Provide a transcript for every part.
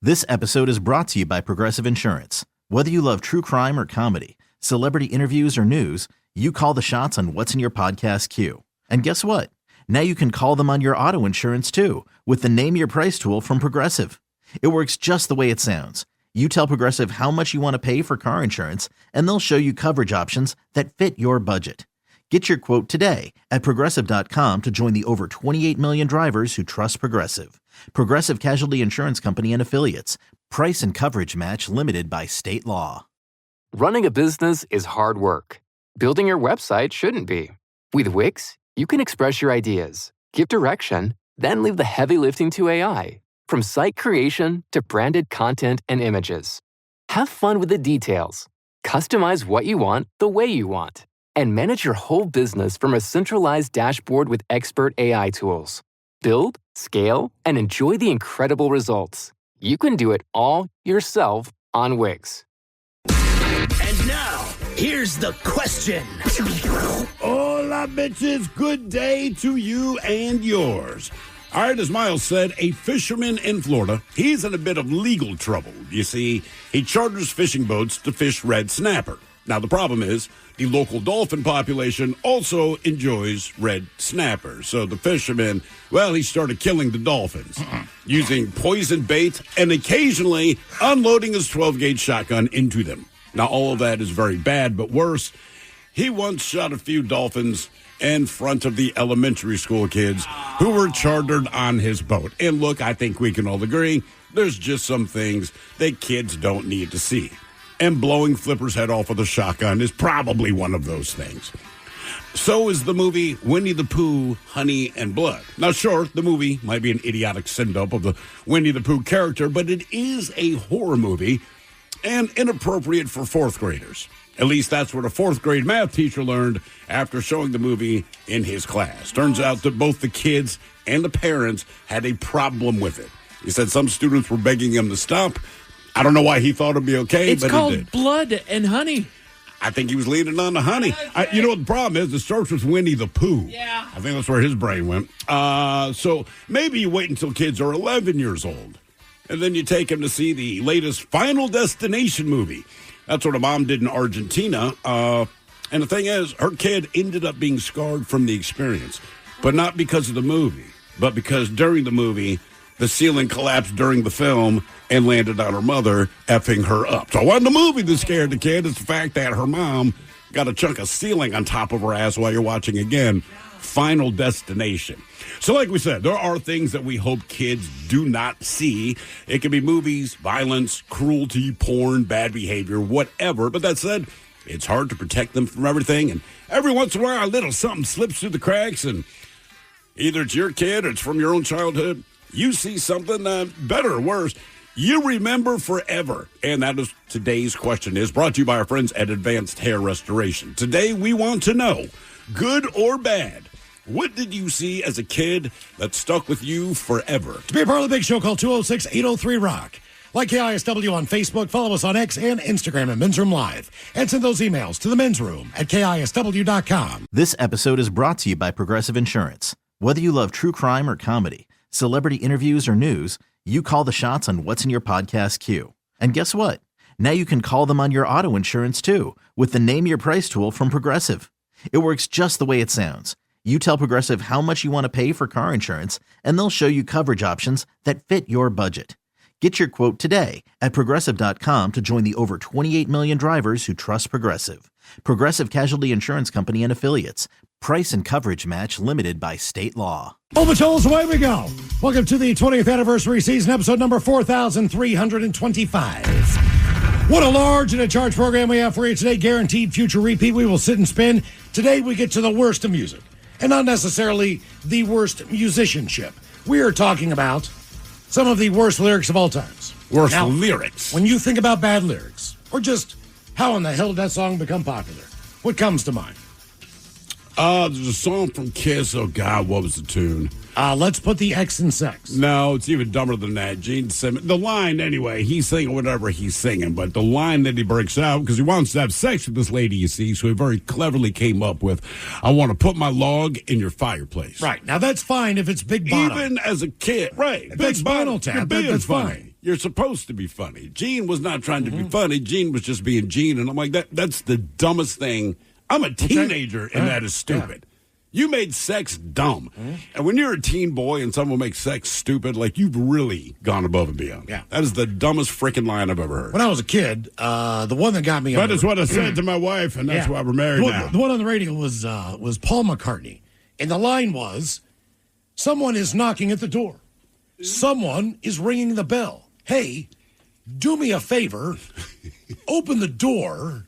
This episode is brought to you by Progressive Insurance. Whether you love true crime or comedy, celebrity interviews or news, you call the shots on what's in your podcast queue. And guess what? Now you can call them on your auto insurance too with the Name Your Price tool from Progressive. It works just the way it sounds. You tell Progressive how much you want to pay for car insurance, and they'll show you coverage options that fit your budget. Get your quote today at Progressive.com to join the over 28 million drivers who trust Progressive. Progressive Casualty Insurance Company and Affiliates. Price and coverage match limited by state law. Running a business is hard work. Building your website shouldn't be. With Wix, you can express your ideas, give direction, then leave the heavy lifting to AI. From site creation to branded content and images. Have fun with the details. Customize what you want the way you want. And manage your whole business from a centralized dashboard with expert AI tools. Build, scale, and enjoy the incredible results. You can do it all yourself on Wix. And now, here's the question. Hola, bitches. Good day to you and yours. All right, as Miles said, a fisherman in Florida, he's in a bit of legal trouble. You see, he charters fishing boats to fish red snapper. Now, the problem is the local dolphin population also enjoys red snapper. So the fisherman, well, he started killing the dolphins using poison bait and occasionally unloading his 12-gauge shotgun into them. Now, all of that is very bad, but worse, he once shot a few dolphins in front of the elementary school kids who were chartered on his boat. And look, I think we can all agree, there's just some things that kids don't need to see. And blowing Flipper's head off with a shotgun is probably one of those things. So is the movie Winnie the Pooh, Honey and Blood. Now, sure, the movie might be an idiotic send-up of the Winnie the Pooh character, but it is a horror movie and inappropriate for fourth graders. At least that's what a fourth grade math teacher learned after showing the movie in his class. Turns out that both the kids and the parents had a problem with it. He said some students were begging him to stop. I don't know why he thought it'd be okay, it's but called it did. Blood and Honey. I think he was leaning on the honey. You know what the problem is? It starts with Winnie the Pooh. Yeah. I think that's where his brain went. So maybe you wait until kids are 11 years old, and then you take them to see the latest Final Destination movie. That's what a mom did in Argentina. And the thing is, her kid ended up being scarred from the experience, but not because of the movie, but because during the movie, the ceiling collapsed during the film and landed on her mother, effing her up. So it wasn't the movie that scared the kid. It's the fact that her mom got a chunk of ceiling on top of her ass while you're watching, again, Final Destination. So like we said, there are things that we hope kids do not see. It can be movies, violence, cruelty, porn, bad behavior, whatever. But that said, it's hard to protect them from everything. And every once in a while, a little something slips through the cracks. And either it's your kid or it's from your own childhood. You see something better or worse, you remember forever. And that is today's question, is brought to you by our friends at Advanced Hair Restoration. Today, we want to know, good or bad, what did you see as a kid that stuck with you forever? To be a part of the big show, call 206-803-ROCK. Like KISW on Facebook, follow us on X and Instagram at Men's Room Live. And send those emails to the Men's Room at KISW.com. This episode is brought to you by Progressive Insurance. Whether you love true crime or comedy, celebrity interviews or news, you call the shots on what's in your podcast queue. And guess what? Now you can call them on your auto insurance too with the Name Your Price tool from Progressive. It works just the way it sounds. You tell Progressive how much you want to pay for car insurance, and they'll show you coverage options that fit your budget. Get your quote today at Progressive.com to join the over 28 million drivers who trust Progressive. Progressive Casualty Insurance Company and Affiliates. Price and coverage match limited by state law. Patrols, away we go. Welcome to the 20th anniversary season, episode number 4,325. What a large and a charged program we have for you today. Guaranteed future repeat. We will sit and spin. Today we get to the worst of music, and not necessarily the worst musicianship. We are talking about some of the worst lyrics of all times. Worst lyrics. When you think about bad lyrics, or just how in the hell did that song become popular, what comes to mind? There's a song from KISS. Oh, God, what was the tune? Let's put the X in sex. No, it's even dumber than that. Gene Simmons. The line, anyway, he's singing whatever he's singing, but the line that he breaks out, because he wants to have sex with this lady, you see, so he very cleverly came up with, I want to put my log in your fireplace. Right. Now, that's fine if it's Big Bottom. Even as a kid. Right. If it's Spinal Tap, that's funny. fine. you're supposed to be funny. Gene was not trying to be funny. Gene was just being Gene. And I'm like, that's the dumbest thing. I'm a teenager, and that is stupid. You made sex dumb. And when you're a teen boy and someone makes sex stupid, like, you've really gone above and beyond. Yeah. That is the dumbest freaking line I've ever heard. When I was a kid, the one that got me... That is what I said to my wife, and that's why we're married now. The one on the radio was Paul McCartney. And the line was, someone is knocking at the door. Someone is ringing the bell. Hey, do me a favor, open the door,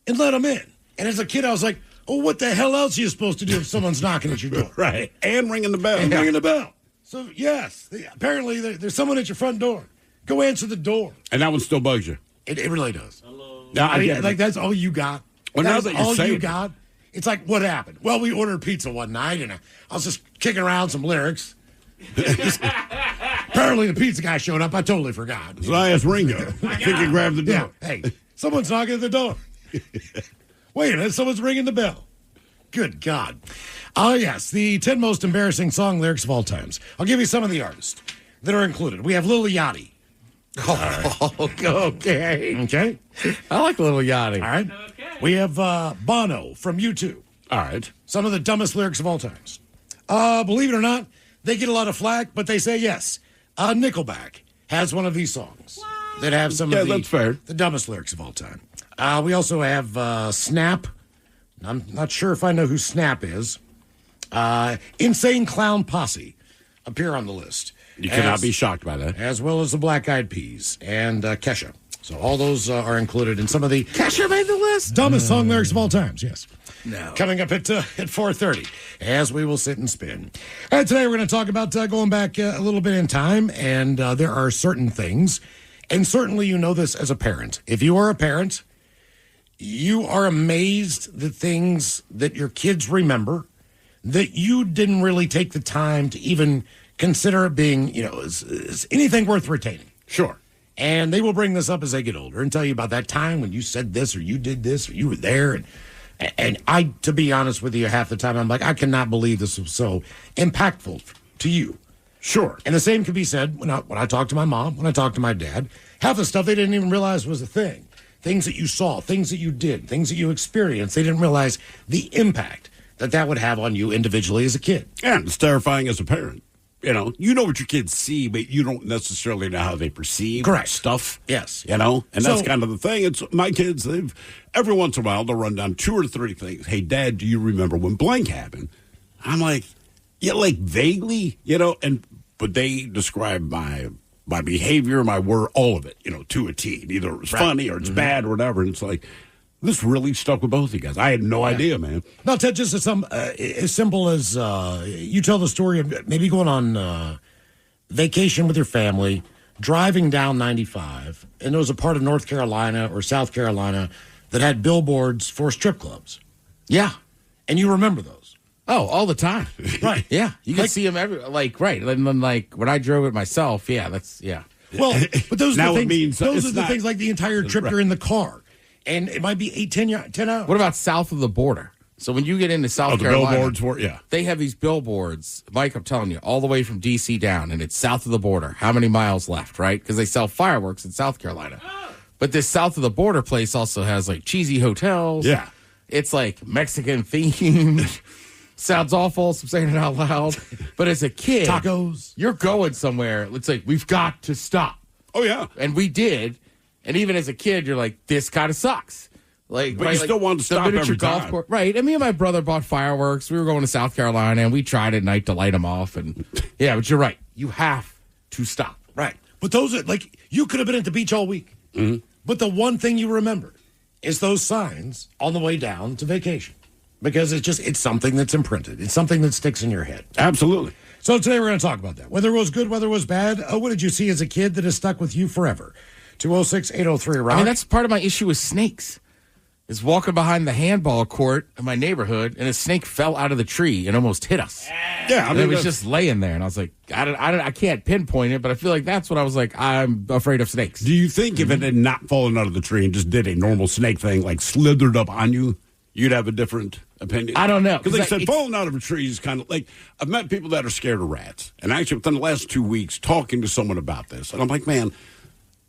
and let them in. And as a kid, I was like, oh, what the hell else are you supposed to do if someone's knocking at your door? Right. And ringing the bell. And ringing the bell. So, yes, apparently there's someone at your front door. Go answer the door. And that one still bugs you. It really does. Hello. I mean, like, that's all you got. Well, now that all you you got. It's like, what happened? Well, we ordered pizza one night, and I was just kicking around some lyrics. Apparently, the pizza guy showed up. I totally forgot. So I asked Ringo. I think he grabbed the door. Yeah. Hey, someone's knocking at the door. Wait a minute, someone's ringing the bell. Good God. Yes, the 10 most embarrassing song lyrics of all times. I'll give you some of the artists that are included. We have Lil Yachty. Okay. Okay. I like Little Yachty. All right. Okay. We have Bono from U2. All right. Some of the dumbest lyrics of all times. Believe it or not, they get a lot of flack, but they say yes. Nickelback has one of these songs that have some of that's fair. The dumbest lyrics of all time. We also have Snap. I'm not sure if I know who Snap is. Insane Clown Posse appear on the list. You cannot be shocked by that. As well as the Black Eyed Peas and Kesha. So all those are included in some of the Kesha made the list? dumbest song lyrics of all times, yes. No. Coming up at 4:30, as we will sit and spin. All right, today we're going to talk about going back a little bit in time, and there are certain things, and certainly you know this as a parent. If you are a parent, you are amazed the things that your kids remember that you didn't really take the time to even consider it being, is anything worth retaining. Sure. And they will bring this up as they get older and tell you about that time when you said this or you did this or you were there. And I, to be honest with you, half the time I'm like, I cannot believe this was so impactful to you. Sure. And the same can be said when I talk to my mom, when I talk to my dad. Half the stuff they didn't even realize was a thing. Things that you saw, things that you did, things that you experienced. They didn't realize the impact that would have on you individually as a kid. And it's terrifying as a parent. You know what your kids see, but you don't necessarily know how they perceive stuff. Yes. And that's kind of the thing. It's my kids, every once in a while, they'll run down 2 or 3 things. Hey, Dad, do you remember when blank happened? I'm like, yeah, like vaguely, but they describe my behavior, my word, all of it, to a T. Either it was funny or it's bad or whatever. And it's like, this really stuck with both of you guys. I had no idea, man. Now, Ted, just as simple as you tell the story of maybe going on vacation with your family, driving down 95, and there was a part of North Carolina or South Carolina that had billboards for strip clubs. Yeah. And you remember those. Oh, all the time. Right. Yeah. You can see them everywhere. Right. And then, when I drove it myself, yeah. Well, but those now are the it means things. Those it's are the not- things like the entire trip you're in the car. And it might be 10 hours. What about south of the border? So when you get into South the Carolina, billboards they have these billboards, Mike, I'm telling you, all the way from D.C. down, and it's south of the border. How many miles left, right? Because they sell fireworks in South Carolina. But this south of the border place also has, cheesy hotels. Yeah. It's, Mexican themed. Sounds awful, so I'm saying it out loud. But as a kid, Tacos. You're going somewhere. It's like, we've got to stop. Oh, yeah. And we did. And even as a kid, you're like, this kind of sucks. But you still want to stop every time. Course. Right. And me and my brother bought fireworks. We were going to South Carolina, and we tried at night to light them off. And yeah, but you're right. You have to stop. Right. But those are, you could have been at the beach all week. Mm-hmm. But the one thing you remember is those signs on the way down to vacation. Because it's something that's imprinted. It's something that sticks in your head. Absolutely. So today we're going to talk about that. Whether it was good, whether it was bad. What did you see as a kid that has stuck with you forever? 206-803-ROCK. I mean, that's part of my issue with snakes. Is walking behind the handball court in my neighborhood, and a snake fell out of the tree and almost hit us. Yeah, it was just laying there, and I was like, I can't pinpoint it, but I feel like that's what I was like. I'm afraid of snakes. Do you think if it had not fallen out of the tree and just did a normal snake thing, slithered up on you, you'd have a different opinion? I don't know. Because they said falling out of a tree is kind of like, I've met people that are scared of rats. And actually, within the last 2 weeks, talking to someone about this, and I'm like, man,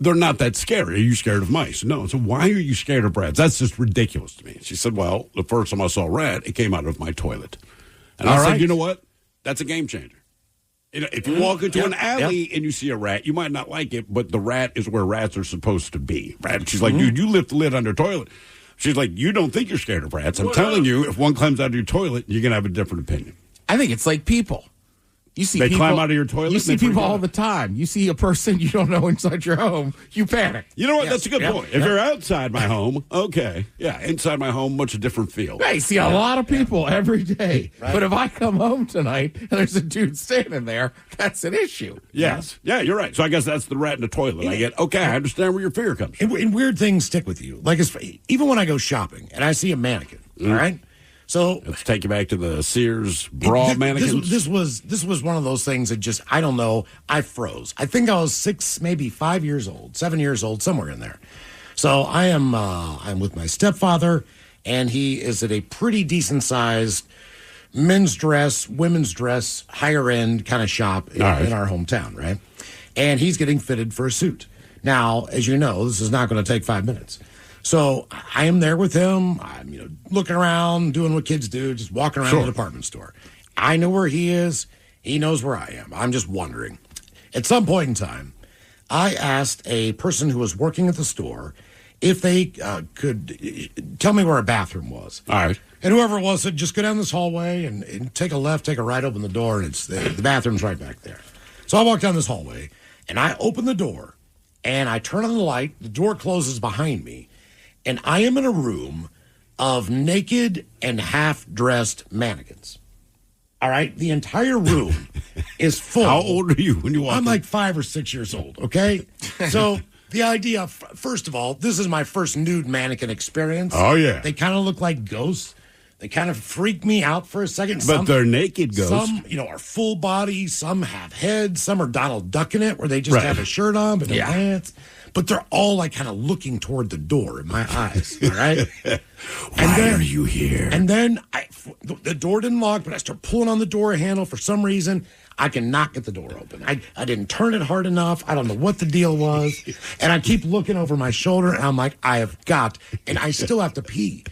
they're not that scary. Are you scared of mice? No. So why are you scared of rats? That's just ridiculous to me. She said, well, the first time I saw a rat, it came out of my toilet. And I said, you know what? That's a game changer. You know, if you walk into an alley and you see a rat, you might not like it, but the rat is where rats are supposed to be. Right? She's like, dude, you lift the lid on your toilet. She's like, you don't think you're scared of rats. I'm telling you, if one climbs out of your toilet, you're going to have a different opinion. I think it's like people. You see they people, climb out of your toilet? You see people all the time. You see a person you don't know inside your home, you panic. You know what? That's a good point. If you're outside my home, okay. Yeah, inside my home, much a different feel. I see a lot of people every day. Right. But if I come home tonight and there's a dude standing there, that's an issue. Yes. Yeah, you're right. So I guess that's the rat in the toilet. I get, okay, I understand where your fear comes from. And weird things stick with you. Like, even when I go shopping and I see a mannequin, all right? So let's take you back to the Sears bra mannequins. This was one of those things that just, I don't know, I froze. I think I was 6, maybe 5 years old, 7 years old, somewhere in there. So I'm with my stepfather, and he is at a pretty decent sized men's dress, women's dress, higher end kind of shop in our hometown, right? And he's getting fitted for a suit. Now, as you know, this is not going to take 5 minutes. So I am there with him. I'm, looking around, doing what kids do, just walking around the department store. I know where he is. He knows where I am. I'm just wondering. At some point in time, I asked a person who was working at the store if they could tell me where a bathroom was. All right. And whoever it was said, just go down this hallway and take a left, take a right, open the door, and it's the bathroom's right back there. So I walk down this hallway, and I open the door, and I turn on the light. The door closes behind me. And I am in a room of naked and half-dressed mannequins. All right? The entire room is full. How old are you when you walk I'm in? like 5 or 6 years old, okay? So the idea, first of all, this is my first nude mannequin experience. Oh, yeah. They kind of look like ghosts. They kind of freak me out for a second. But they're naked ghosts. Some, are full body. Some have heads. Some are Donald Duck in it, where they just have a shirt on but no pants. But they're all like kind of looking toward the door in my eyes, all right? Why are you here? And then the door didn't lock, but I start pulling on the door handle for some reason. I cannot get the door open. I didn't turn it hard enough. I don't know what the deal was. And I keep looking over my shoulder, and I'm like, I have got, and I still have to pee.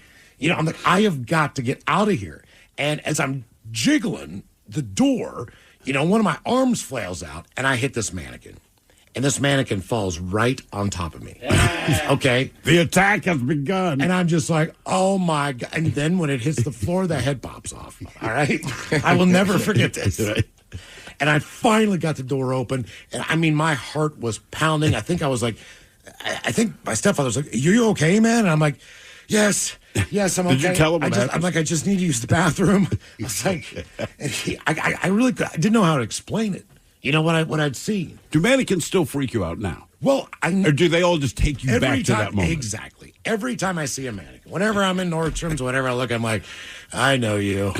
I'm like, I have got to get out of here. And as I'm jiggling the door, one of my arms flails out, and I hit this mannequin. And this mannequin falls right on top of me. Okay? The attack has begun. And I'm just like, oh, my God. And then when it hits the floor, the head pops off. All right? I will never forget this. And I finally got the door open. And, my heart was pounding. I think I think my stepfather was like, you okay, man? And I'm like, yes, I'm okay. Did you tell him I'm like, I just need to use the bathroom. I was like, I really didn't know how to explain it. What I'd seen. Do mannequins still freak you out now? Well, or do they all just take you back to that moment? Exactly. Every time I see a mannequin, whenever I'm in Nordstrom's, whenever I look, I'm like, I know you.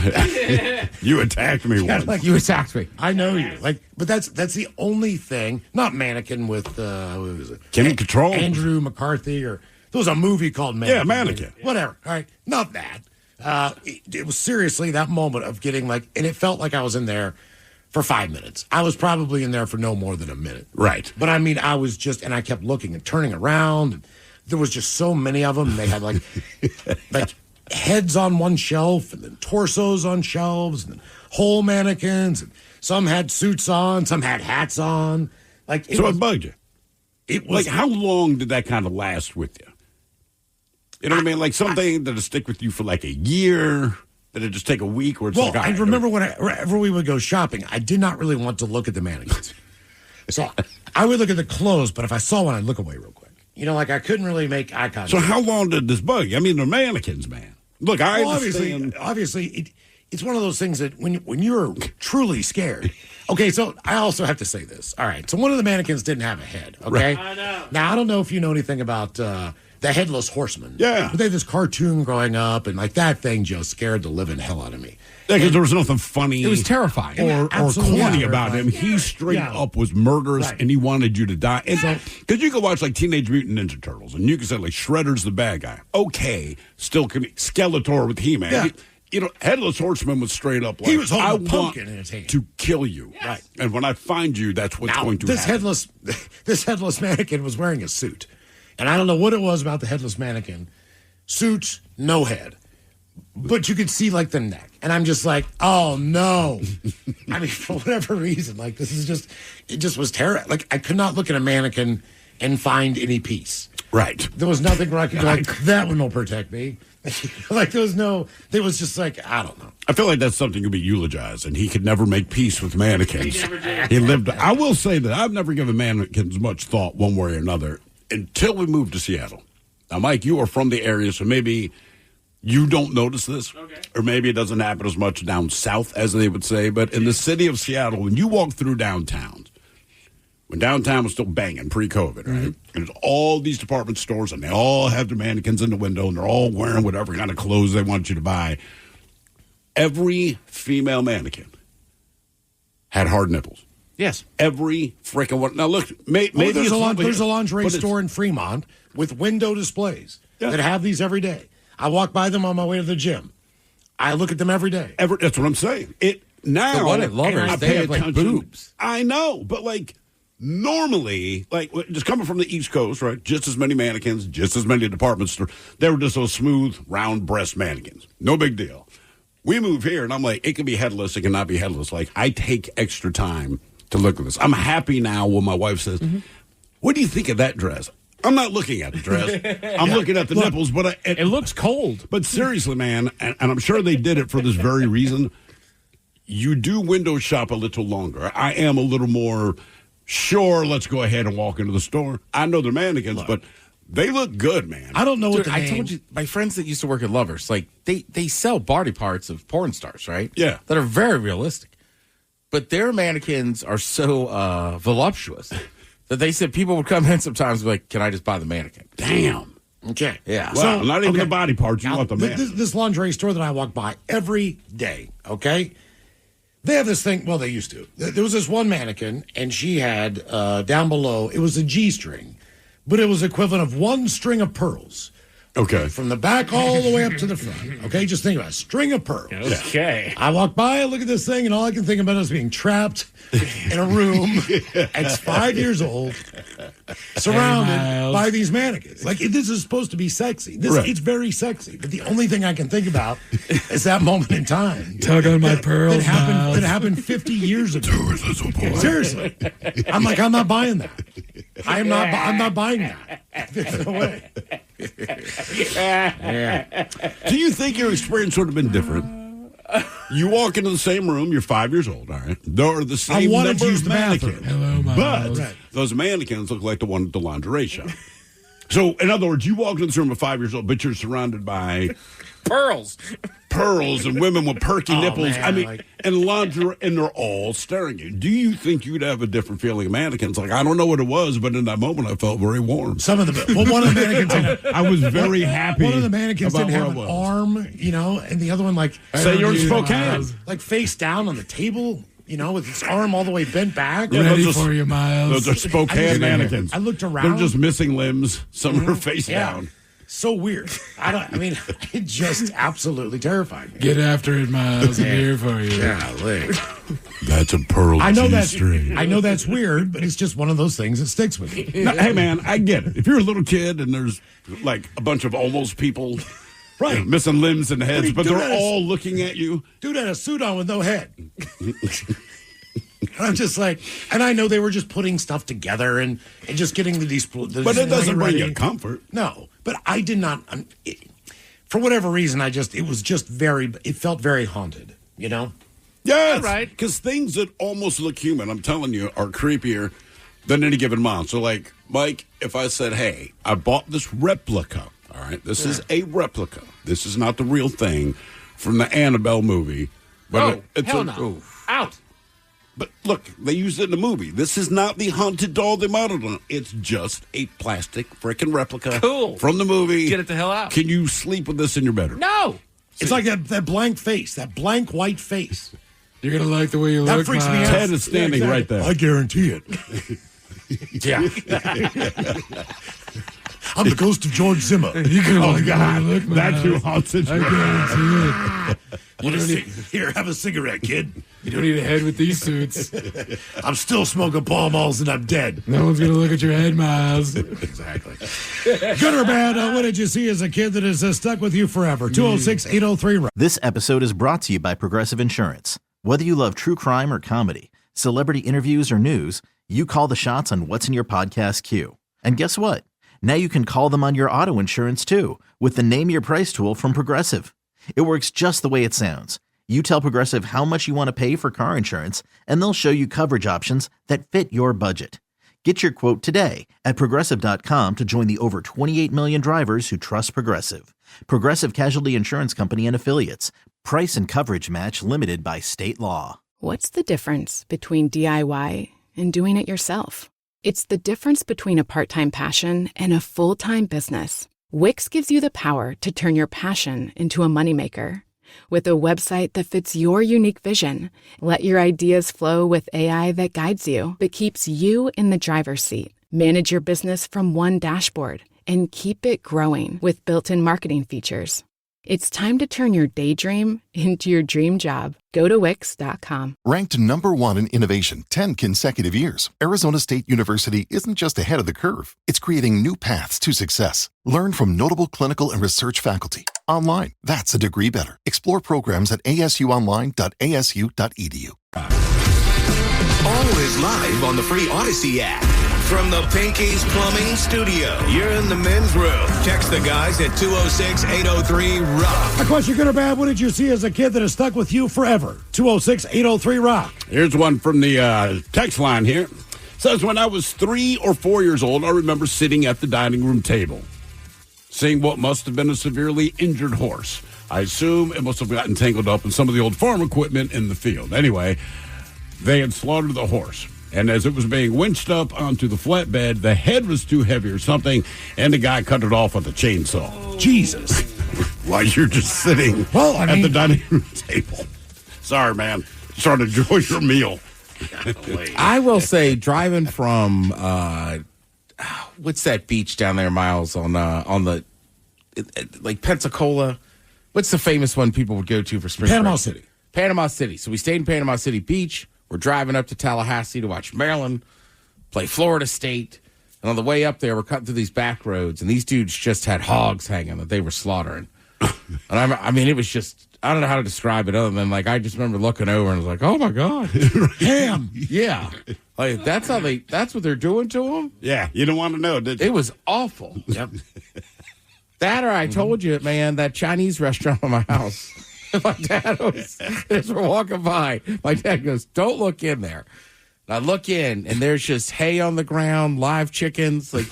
You attacked me once. You attacked me. I know you. But that's the only thing. Not mannequin with what was it? Kim Control. Andrew McCarthy, or there was a movie called Mannequin. Yeah, Mannequin. Whatever. All right, not that. It was seriously that moment of getting and it felt like I was in there for 5 minutes. I was probably in there for no more than a minute. Right. But I was just, and I kept looking and turning around. And there was just so many of them. They had like heads on one shelf, and then torsos on shelves, and then whole mannequins. And some had suits on, some had hats on. It bugged you. It was how long did that kind of last with you? You know what I mean? Like something that'll stick with you for like a year. Did it just take a week? Or it's I remember whenever we would go shopping, I did not really want to look at the mannequins. So I would look at the clothes, but if I saw one, I'd look away real quick. I couldn't really make eye contact. So how long did this bug you? I mean, they're mannequins, man. Look, I understand. Obviously, it's one of those things that when you're truly scared. Okay, so I also have to say this. All right, so one of the mannequins didn't have a head, okay? I know. Now, I don't know if you know anything about the Headless Horseman. Yeah. But they had this cartoon growing up, and that thing just scared the living hell out of me. Yeah, because there was nothing funny. It was terrifying. Or corny about him. He straight up was murderous, and he wanted you to die. Because you could watch Teenage Mutant Ninja Turtles, and you could say Shredder's the bad guy. Okay, still can be Skeletor with He-Man. Yeah. Headless Horseman was straight up like, He was holding I a pumpkin want in his hand. to kill you. Yes. Right. And when I find you, that's what's Now, going to this happen. this headless mannequin was wearing a suit. And I don't know what it was about the headless mannequin. Suit, no head. But you could see, like, the neck. And I'm just like, oh, no. I mean, for whatever reason, like, it just was terrible. Like, I could not look at a mannequin and find any peace. Right. There was nothing where I could go, like, that one will protect me. Like, there was just like, I don't know. I feel like that's something could be eulogized, and he could never make peace with mannequins. He lived. I will say that I've never given mannequins much thought one way or another until we moved to Seattle. Now, Mike, you are from the area, so maybe you don't notice this, or maybe it doesn't happen as much down south as they would say, but in the city of Seattle, when you walk through downtown, when downtown was still banging pre-COVID, right? And there's all these department stores, and they all have their mannequins in the window, and they're all wearing whatever kind of clothes they want you to buy. Every female mannequin had hard nipples. Yes. Every freaking one. Now, look, maybe there's it's a lingerie store in Fremont with window displays that have these every day. I walk by them on my way to the gym. I look at them every day. That's what I'm saying. Now, the one at Lovers, they have like boobs. I know, but like normally, like just coming from the East Coast, right? Just as many mannequins, just as many department stores. They were just those smooth, round breast mannequins. No big deal. We move here, and I'm like, it can be headless, it cannot be headless. Like, I take extra time to look at this. I'm happy now when my wife says, what do you think of that dress? I'm not looking at the dress. I'm looking at the nipples, but it looks cold. But seriously, man, and I'm sure they did it for this very reason. You do window shop a little longer. I am a little more sure. Let's go ahead and walk into the store. I know they're mannequins, but they look good, man. I don't know what Dude, the I name. told you, my friends that used to work at Lovers, like they sell body parts of porn stars, right? Yeah. That are very realistic. But their mannequins are so voluptuous that they said people would come in sometimes and be like, can I just buy the mannequin? Damn. Okay. Yeah. Well, not even the body parts. You Now, want the man. this lingerie store that I walk by every day, okay? They have this thing, well, they used to. There was this one mannequin, and she had down below, it was a G-string, but it was equivalent of one string of pearls. Okay. From the back all the way up to the front. Okay, just think about it. String of pearls. Okay. I walk by, I look at this thing, and all I can think about is being trapped in a room at 5 years old, surrounded by these mannequins. Like, this is supposed to be sexy. It's very sexy. But the only thing I can think about is that moment in time. Tug on my pearls. That happened 50 years ago. Seriously. I'm like, I'm not buying that. I'm not buying that. There's no way. Do you think your experience would have been different? You walk into the same room, you're 5 years old, all right? They're the same I wanted number to use of the bathroom. mannequins. Hello, Miles. But those mannequins look like the one at the lingerie shop. So, in other words, you walk into this room at 5 years old, but you're surrounded by Pearls. pearls and women with perky nipples. man, I mean, like- and lingerie, and they're all staring at you. Do you think you'd have a different feeling of mannequins? Like, I don't know what it was, but in that moment, I felt very warm. Some of the one of the mannequins. I was very happy. One of the mannequins about didn't have an where I was. arm, and the other one Say you're in Spokane. like face down on the table, with its arm all the way bent back. Yeah, Ready those are- for you, Miles. Those are Spokane mannequins. I looked around. They're just missing limbs. Some are face down. So weird. It just absolutely terrified me. Get after it, Miles. I'm here for you. Golly. That's a pearl I know G-string. that's weird, but it's just one of those things that sticks with you. Now, hey, man, I get it. If you're a little kid and there's like a bunch of almost people, Right. missing limbs and heads, he but do they're that? all looking at you. Dude had a suit on with no head. And I'm just like, and I know they were just putting stuff together and just getting the But it doesn't bring ready. you comfort. No, but I did not. For whatever reason, it felt very haunted. Yes, right. Because things that almost look human, I'm telling you, are creepier than any given month. So, like, Mike, if I said, hey, I bought this replica, all right, this is a replica. This is not the real thing from the Annabelle movie. But it's hell no. Out. But look, they used it in the movie. This is not the haunted doll they modeled on. It's just a plastic freaking replica Cool. from the movie. Get it the hell out. Can you sleep with this in your bedroom? No. It's like that blank face, that blank white face. You're going to like the way you That look, freaks me Miles. out. Ted is standing right there. I guarantee it. Yeah. I'm the ghost of George Zimmer. Oh, God. That's who haunted I you. guarantee it. Here, have a cigarette, kid. You don't need a head with these suits. I'm still smoking Pall Malls and I'm dead. No one's going to look at your head, Miles. Exactly. Good or bad, what did you see as a kid that has stuck with you forever? 206-803. This episode is brought to you by Progressive Insurance. Whether you love true crime or comedy, celebrity interviews or news, you call the shots on what's in your podcast queue. And guess what? Now you can call them on your auto insurance too with the Name Your Price tool from Progressive. It works just the way it sounds. You tell Progressive how much you want to pay for car insurance, and they'll show you coverage options that fit your budget. Get your quote today at Progressive.com to join the over 28 million drivers who trust Progressive. Progressive Casualty Insurance Company and Affiliates. Price and coverage match limited by state law. What's the difference between DIY and doing it yourself? It's the difference between a part-time passion and a full-time business. Wix gives you the power to turn your passion into a moneymaker. With a website that fits your unique vision, let your ideas flow with AI that guides you, but keeps you in the driver's seat. Manage your business from one dashboard and keep it growing with built-in marketing features. It's time to turn your daydream into your dream job. Go to Wix.com. Ranked number one in innovation 10 consecutive years, Arizona State University isn't just ahead of the curve. It's creating new paths to success. Learn from notable clinical and research faculty. Online, that's a degree better. Explore programs at asuonline.asu.edu. Always live on the free Odyssey app. From the Pinky's Plumbing Studio, you're in the men's room. Text the guys at 206-803-ROCK. A question, good or bad, what did you see as a kid that has stuck with you forever? 206-803-ROCK. Here's one from the text line here. Says, when I was 3 or 4 years old, I remember sitting at the dining room table, seeing what must have been a severely injured horse. I assume it must have gotten tangled up in some of the old farm equipment in the field. Anyway, they had slaughtered the horse. And as it was being winched up onto the flatbed, the head was too heavy or something, and the guy cut it off with a chainsaw. Jesus. While you're just sitting at the dining room table. Sorry, man. Just trying to enjoy your meal. I will say, driving from what's that beach down there, Miles, on the like Pensacola? What's the famous one people would go to for spring break? Panama City. Panama City. So we stayed in Panama City Beach. We're driving up to Tallahassee to watch Maryland play Florida State. And on the way up there, we're cutting through these back roads, and these dudes just had hogs hanging that they were slaughtering. And I mean, it was just, I don't know how to describe it other than, like, I just remember looking over and was like, oh, my God. Ham. Yeah. Like, that's what they're doing to them? Yeah, you don't want to know, did you? It was awful. Yep. That or I told you, man, that Chinese restaurant on my house. My dad was, as we're walking by, my dad goes, don't look in there. And I look in, and there's just hay on the ground, live chickens. Like,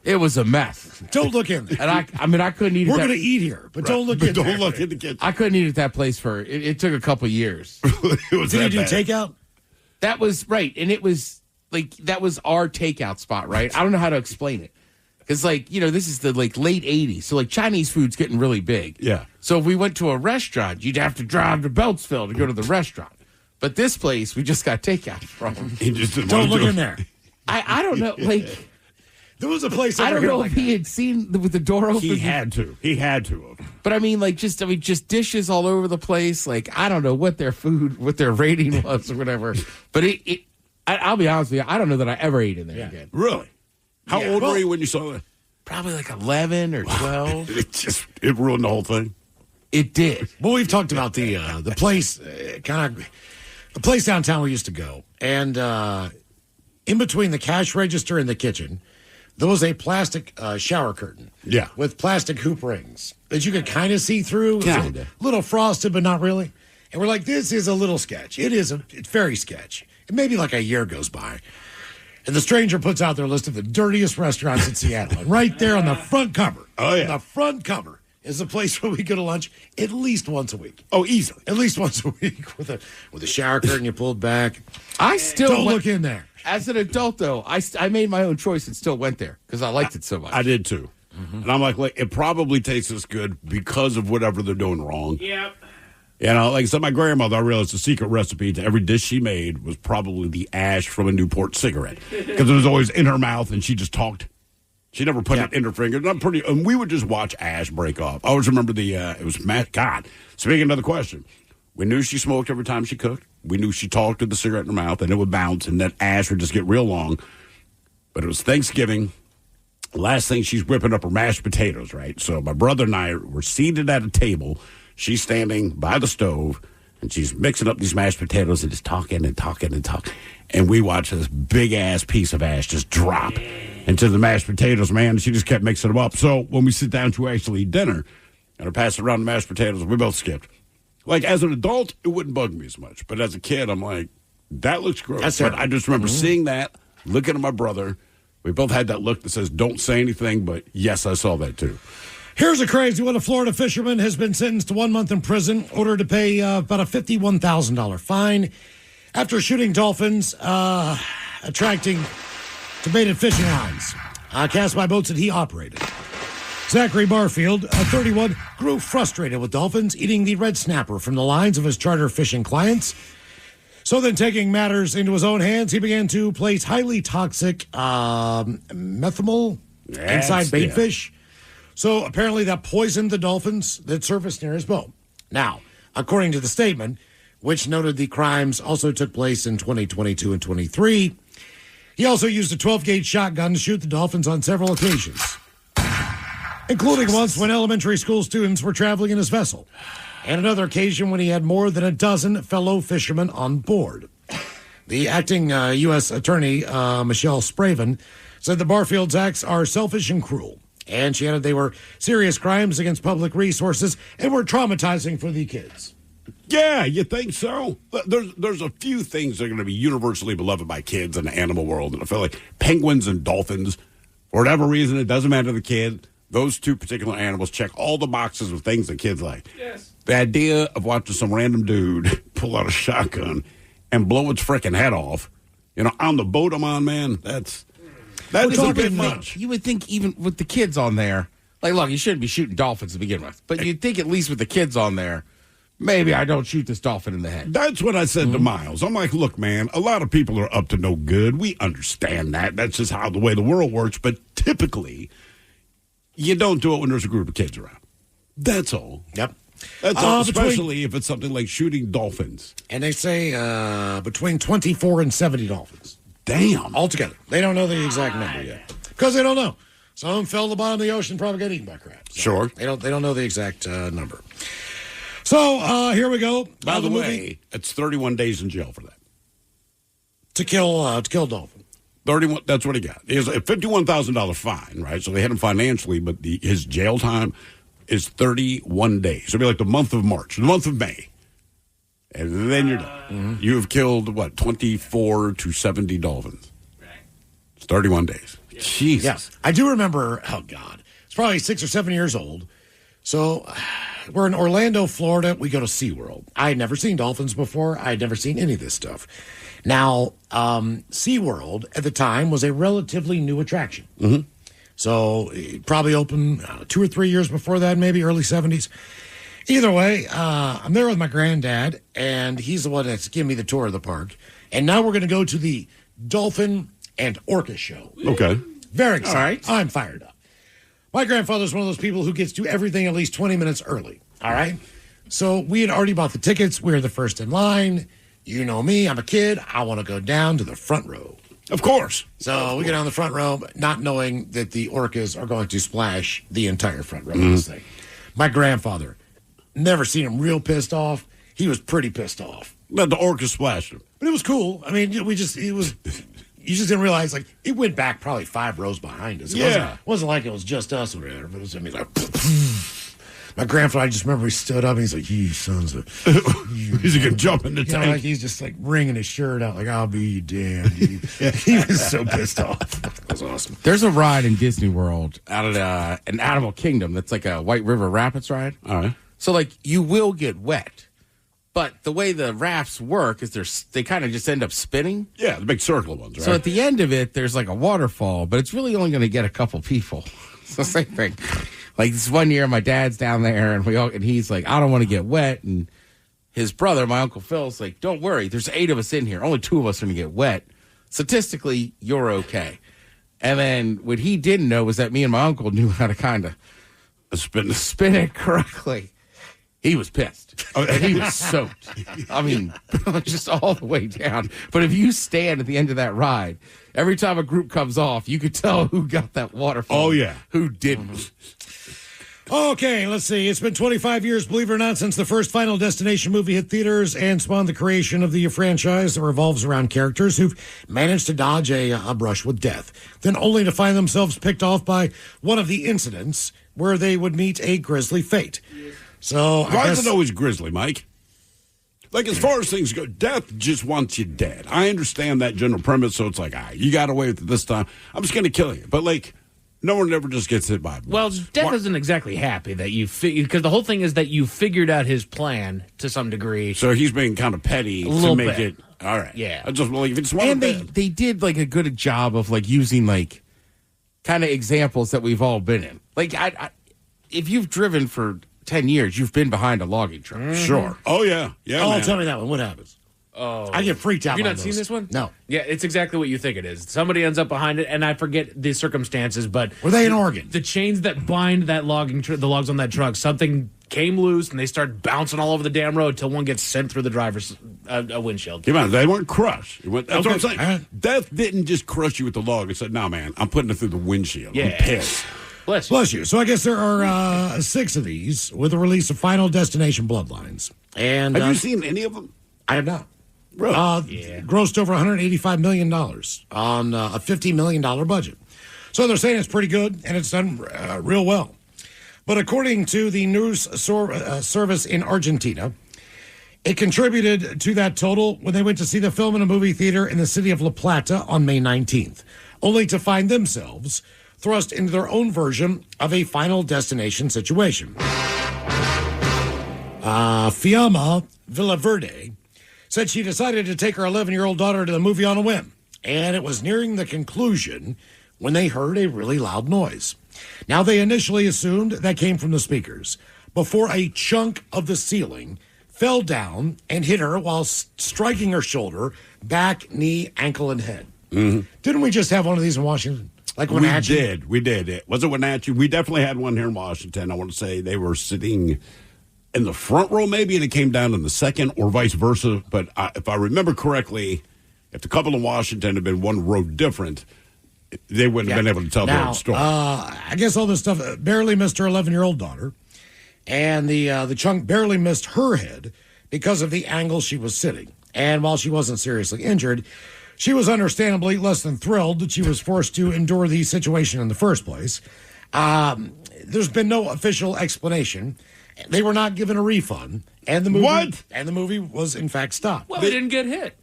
it was a mess. Don't look in there. And I couldn't eat it. We're going to eat here, but don't look in there. Don't look in the kitchen. I couldn't eat at that place for, it took a couple years. Did you do takeout? That was, right. And it was, like, that was our takeout spot, right? I don't know how to explain it. Because, like, you know, this is the, like, late 80s. So, like, Chinese food's getting really big. Yeah. So if we went to a restaurant, you'd have to drive to Beltsville to go to the restaurant. But this place, we just got takeout from. He just didn't Don't want look to in there. I don't know. Like, there was a place I over don't here know like if he had seen with the door open. He had to have. But I mean, like, just dishes all over the place. Like, I don't know what their rating was or whatever. But I'll be honest with you, I don't know that I ever ate in there again. Really? How old were you when you saw it? Probably like 11 or 12. It ruined the whole thing. It did. Well, we've talked about the place, the place downtown we used to go, and in between the cash register and the kitchen, there was a plastic shower curtain, with plastic hoop rings that you could kind of see through. Kinda. A little frosted, but not really. And we're like, this is a little sketch. It's very sketch. And maybe like a year goes by. And the stranger puts out their list of the dirtiest restaurants in Seattle. And right there on the front cover. Oh, yeah. On the front cover is a place where we go to lunch at least once a week. Oh, easily. At least once a week with a shower curtain you pulled back. I still don't look in there. As an adult, though, I made my own choice and still went there because I liked it so much. I did, too. Mm-hmm. And I'm like, it probably tastes good because of whatever they're doing wrong. Yep. You know, like I said, my grandmother, I realized the secret recipe to every dish she made was probably the ash from a Newport cigarette. Because it was always in her mouth and she just talked. She never put it in her finger. And we would just watch ash break off. I always remember it was God. Speaking of the question, we knew she smoked every time she cooked. We knew she talked with the cigarette in her mouth, and it would bounce, and that ash would just get real long. But it was Thanksgiving. Last thing, she's whipping up her mashed potatoes, right? So my brother and I were seated at a table. She's standing by the stove, and she's mixing up these mashed potatoes and just talking and talking and talking. And we watched this big-ass piece of ash just drop into the mashed potatoes, man. She just kept mixing them up. So when we sit down to actually eat dinner, and I passed around the mashed potatoes, we both skipped. Like, as an adult, it wouldn't bug me as much. But as a kid, I'm like, that looks gross. But I just remember seeing that, looking at my brother. We both had that look that says, don't say anything, but yes, I saw that too. Here's a crazy one. A Florida fisherman has been sentenced to 1 month in prison, ordered to pay about a $51,000 fine after shooting dolphins, attracting to baited fishing lines cast by boats that he operated. Zachary Barfield, 31, grew frustrated with dolphins eating the red snapper from the lines of his charter fishing clients. So then, taking matters into his own hands, he began to place highly toxic methanol inside bait fish. So apparently that poisoned the dolphins that surfaced near his boat. Now, according to the statement, which noted the crimes also took place in 2022 and 23, he also used a 12-gauge shotgun to shoot the dolphins on several occasions, including once when elementary school students were traveling in his vessel, and another occasion when he had more than a dozen fellow fishermen on board. The acting U.S. Attorney, Michelle Spraven, said the Barfield's acts are selfish and cruel, and she added they were serious crimes against public resources and were traumatizing for the kids. Yeah, you think so? There's a few things that are going to be universally beloved by kids in the animal world, and I feel like penguins and dolphins, for whatever reason, it doesn't matter to the kid. Those two particular animals check all the boxes of things that kids like. Yes. The idea of watching some random dude pull out a shotgun and blow its freaking head off, on the boat I'm on, man, that's a bit much. You would think even with the kids on there, like, look, you shouldn't be shooting dolphins to begin with, but you'd think at least with the kids on there, maybe I don't shoot this dolphin in the head. That's what I said to Miles. I'm like, look, man, a lot of people are up to no good. We understand that. That's just how the way the world works. But typically, you don't do it when there's a group of kids around. That's all. Yep. That's all, especially if it's something like shooting dolphins. And they say between 24 and 70 dolphins. Damn. Altogether. They don't know the exact number yet. Because they don't know. Some of them fell to the bottom of the ocean, probably got eaten by crabs. So sure. They don't know the exact number. So here we go. By the way, it's 31 days in jail for that. To kill dolphin. 31. That's what he got. He has a $51,000 fine, right? So they hit him financially, but his jail time is 31 days. It'll be like the month of March, the month of May, and then you're done. Mm-hmm. You have killed 24 to 70 dolphins. Right. It's 31 days. Yeah. Jesus. Yes, I do remember. Oh God, it's probably 6 or 7 years old. So we're in Orlando, Florida. We go to SeaWorld. I had never seen dolphins before. I had never seen any of this stuff. Now, SeaWorld at the time was a relatively new attraction. Mm-hmm. So it probably opened 2 or 3 years before that, maybe early 70s. Either way, I'm there with my granddad, and he's the one that's giving me the tour of the park. And now we're going to go to the Dolphin and Orca show. Okay. Very excited. All right. I'm fired up. My grandfather's one of those people who gets to everything at least 20 minutes early. All right? So we had already bought the tickets. We were the first in line. You know me. I'm a kid. I want to go down to the front row. Of course. So we get down the front row, not knowing that the orcas are going to splash the entire front row of this thing. My grandfather, never seen him real pissed off. He was pretty pissed off. But the orcas splashed him. But it was cool. I mean, you just didn't realize, like, it went back probably 5 rows behind us. It wasn't like it was just us or whatever. It was, I mean, like, my grandfather, I just remember he stood up and he's like, you sons of... He's going to jump in the tank. Like he's just like wringing his shirt out like, I'll be damned. He was so pissed off. That was awesome. There's a ride in Disney World out of an Animal Kingdom that's like a White River Rapids ride. All right. So, like, you will get wet. But the way the rafts work is they kind of just end up spinning. Yeah, the big circle ones, right? So at the end of it, there's like a waterfall, but it's really only going to get a couple people. It's the same thing. Like this one year, my dad's down there, and he's like, I don't want to get wet. And his brother, my Uncle Phil's like, don't worry, there's 8 of us in here. Only 2 of us are going to get wet. Statistically, you're okay. And then what he didn't know was that me and my uncle knew how to kind of spin it correctly. He was pissed. And he was soaked. I mean, just all the way down. But if you stand at the end of that ride, every time a group comes off, you could tell who got that waterfall. Oh, yeah. Who didn't. Okay, let's see. It's been 25 years, believe it or not, since the first Final Destination movie hit theaters and spawned the creation of the franchise that revolves around characters who've managed to dodge a brush with death, then only to find themselves picked off by one of the incidents where they would meet a grisly fate. So, why is it always grisly, Mike? Like, as far as things go, death just wants you dead. I understand that general premise, so it's like, you got away with it this time. I'm just going to kill you. But, like, no one ever just gets hit by it. Well, death isn't exactly happy that you because the whole thing is that you figured out his plan to some degree. So he's being kind of petty to make it. All right. Yeah. I just believe it's one. And they did like a good job of like using like kind of examples that we've all been in. Like if you've driven for 10 years, you've been behind a logging truck. Mm-hmm. Sure. Oh yeah. Yeah. Oh, man. tell me that one. What happens? Oh, I get freaked out. Have you by not those. seen this one? No. Yeah, it's exactly what you think it is. Somebody ends up behind it, and I forget the circumstances, but Were they in Oregon? The chains that bind that the logs on that truck, something came loose, and they start bouncing all over the damn road till one gets sent through the driver's windshield. Come on, they weren't crushed. That's what I'm saying. Huh? Death didn't just crush you with the log and said, "No, man, I'm putting it through the windshield." Yeah. I'm pissed. Bless you. Bless you. So I guess there are 6 of these with the release of Final Destination Bloodlines. And Have you seen any of them? I have not. Really? Grossed over $185 million on a $50 million budget. So they're saying it's pretty good, and it's done real well. But according to the news service in Argentina, it contributed to that total when they went to see the film in a movie theater in the city of La Plata on May 19th, only to find themselves thrust into their own version of a Final Destination situation. Fiamma Villaverde said she decided to take her 11-year-old daughter to the movie on a whim, and it was nearing the conclusion when they heard a really loud noise. Now, they initially assumed that came from the speakers, before a chunk of the ceiling fell down and hit her while striking her shoulder, back, knee, ankle, and head. Mm-hmm. Didn't we just have one of these in Washington? Like Wenatchee? We did. Was it Wenatchee? We definitely had one here in Washington. I want to say they were sitting in the front row maybe, and it came down in the second, or vice versa. But if I remember correctly, if the couple in Washington had been one row different, they wouldn't have been able to tell their own story. I guess all this stuff barely missed her 11-year-old daughter, and the chunk barely missed her head because of the angle she was sitting. And while she wasn't seriously injured, she was understandably less than thrilled that she was forced to endure the situation in the first place. There's been no official explanation. They were not given a refund, and the movie And the movie was in fact stopped. Well, they didn't get hit.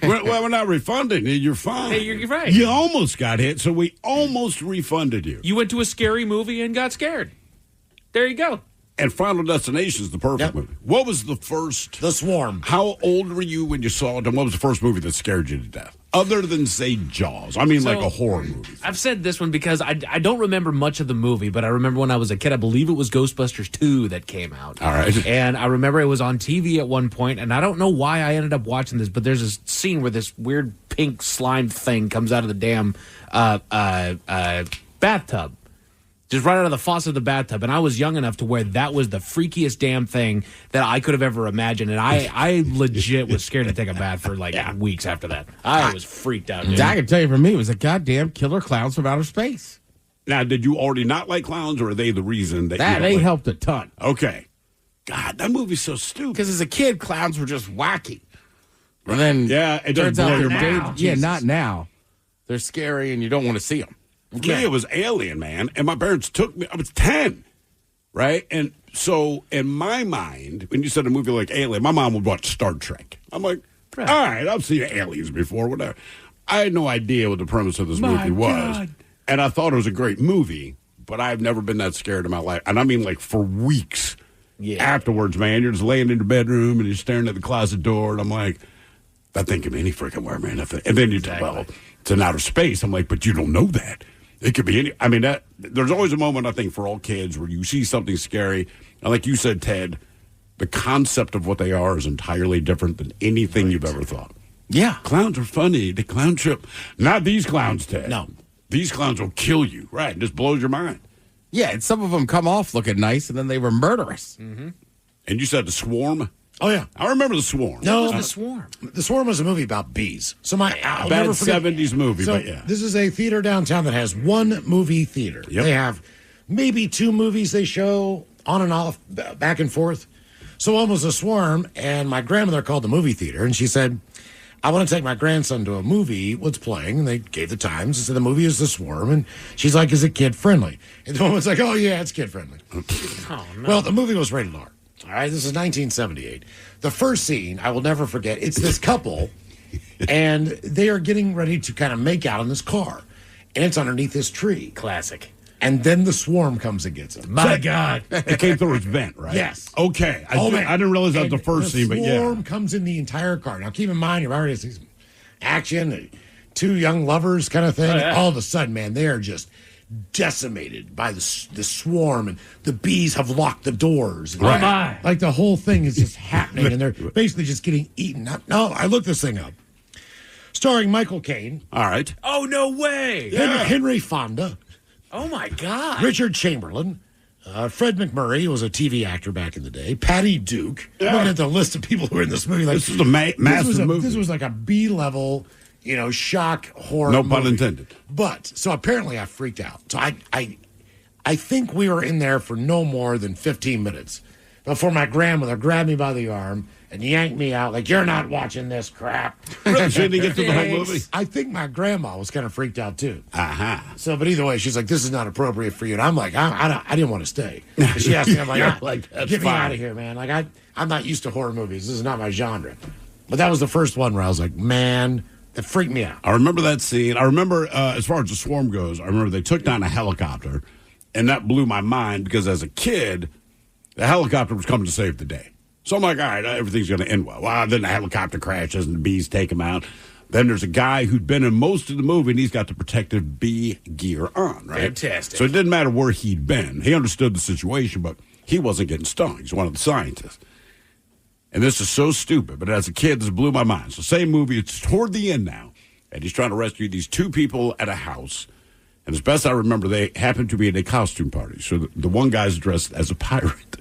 We're not refunding you. You're fine. Hey, you're right. You almost got hit, so we almost refunded you. You went to a scary movie and got scared. There you go. And Final Destination is the perfect movie. What was the first? The Swarm. How old were you when you saw it, and what was the first movie that scared you to death? Other than, say, Jaws. I mean, like a horror movie. I've said this one because I don't remember much of the movie, but I remember when I was a kid, I believe it was Ghostbusters 2 that came out. All right. And I remember it was on TV at one point, and I don't know why I ended up watching this, but there's this scene where this weird pink slime thing comes out of the damn bathtub. Just right out of the faucet of the bathtub. And I was young enough to where that was the freakiest damn thing that I could have ever imagined. And I legit was scared to take a bath for like weeks after that. I was freaked out, dude. I can tell you for me, it was a goddamn killer clowns from outer space. Now, did you already not like clowns, or are they the reason that you They helped a ton. Okay. God, that movie's so stupid. Because as a kid, clowns were just wacky. And then it turns doesn't out blow they're your mind. Yeah, not now. They're scary and you don't want to see them. For me, it was Alien, man. And my parents took me. I was 10, right? And so, in my mind, when you said a movie like Alien, my mom would watch Star Trek. I'm like, all right, I've seen aliens before, whatever. I had no idea what the premise of this movie was. And I thought it was a great movie, but I've never been that scared in my life. And I mean, like, for weeks afterwards, man. You're just laying in your bedroom and you're staring at the closet door. And I'm like, that thing can be any freaking where, man. And then you tell, well, it's in outer space. I'm like, but you don't know that. It could be any. I mean, there's always a moment, I think, for all kids where you see something scary. And like you said, Ted, the concept of what they are is entirely different than anything you've ever thought. Yeah. Clowns are funny. The clown trip. Not these clowns, Ted. No. These clowns will kill you. Right. It just blows your mind. Yeah, and some of them come off looking nice, and then they were murderous. Mm-hmm. And you said The Swarm? Oh, yeah. I remember The Swarm. No, What was The Swarm? The Swarm was a movie about bees. So I'll Bad never forget. 70s movie, So but yeah. this is a theater downtown that has one movie theater. Yep. They have maybe 2 movies they show on and off, back and forth. So one was The Swarm, and my grandmother called the movie theater, and she said, I want to take my grandson to a movie. What's playing? And they gave the times and said the movie is The Swarm. And she's like, is it kid friendly? And the woman's like, oh, yeah, it's kid friendly. Oh, no. Well, the movie was rated R. All right, this is 1978. The first scene, I will never forget. It's this couple, and they are getting ready to kind of make out in this car. And it's underneath this tree. Classic. And then the swarm comes and gets them. My God. It came through its vent, right? Yes. Okay. I didn't realize that was the first scene, but yeah. The swarm comes in the entire car. Now, keep in mind, you're already seeing some action, 2 young lovers kind of thing. Oh, yeah. All of a sudden, man, they are just decimated by the swarm, and the bees have locked the doors. And my. Like the whole thing is just happening, and they're basically just getting eaten up. No, I looked this thing up. Starring Michael Caine, All right. Oh, no way. Henry Fonda, Oh, my God. Richard Chamberlain, Fred McMurray, who was a TV actor back in the day, Patty Duke. Yeah. Looking at the list of people who are in this movie, like This is a massive movie. This was like a B-level, shock horror. No movie. pun intended. But so apparently I freaked out. So I think we were in there for no more than 15 minutes before my grandmother grabbed me by the arm and yanked me out like, you're not watching this crap. Really? She didn't get through the whole movie? I think my grandma was kind of freaked out too. Uh-huh. So, but either way, she's like, this is not appropriate for you. And I'm like, I didn't want to stay. And she asked me, I'm like, You're like, that's get me fine. out of here, man. Like, I'm not used to horror movies. This is not my genre. But that was the first one where I was like, man, that freaked me out. I remember that scene. I remember, as far as the swarm goes, I remember they took down a helicopter, and that blew my mind because as a kid, the helicopter was coming to save the day. So I'm like, all right, everything's going to end well. Well, then the helicopter crashes and the bees take him out. Then there's a guy who'd been in most of the movie, and he's got the protective bee gear on, right? Fantastic. So it didn't matter where he'd been. He understood the situation, but he wasn't getting stung. He's one of the scientists. And this is so stupid, but as a kid, this blew my mind. So same movie, it's toward the end now, and he's trying to rescue these 2 people at a house. And as best I remember, they happen to be at a costume party. So the one guy's dressed as a pirate.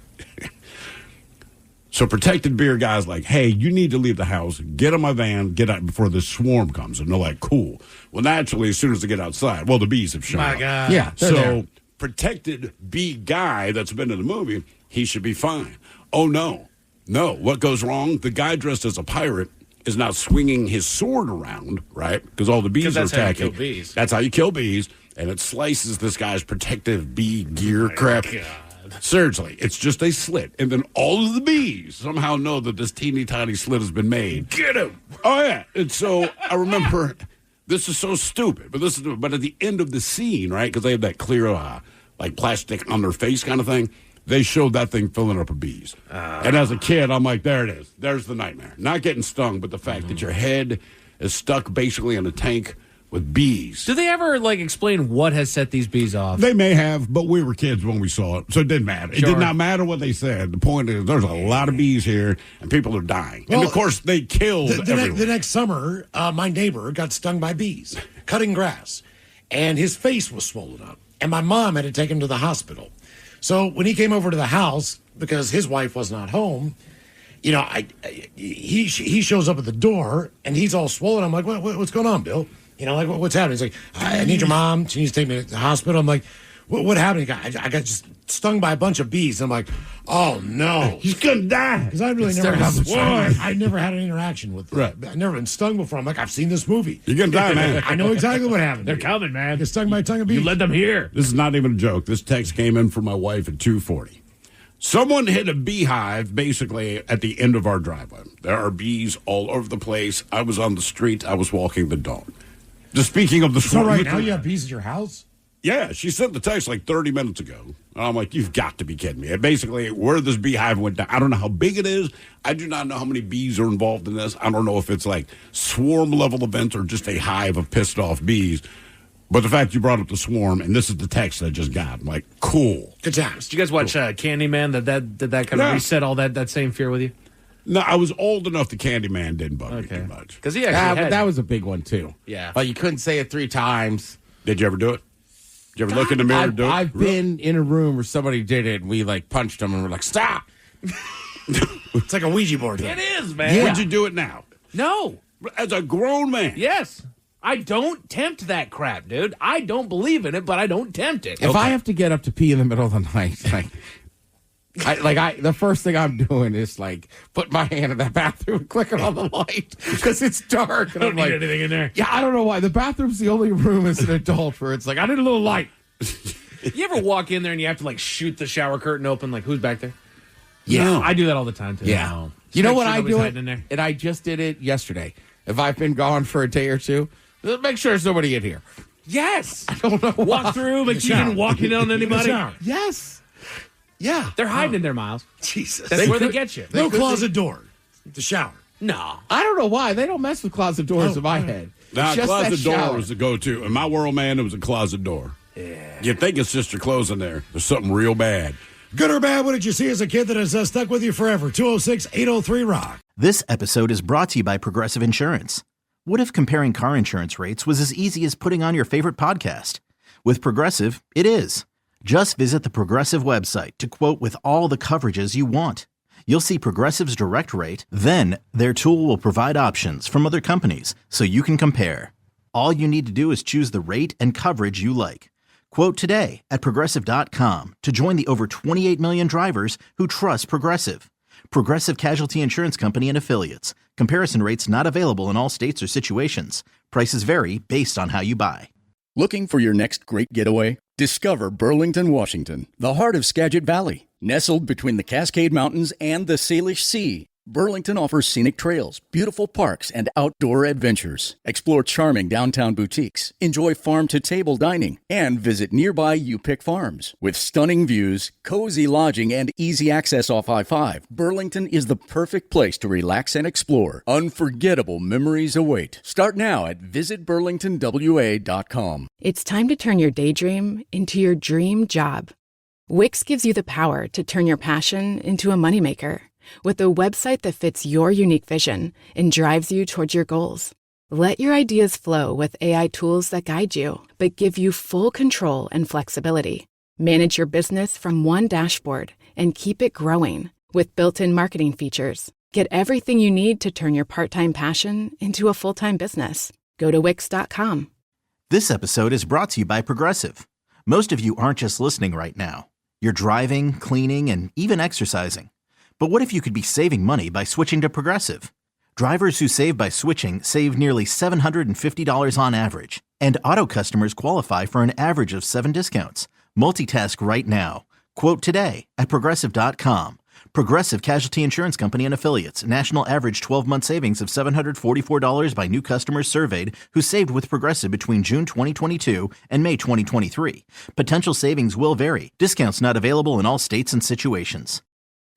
So protected beer guy's like, hey, you need to leave the house, get in my van, get out before this swarm comes. And they're like, cool. Well, naturally, as soon as they get outside, well, the bees have shown My up. God. Yeah, they're So there. protected bee guy that's been in the movie, he should be fine. Oh, no. No. What goes wrong? The guy dressed as a pirate is now swinging his sword around, right? Because all the bees 'Cause are that's how you attacking. kill bees. That's how you kill bees. And it slices this guy's protective bee gear crap. God. Seriously, it's just a slit. And then all of the bees somehow know that this teeny tiny slit has been made. Get him. Oh, yeah. And so I remember, this is so stupid, but at the end of the scene, right, because they have that clear, like plastic on their face kind of thing, they showed that thing filling up with bees. And as a kid, I'm like, there it is. There's the nightmare. Not getting stung, but the fact that your head is stuck basically in a tank with bees. Do they ever, explain what has set these bees off? They may have, but we were kids when we saw it, so it didn't matter. It Sure. did not matter what they said. The point is, there's a lot of bees here, and people are dying. Well, and, of course, they killed everyone. The next summer, my neighbor got stung by bees cutting grass, and his face was swollen up. And my mom had to take him to the hospital. So when he came over to the house, because his wife was not home, he shows up at the door, and he's all swollen. I'm like, what's going on, Bill? What's happening? He's like, I need your mom. She needs to take me to the hospital. I'm like, what happened? I got just stung by a bunch of bees. I'm like, oh, no. He's going to die. Because I really never I never had an interaction with them. Right. I've never been stung before. I'm like, I've seen this movie. You're going to die, man. I know exactly what happened. They're coming, man. I get stung by a tongue of bees. You led them here. This is not even a joke. This text came in from my wife at 2:40. Someone hit a beehive basically at the end of our driveway. There are bees all over the place. I was on the street. I was walking the dog. Just speaking of the So right now you have bees at your house? Yeah, she sent the text like 30 minutes ago. And I'm like, you've got to be kidding me. And basically, where this beehive went down, I don't know how big it is. I do not know how many bees are involved in this. I don't know if it's like swarm level events or just a hive of pissed off bees. But the fact you brought up the swarm, and this is the text I just got, I'm like, cool. Good times. Did you guys watch Candyman? Did that kind of Yeah. reset all that same fear with you? No, I was old enough the Candyman didn't bug me too much. Because he Yeah, actually but had that was a big one, too. Yeah. Like, you couldn't say it 3 times. Did you ever do it? Did you ever look in the mirror and do it? I've been in a room where somebody did it, and we like punched them, and we're like, stop. It's like a Ouija board. It is, man. Yeah. Would you do it now? No. As a grown man? Yes. I don't tempt that crap, dude. I don't believe in it, but I don't tempt it. If I have to get up to pee in the middle of the night, the first thing I'm doing is like put my hand in that bathroom and clicking on the light because it's dark. And I don't I'm need like, anything in there. yeah, I don't know why. The bathroom's the only room as an adult where it's like, I need a little light. You ever walk in there and you have to like shoot the shower curtain open? Like, who's back there? Yeah. No. I do that all the time, too. Yeah. No. You know Make what sure I nobody's do? hiding in there. And I just did it yesterday. If I've been gone for a day or two, make sure there's nobody in here. Yes. I don't know. Walk through, make sure you didn't walk in on anybody. Yes. Yeah. They're hiding in there, Miles. Jesus. That's where they get you. No closet door. The shower. No. I don't know why. They don't mess with closet doors in my head. Nah, It's just closet that door shower. was the go-to. In my world, man, it was a closet door. Yeah. You think it's just your clothes in there. There's something real bad. Good or bad, what did you see as a kid that has stuck with you forever? 206-803-ROCK. This episode is brought to you by Progressive Insurance. What if comparing car insurance rates was as easy as putting on your favorite podcast? With Progressive, it is. Just visit the Progressive website to quote with all the coverages you want. You'll see Progressive's direct rate, then their tool will provide options from other companies so you can compare. All you need to do is choose the rate and coverage you like. Quote today at Progressive.com to join the over 28 million drivers who trust Progressive. Progressive Casualty Insurance Company and Affiliates. Comparison rates not available in all states or situations. Prices vary based on how you buy. Looking for your next great getaway? Discover Burlington, Washington, the heart of Skagit Valley. Nestled between the Cascade Mountains and the Salish Sea, Burlington offers scenic trails, beautiful parks, and outdoor adventures. Explore charming downtown boutiques, enjoy farm-to-table dining, and visit nearby U-Pick farms. With stunning views, cozy lodging, and easy access off I-5, Burlington is the perfect place to relax and explore. Unforgettable memories await. Start now at visitburlingtonwa.com. It's time to turn your daydream into your dream job. Wix gives you the power to turn your passion into a moneymaker with a website that fits your unique vision and drives you towards your goals. Let your ideas flow with AI tools that guide you, but give you full control and flexibility. Manage your business from one dashboard and keep it growing with built-in marketing features. Get everything you need to turn your part-time passion into a full-time business. Go to Wix.com. This episode is brought to you by Progressive. Most of you aren't just listening right now. You're driving, cleaning, and even exercising. But what if you could be saving money by switching to Progressive? Drivers who save by switching save nearly $750 on average. And auto customers qualify for an average of 7 discounts. Multitask right now. Quote today at Progressive.com. Progressive Casualty Insurance Company and Affiliates. National average 12-month savings of $744 by new customers surveyed who saved with Progressive between June 2022 and May 2023. Potential savings will vary. Discounts not available in all states and situations.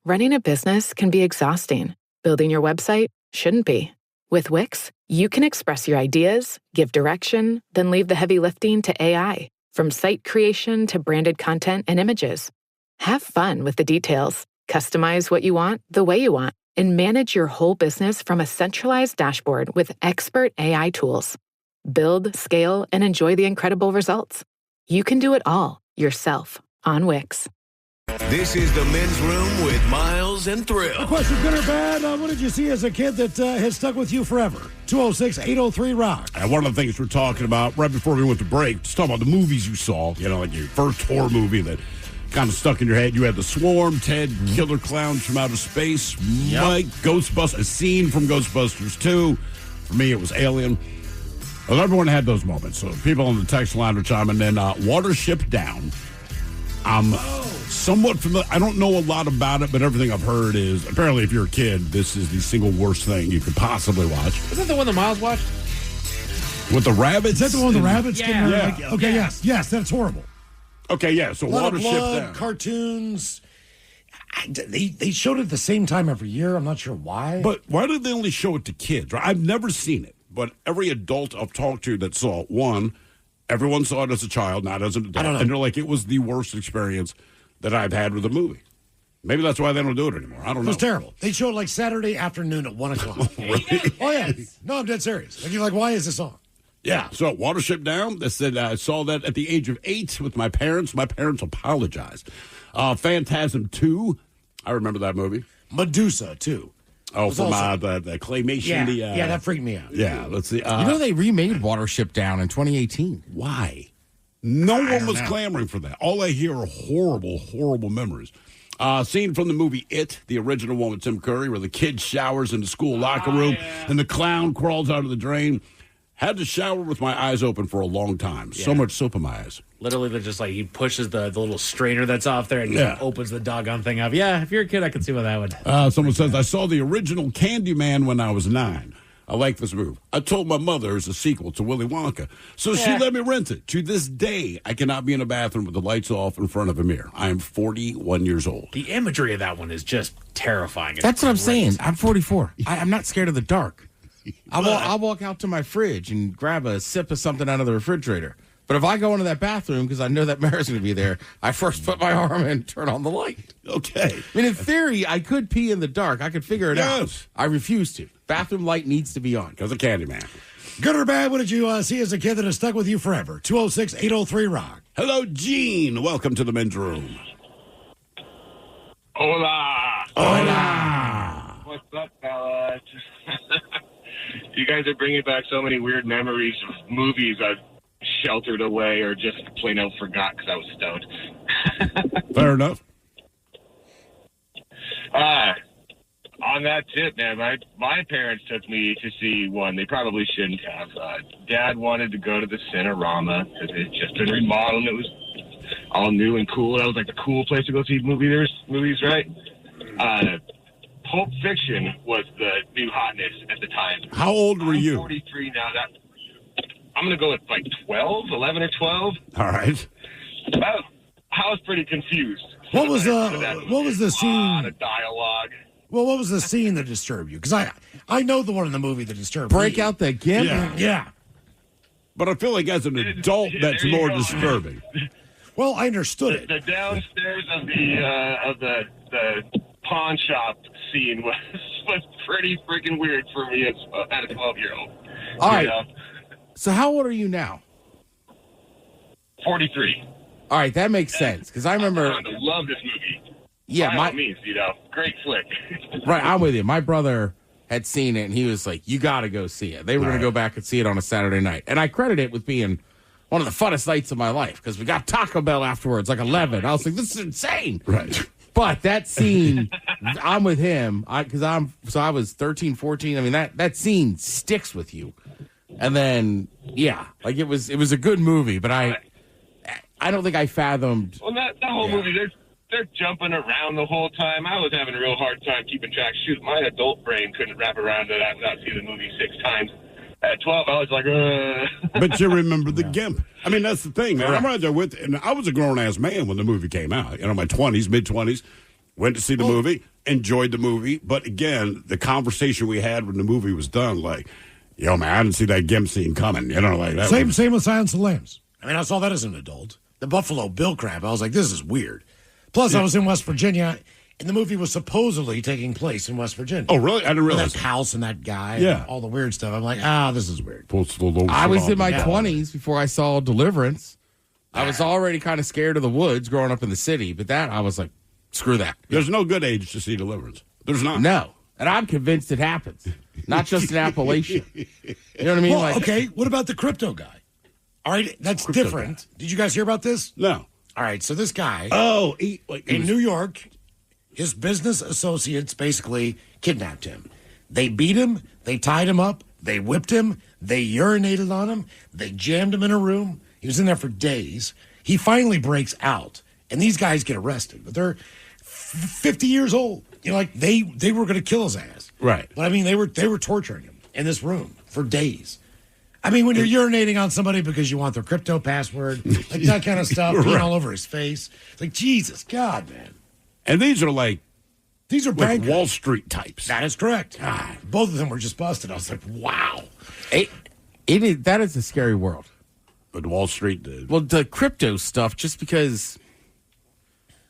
Running a business can be exhausting. Building your website shouldn't be. With Wix, you can express your ideas, give direction, then leave the heavy lifting to AI. From site creation to branded content and images. Have fun with the details. Customize what you want the way you want, and manage your whole business from a centralized dashboard with expert AI tools. Build, scale, and enjoy the incredible results. You can do it all yourself on Wix. This is the Men's Room with Miles and Thrill. Question, good or bad? What did you see as a kid that has stuck with you forever? 206-803-ROCK. And one of the things we're talking about right before we went to break, just talking about the movies you saw, like your first horror movie that kind of stuck in your head. You had The Swarm, Ted, Killer Clowns from Outer Space, Mike, Ghostbusters, a scene from Ghostbusters 2. For me, it was Alien. Well, everyone had those moments. So people on the text line are chiming in. Watership Down. I'm somewhat familiar. I don't know a lot about it, but everything I've heard is apparently if you're a kid, this is the single worst thing you could possibly watch. Is that the one that Miles watched? With the rabbits? Is that the one with the rabbits? Yeah. Okay, yes, that's horrible. Okay, yeah, so A lot of Watership blood, Down. cartoons. They showed it at the same time every year. I'm not sure why. But why did they only show it to kids? I've never seen it, but every adult I've talked to that saw it, everyone saw it as a child, not as an adult. I don't know. And they're like, it was the worst experience that I've had with a movie. Maybe that's why they don't do it anymore. I don't know. It was terrible. They showed it like Saturday afternoon at 1 o'clock. Really? Oh, yeah. No, I'm dead serious. Like, you're like, why is this on? Yeah, so Watership Down. They said I saw that at the age of 8 with my parents. My parents apologized. Phantasm 2. I remember that movie. Medusa, too. Oh, from the claymation. Yeah, that freaked me out. Yeah, let's see. They remade Watership Down in 2018. Why? No one was clamoring for that. All I hear are horrible, horrible memories. Scene from the movie It, the original one with Tim Curry, where the kid showers in the school locker room and the clown crawls out of the drain. Had to shower with my eyes open for a long time. Yeah. So much soap in my eyes. Literally, they're just like he pushes the little strainer that's off there and just opens the doggone thing up. Yeah, if you're a kid, I can see what that would. Someone says, I saw the original Candyman when I was 9. I like this move. I told my mother it's a sequel to Willy Wonka, so she let me rent it. To this day, I cannot be in a bathroom with the lights off in front of a mirror. I am 41 years old. The imagery of that one is just terrifying. That's what I'm saying. I'm 44. I'm not scared of the dark. I'll walk out to my fridge and grab a sip of something out of the refrigerator. But if I go into that bathroom because I know that mirror's going to be there, I first put my arm in and turn on the light. Okay. I mean, in theory, I could pee in the dark. I could figure it out. I refuse to. Bathroom light needs to be on. Because of Candyman. Good or bad, what did you see as a kid that has stuck with you forever? 206-803-ROCK. Hello, Gene. Welcome to the men's room. Hola. Hola. What's up, fellas? You guys are bringing back so many weird memories of movies I've sheltered away or just plain out forgot because I was stoned. Fair enough. On that tip, man, my parents took me to see one they probably shouldn't have. Dad wanted to go to the Cinerama because it had just been remodeled. It was all new and cool. That was like the cool place to go see movies, right? Pulp Fiction was the new hotness at the time. How old were you? 43 now. I'm going to go with like 11 or 12. All right. Well, I was pretty confused. What was the scene? A lot of dialogue. Well, what was the scene that disturbed you? Because I know the one in the movie that disturbed me. Break out the gimp? Yeah. But I feel like as an adult, that's more disturbing. Well, I understood it. The downstairs of the pawn shop scene was pretty freaking weird for me as a 12-year-old. All right. So how old are you now? 43. All right, that makes sense because I remember. I love this movie. Yeah, by all means, great flick. Right, I'm with you. My brother had seen it, and he was like, "You got to go see it." They were going to go back and see it on a Saturday night, and I credit it with being one of the funnest nights of my life because we got Taco Bell afterwards, like 11. I was like, "This is insane!" Right. But that scene, I'm with him because I was 13, 14. I mean, that scene sticks with you, and then like it was a good movie, but I don't think I fathomed. Well, that whole movie, they're jumping around the whole time. I was having a real hard time keeping track. Shoot, my adult brain couldn't wrap around to that without seeing the movie 6 times. At 12, I was like, But you remember the gimp. I mean, that's the thing, man. I'm right there with and I was a grown-ass man when the movie came out. My 20s, mid-20s. Went to see the movie, enjoyed the movie. But again, the conversation we had when the movie was done, like, yo, man, I didn't see that gimp scene coming. Like that. Same with Silence of the Lambs. I mean, I saw that as an adult. The Buffalo Bill crap. I was like, this is weird. Plus, I was in West Virginia, and the movie was supposedly taking place in West Virginia. Oh, really? I didn't realize that house and that guy and all the weird stuff. I'm like, this is weird. I was in my 20s before I saw Deliverance. I was already kind of scared of the woods growing up in the city, but I was like, screw that. There's no good age to see Deliverance. There's not. No. And I'm convinced it happens. Not just in Appalachia. You know what I mean? Well, okay, what about the crypto guy? All right, that's different. Guy. Did you guys hear about this? No. All right, so this guy in New York, his business associates basically kidnapped him. They beat him, they tied him up, they whipped him, they urinated on him, they jammed him in a room. He was in there for days. He finally breaks out, and these guys get arrested, but they're 50 years old. Like they were going to kill his ass. Right. But I mean, they were torturing him in this room for days. I mean, when you're urinating on somebody because you want their crypto password, like that kind of stuff, peeing all over his face. It's like, Jesus, God, man. And these are bank Wall Street types. That is correct. God, both of them were just busted. I was like, wow. That is a scary world. But Wall Street did. Well, the crypto stuff, just because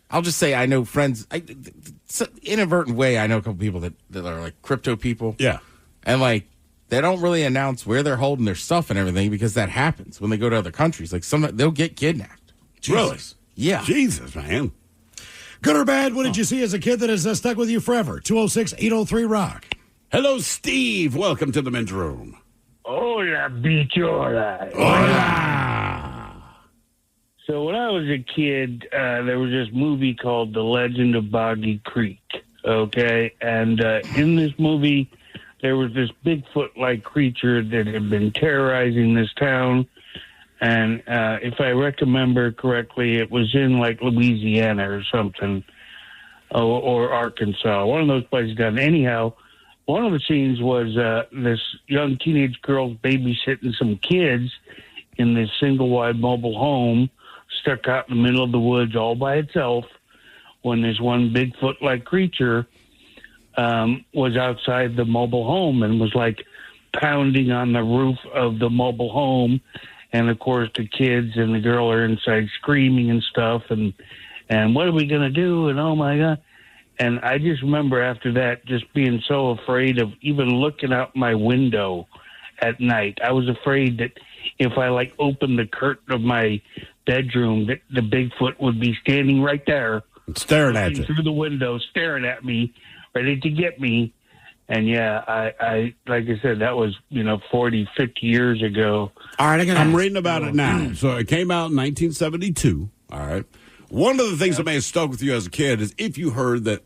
I'll just say I know friends, inadvertent way, I know a couple people that are like crypto people. Yeah. And like, they don't really announce where they're holding their stuff and everything because that happens when they go to other countries. Like they'll get kidnapped. Really? Yeah. Jesus, man. Good or bad, what did you see as a kid that has stuck with you forever? 206-803-ROCK. Hello, Steve. Welcome to the men's room. Hola, bichola. Hola. So when I was a kid, there was this movie called The Legend of Boggy Creek, okay? And in this movie, there was this Bigfoot-like creature that had been terrorizing this town. And if I remember correctly, it was in, like, Louisiana or something, or Arkansas, one of those places down. Anyhow, one of the scenes was this young teenage girl babysitting some kids in this single-wide mobile home stuck out in the middle of the woods all by itself when this one Bigfoot-like creature was outside the mobile home and was, like, pounding on the roof of the mobile home. And, of course, the kids and the girl are inside screaming and stuff. And what are we going to do? And, oh, my God. And I just remember after that just being so afraid of even looking out my window at night. I was afraid that if I, like, opened the curtain of my bedroom, that the Bigfoot would be standing right there. Staring at you. Through the window, staring at me, ready to get me. And, yeah, I like I said, that was, 40, 50 years ago. All right, I'm reading about it now. So it came out in 1972. All right. One of the things that may have stuck with you as a kid is if you heard that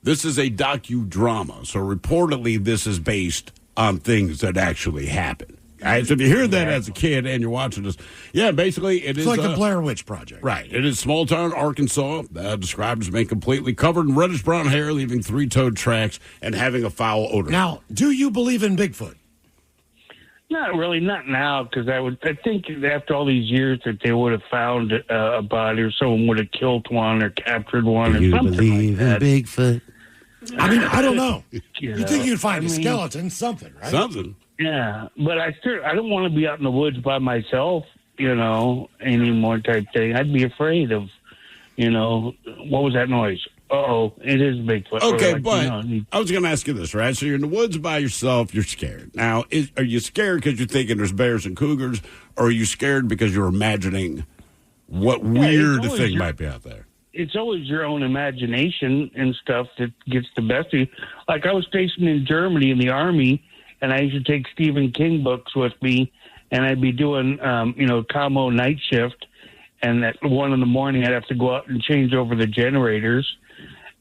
this is a docudrama. So reportedly, this is based on things that actually happened. All right, so if you hear that as a kid and you're watching this, yeah, basically It's like the Blair Witch Project. Right. It is small town Arkansas, described as being completely covered in reddish brown hair, leaving three-toed tracks, and having a foul odor. Now, do you believe in Bigfoot? Not really, not now, because I think after all these years that they would have found a body or someone would have killed one or captured one or something believe like that. in Bigfoot? I mean, I don't know. You think you'd find a skeleton, something, right? Something. Yeah, but I don't want to be out in the woods by myself, anymore type thing. I'd be afraid of, what was that noise? Uh-oh, it is Bigfoot. Okay, Like, but I was going to ask you this, right? So you're in the woods by yourself, you're scared. Now, are you scared because you're thinking there's bears and cougars, or are you scared because you're imagining what weird thing might be out there? It's always your own imagination and stuff that gets the best of you. Like I was stationed in Germany in the Army, and I used to take Stephen King books with me, and I'd be doing, commo night shift, and at 1 a.m, I'd have to go out and change over the generators,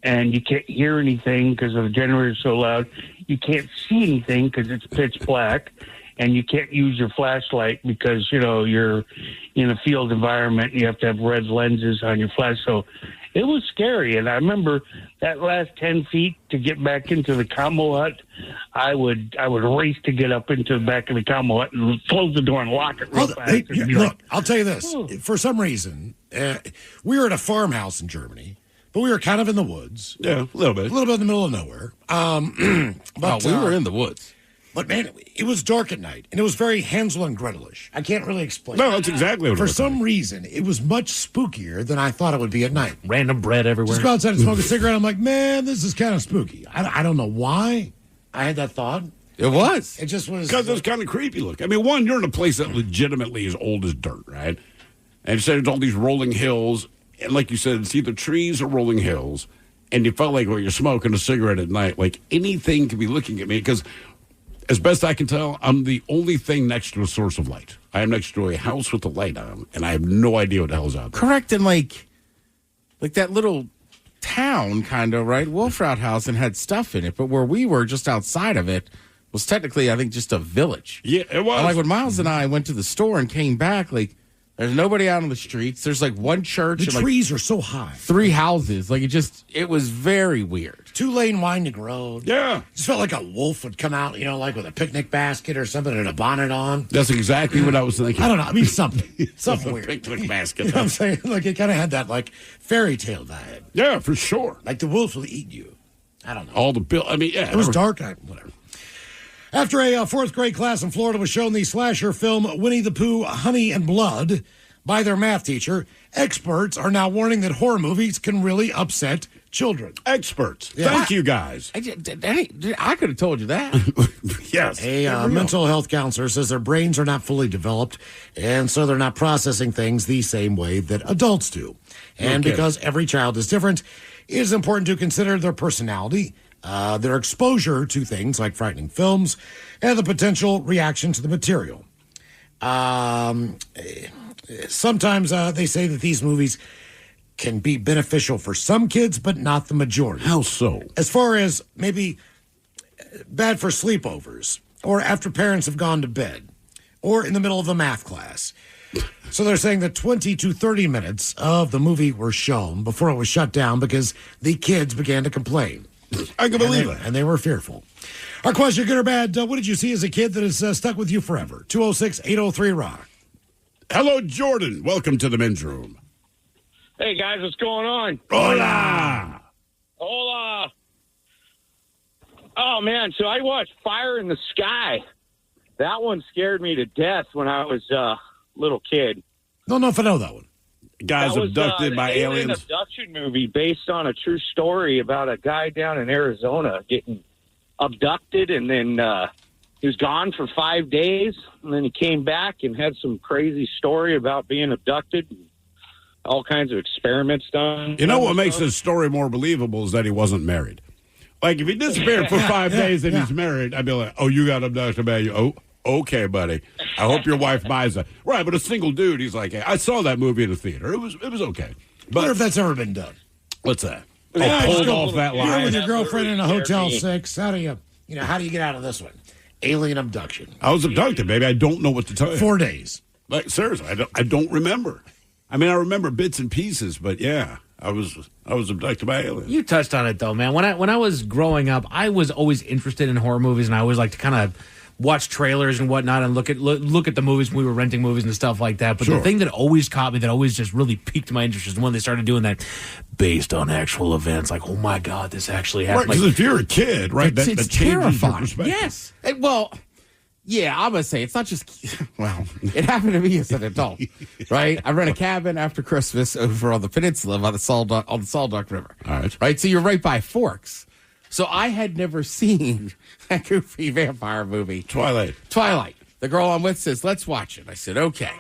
and you can't hear anything because the generator's so loud. You can't see anything because it's pitch black, and you can't use your flashlight because, you're in a field environment, and you have to have red lenses on your flash. So it was scary, and I remember that last 10 feet to get back into the combo hut, I would race to get up into the back of the combo hut and close the door and lock it real fast. Look, I'll tell you this. For some reason, we were at a farmhouse in Germany, but we were kind of in the woods. Yeah, a little bit. A little bit in the middle of nowhere. But we were in the woods. But, man, it was dark at night, and it was very Hansel and Gretel-ish. I can't really explain. No, that's exactly what it For was some like. reason, it was much spookier than I thought it would be at night. Random bread everywhere. Just go outside and smoke a cigarette. I'm like, man, this is kind of spooky. I don't know why I had that thought. It was. It just was. Because it's kind of creepy look. I mean, one, you're in a place that legitimately is old as dirt, right? And so there's all these rolling hills. And like you said, it's either trees or rolling hills. And you felt like when you're smoking a cigarette at night, like anything could be looking at me. Because as best I can tell, I'm the only thing next to a source of light. I am next to a house with the light on, and I have no idea what the hell's out there. Correct, and like that little town kind of, right? Wolfrout House and had stuff in it, but where we were just outside of it was technically, I think, just a village. Yeah, it was. And like when Miles and I went to the store and came back, like there's nobody out on the streets. There's like one church. The and trees are so high. 3 houses. Like it was very weird. 2-lane winding road. Yeah. It just felt like a wolf would come out, like with a picnic basket or something and a bonnet on. That's exactly what I was thinking. I don't know. I mean, something weird. Picnic basket. You know what I'm saying? Like, it kind of had that, like, fairy tale vibe. Yeah, for sure. Like the wolves will eat you. I don't know. All the bill. I mean, yeah. It was dark. Whatever. After a fourth grade class in Florida was shown the slasher film Winnie the Pooh, Honey and Blood, by their math teacher. Experts are now warning that horror movies can really upset children. Experts. Yeah. Thank you, guys. I could have told you that. Yes. A mental health counselor says their brains are not fully developed, and so they're not processing things the same way that adults do. And because every child is different, it is important to consider their personality, their exposure to things like frightening films, and the potential reaction to the material. Sometimes they say that these movies can be beneficial for some kids, but not the majority. How so? As far as maybe bad for sleepovers, or after parents have gone to bed, or in the middle of a math class. So they're saying that 20 to 30 minutes of the movie were shown before it was shut down because the kids began to complain. I can believe it. And they were fearful. Our question, good or bad, what did you see as a kid that has stuck with you forever? 206-803-ROCK. Hello, Jordan. Welcome to the men's room. Hey, guys, what's going on? Hola. Hola. Oh, man, so I watched Fire in the Sky. That one scared me to death when I was a little kid. Don't know if I know that one. Guys abducted by alien aliens. Abduction movie based on a true story about a guy down in Arizona getting abducted, and then he was gone for 5 days, and then he came back and had some crazy story about being abducted. All kinds of experiments done. You know what makes this story more believable is that he wasn't married. Like, if he disappeared for 5 days and he's married, I'd be like, oh, you got abducted by you. Oh, okay, buddy. I hope your wife buys that. Right, but a single dude, he's like, hey, I saw that movie in the theater. It was okay. I wonder if that's ever been done. What's that? Pulled off that line. You're with your girlfriend in a Hotel 6. How do you get out of this one? Alien abduction. I was abducted, baby. I don't know what to tell you. 4 days. Like, seriously, I don't remember. I mean, I remember bits and pieces, but yeah, I was abducted by aliens. You touched on it though, man. When I was growing up, I was always interested in horror movies, and I always like to kind of watch trailers and whatnot and look at the movies when we were renting movies and stuff like that. But the thing that always caught me, that always just really piqued my interest, is when they started doing that based on actual events. Like, oh my God, this actually happened. Right, because if you're a kid, right, it's that changes terrifying. your perspective. Yes. Yeah, I'm going to say it's not just, well, it happened to me as an adult, right? I rent a cabin after Christmas over on the peninsula on the Saltduck River. All right. Right? So you're right by Forks. So I had never seen that goofy vampire movie. Twilight. The girl I'm with says, let's watch it. I said, okay.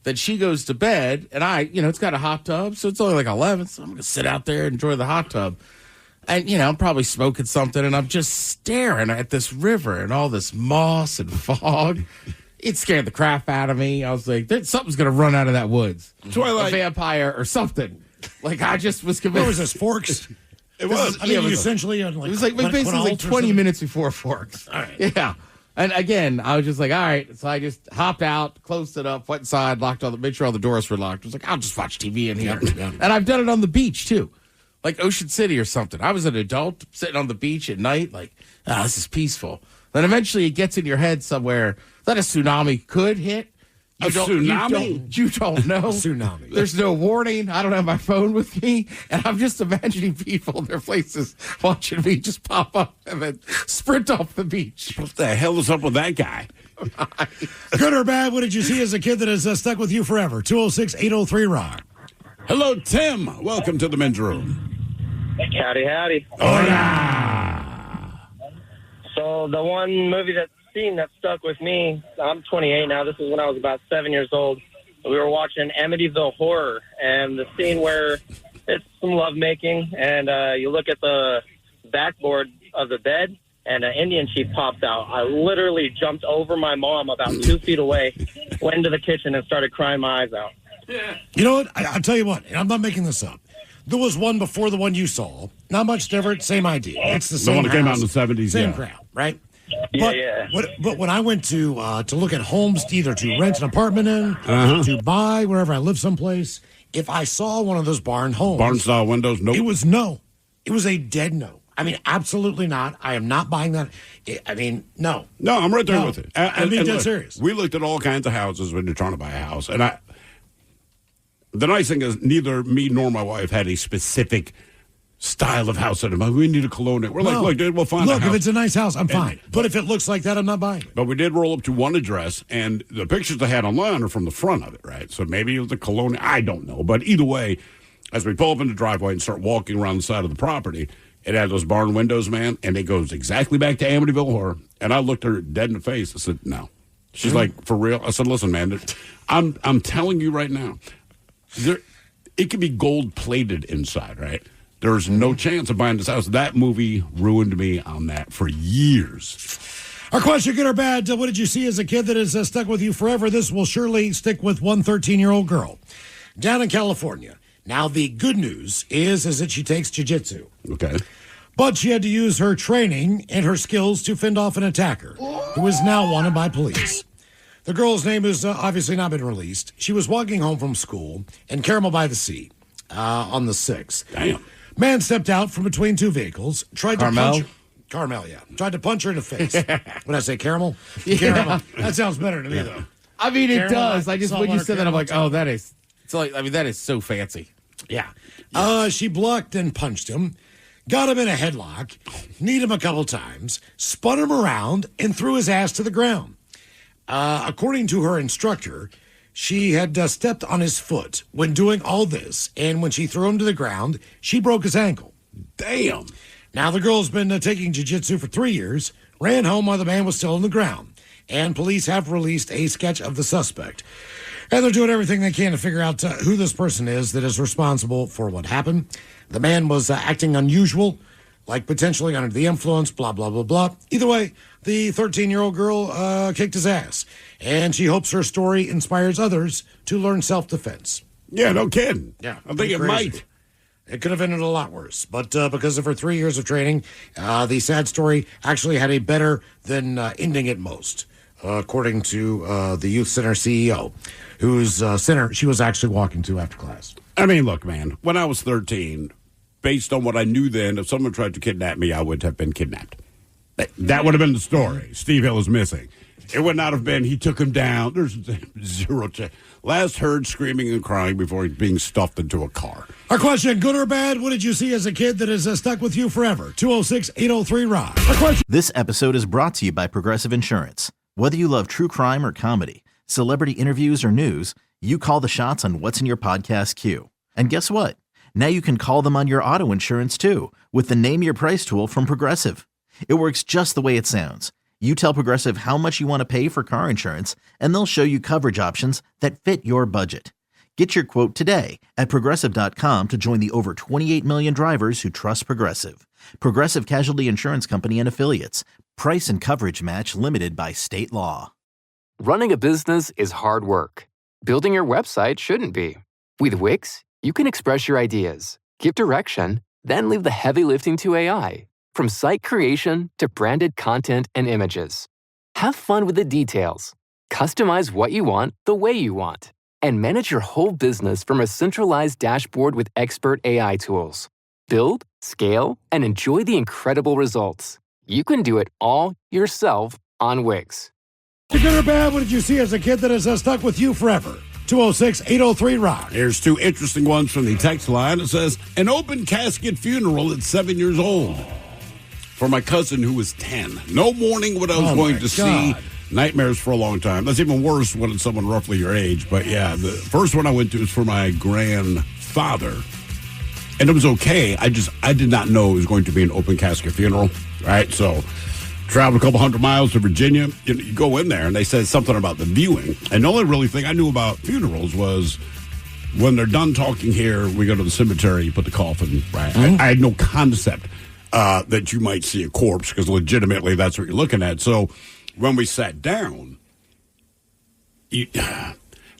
Then she goes to bed, and it's got a hot tub, so it's only like 11, so I'm going to sit out there and enjoy the hot tub. And, I'm probably smoking something, and I'm just staring at this river and all this moss and fog. It scared the crap out of me. I was like, something's going to run out of that woods. Twilight. A vampire or something. Like, I just was convinced. Where was this, Forks? It was. I mean, essentially, it was basically 20 minutes before Forks. All right. Yeah. And again, I was just like, all right. So I just hopped out, closed it up, went inside, made sure all the doors were locked. I was like, I'll just watch TV in here. Yeah. And I've done it on the beach, too. Like Ocean City or something. I was an adult sitting on the beach at night, like, this is peaceful. Then eventually it gets in your head somewhere that a tsunami could hit. Tsunami? You don't know. Tsunami. There's no warning. I don't have my phone with me. And I'm just imagining people in their places watching me just pop up and then sprint off the beach. What the hell is up with that guy? Good or bad, what did you see as a kid that has stuck with you forever? 206-803-ROCK. Hello, Tim. Welcome to the men's room. Howdy. Hola. So the one movie that stuck with me, I'm 28 now. This is when I was about 7 years old. We were watching Amityville Horror, and the scene where it's some lovemaking, and you look at the backboard of the bed, and an Indian chief pops out. I literally jumped over my mom about 2 feet away, went into the kitchen, and started crying my eyes out. You know what? I'll tell you what, and I'm not making this up. There was one before the one you saw. Not much different, same idea. It's the same one that came out in house, the 70s, same yeah. crowd, right? Yeah. But when I went to look at homes, either to rent an apartment in, to buy wherever I live someplace, if I saw one of those barn homes, Barn-style windows, nope. It was no. It was a dead no. I mean, absolutely not. I am not buying that. No. No, I'm right there with it. I'm being dead look, serious. We looked at all kinds of houses when you're trying to buy a house, and the nice thing is neither me nor my wife had a specific style of house. We need a cologne. We're like, look, dude, we'll find a house. Look, if it's a nice house, I'm fine. But if it looks like that, I'm not buying it. But we did roll up to one address, and the pictures I had online are from the front of it, right? So maybe it was a cologne. I don't know. But either way, as we pull up in the driveway and start walking around the side of the property, it had those barn windows, man, and it goes exactly back to Amityville Horror. And I looked her dead in the face. I said, no. She's like, for real? I said, listen, man, I'm telling you right now, it could be gold-plated inside, right? There's no chance of buying this house. That movie ruined me on that for years. Our question, good or bad, what did you see as a kid that has stuck with you forever? This will surely stick with one 13-year-old girl down in California. Now, the good news is that she takes jiu-jitsu. Okay. But she had to use her training and her skills to fend off an attacker who is now wanted by police. The girl's name has obviously not been released. She was walking home from school in Carmel by the Sea on the 6th. Damn. Man stepped out from between two vehicles, tried Carmel? to punch her. Carmel, yeah. Tried to punch her in the face. When I say caramel? Caramel. That sounds better to me, though. I mean, it Caramel, does. I just, when you said that, I'm like, caramel. oh, that is, it's like, I mean, that is so fancy. Yeah. She blocked and punched him, got him in a headlock, kneed him a couple times, spun him around, and threw his ass to the ground. According to her instructor, she had stepped on his foot when doing all this, and when she threw him to the ground, she broke his ankle. Damn. Now, the girl's been taking jiu-jitsu for 3 years, ran home while the man was still on the ground, and police have released a sketch of the suspect. And they're doing everything they can to figure out who this person is that is responsible for what happened. The man was acting unusual, like potentially under the influence, blah, blah, blah, blah. Either way, the 13-year-old girl kicked his ass, and she hopes her story inspires others to learn self-defense. Yeah, no kidding. Yeah, I think it might. It could have ended a lot worse, but because of her 3 years of training, the sad story actually had a better than ending at most, according to the youth center CEO, whose center she was actually walking to after class. I mean, look, man, when I was 13, based on what I knew then, if someone tried to kidnap me, I would have been kidnapped. That would have been the story. Steve Hill is missing. It would not have been, he took him down. There's zero chance. Last heard screaming and crying before being stuffed into a car. Our question, good or bad, what did you see as a kid that has stuck with you forever? 206-803-ROCK. Our question. This episode is brought to you by Progressive Insurance. Whether you love true crime or comedy, celebrity interviews or news, you call the shots on what's in your podcast queue. And guess what? Now you can call them on your auto insurance too with the Name Your Price tool from Progressive. It works just the way it sounds. You tell Progressive how much you want to pay for car insurance, and they'll show you coverage options that fit your budget. Get your quote today at Progressive.com to join the over 28 million drivers who trust Progressive. Progressive Casualty Insurance Company and Affiliates. Price and coverage match limited by state law. Running a business is hard work. Building your website shouldn't be. With Wix, you can express your ideas, give direction, then leave the heavy lifting to AI. From site creation to branded content and images. Have fun with the details. Customize what you want the way you want. And manage your whole business from a centralized dashboard with expert AI tools. Build, scale, and enjoy the incredible results. You can do it all yourself on Wix. Good or bad, what did you see as a kid that has stuck with you forever? 206-803-ROCK. Here's two interesting ones from the text line. It says, an open casket funeral at 7 years old. For my cousin who was 10. No mourning what I was going to see. Nightmares for a long time. That's even worse when it's someone roughly your age. But yeah, the first one I went to was for my grandfather. And it was okay. I did not know it was going to be an open casket funeral. Right? So traveled a couple hundred miles to Virginia. You go in there and they said something about the viewing. And the only really thing I knew about funerals was when they're done talking here, we go to the cemetery, you put the coffin, right? Mm-hmm. I had no concept that you might see a corpse, because legitimately that's what you're looking at. So when we sat down, it's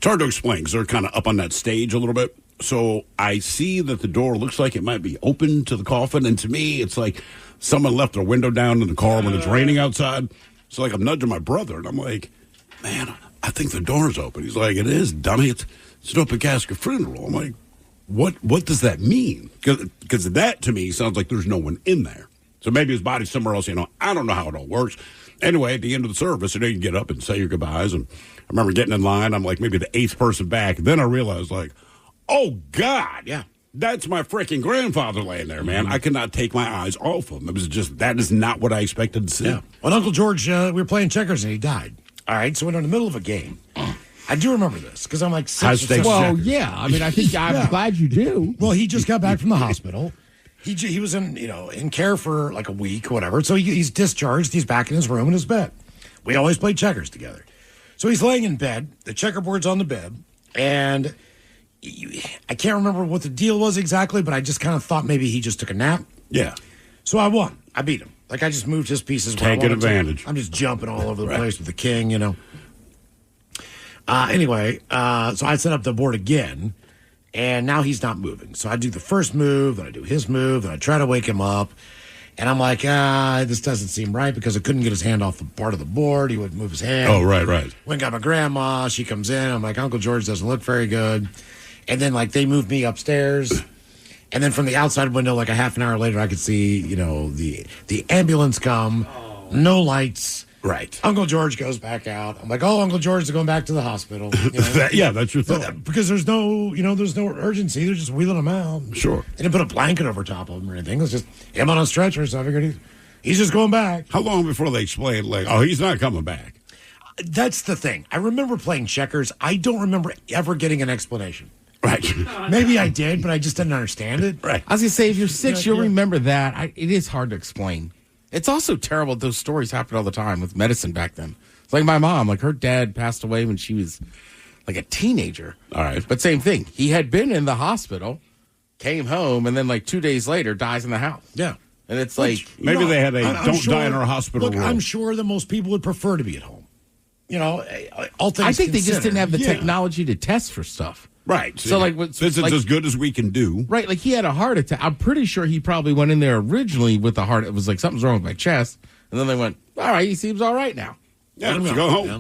hard to explain because they're kind of up on that stage a little bit. So I see that the door looks like it might be open to the coffin, and to me, it's like someone left their window down in the car when it's raining outside. So like I'm nudging my brother, and I'm like, man, I think the door's open. He's like, it is, dummy. It's an open casket funeral. I'm like, what does that mean? Because that, to me, sounds like there's no one in there. So maybe his body's somewhere else, I don't know how it all works. Anyway, at the end of the service, you get up and say your goodbyes. And I remember getting in line. I'm like maybe the eighth person back. Then I realized, like, oh, God. Yeah. That's my freaking grandfather laying there, man. I could not take my eyes off him. It was just, that is not what I expected to see. Yeah. When Uncle George, we were playing checkers and he died. All right, so we're in the middle of a game. I do remember this because I'm like 6 or 7. Well, yeah. I mean, I think I'm glad you do. Well, he just got back from the hospital. He was in care for like a week or whatever. So he's discharged. He's back in his room in his bed. We always played checkers together. So he's laying in bed. The checkerboard's on the bed. And I can't remember what the deal was exactly, but I just kind of thought maybe he just took a nap. Yeah. So I won. I beat him. Like I just moved his pieces. Taking advantage. I'm just jumping all over the place with the king, Anyway, so I set up the board again, and now he's not moving. So I do the first move, then I do his move, then I try to wake him up. And I'm like, this doesn't seem right because I couldn't get his hand off the part of the board. He wouldn't move his hand. Oh, right. Went and got my grandma. She comes in. I'm like, Uncle George doesn't look very good. And then, they moved me upstairs. And then from the outside window, like a half an hour later, I could see, the ambulance come. No lights. Right. Uncle George goes back out. I'm like, Uncle George is going back to the hospital. That's your thought. Because there's no urgency. They're just wheeling him out. Sure. They didn't put a blanket over top of him or anything. It's just him on a stretcher. So I figured he's just going back. How long before they explained, he's not coming back? That's the thing. I remember playing checkers. I don't remember ever getting an explanation. Right. Maybe I did, but I just didn't understand it. Right. I was going to say, if you're 6, you'll remember that. It is hard to explain. It's also terrible. Those stories happen all the time with medicine back then. It's like my mom, her dad passed away when she was a teenager. All right. But same thing. He had been in the hospital, came home, and then 2 days later dies in the house. Yeah. And it's maybe they had die in our hospital rule. I'm sure that most people would prefer to be at home. All things I think they just considered. didn't have the technology to test for stuff. Right. So, this is as good as we can do. Right. He had a heart attack. I'm pretty sure he probably went in there originally with the heart. It was something's wrong with my chest. And then they went, all right, he seems all right now. Yeah, let's go home. Yeah.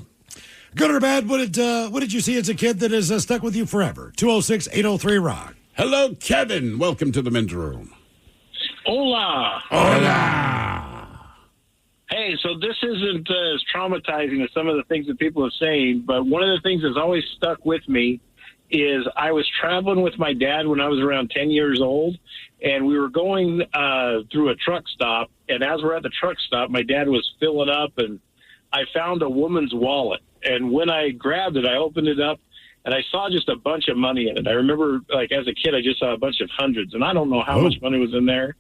Good or bad, what did you see as a kid that has stuck with you forever? 206-803-ROCK. Hello, Kevin. Welcome to the men's room. Hola. Hola. Hey, so this isn't as traumatizing as some of the things that people are saying, but one of the things that's always stuck with me is I was traveling with my dad when I was around 10 years old, and we were going through a truck stop, and as we're at the truck stop, my dad was filling up, and I found a woman's wallet. And when I grabbed it, I opened it up, and I saw just a bunch of money in it. I remember, as a kid, I just saw a bunch of hundreds, and I don't know how much money was in there,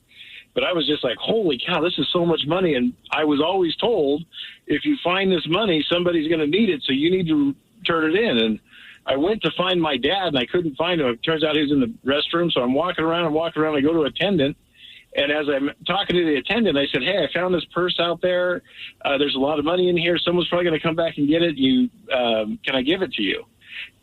but I was just like, holy cow, this is so much money. And I was always told, if you find this money, somebody's going to need it, so you need to turn it in. And I went to find my dad, and I couldn't find him. It turns out he was in the restroom, so I'm walking around. I go to attendant, and as I'm talking to the attendant, I said, hey, I found this purse out there. There's a lot of money in here. Someone's probably going to come back and get it. Can I give it to you?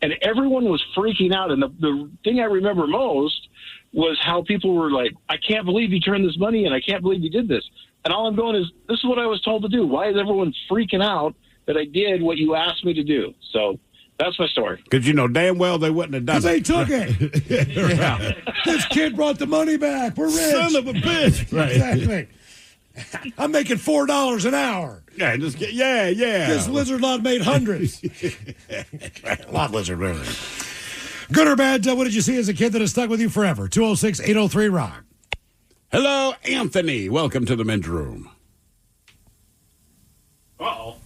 And everyone was freaking out, and the thing I remember most was how people were like, I can't believe you turned this money in. I can't believe you did this. And all I'm going is, this is what I was told to do. Why is everyone freaking out that I did what you asked me to do? So that's my story. Because damn well they wouldn't have done it. They took it. Yeah. This kid brought the money back. We're rich. Son of a bitch. Right. Exactly. I'm making $4 an hour. Yeah, yeah. This lizard lot made hundreds. Lot lizard, really. Good or bad, what did you see as a kid that has stuck with you forever? 206-803-ROCK. Hello, Anthony. Welcome to the men's room. Uh-oh.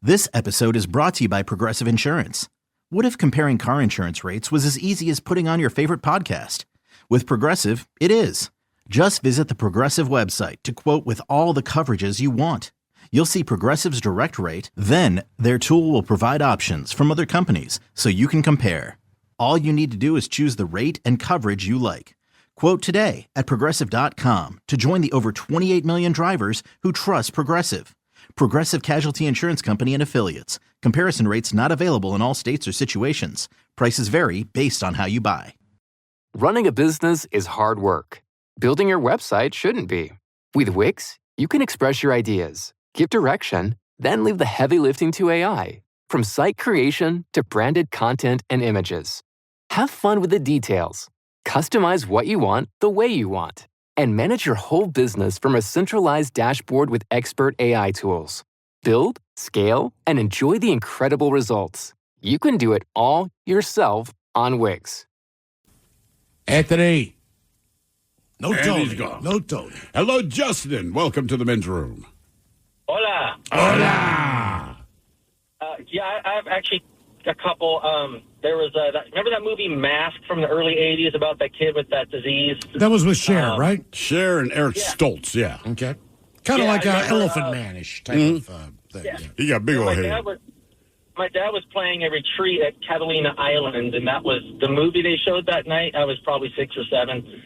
This episode is brought to you by Progressive Insurance. What if comparing car insurance rates was as easy as putting on your favorite podcast? With Progressive, it is. Just visit the Progressive website to quote with all the coverages you want. You'll see Progressive's direct rate, then their tool will provide options from other companies so you can compare. All you need to do is choose the rate and coverage you like. Quote today at Progressive.com to join the over 28 million drivers who trust Progressive. Progressive Casualty Insurance Company and Affiliates. Comparison rates not available in all states or situations. Prices vary based on how you buy. Running a business is hard work. Building your website shouldn't be. With Wix, you can express your ideas, give direction, then leave the heavy lifting to AI. From site creation to branded content and images. Have fun with the details. Customize what you want the way you want. And manage your whole business from a centralized dashboard with expert AI tools. Build, scale, and enjoy the incredible results. You can do it all yourself on Wix. Anthony, No And Tony. he's gone. No Tony. Hello, Justin. Welcome to the men's room. Hola. Hola. Yeah, I have actually a couple. There was remember that movie Mask from the early '80s about that kid with that disease? That was with Cher, right? Cher and Eric Stoltz, yeah. Okay. Kind of Yeah, like I an remember, Elephant Man-ish type of thing. Yeah. He got big old head. My dad was playing a retreat at Catalina Island, and that was the movie they showed that night. I was probably 6 or 7.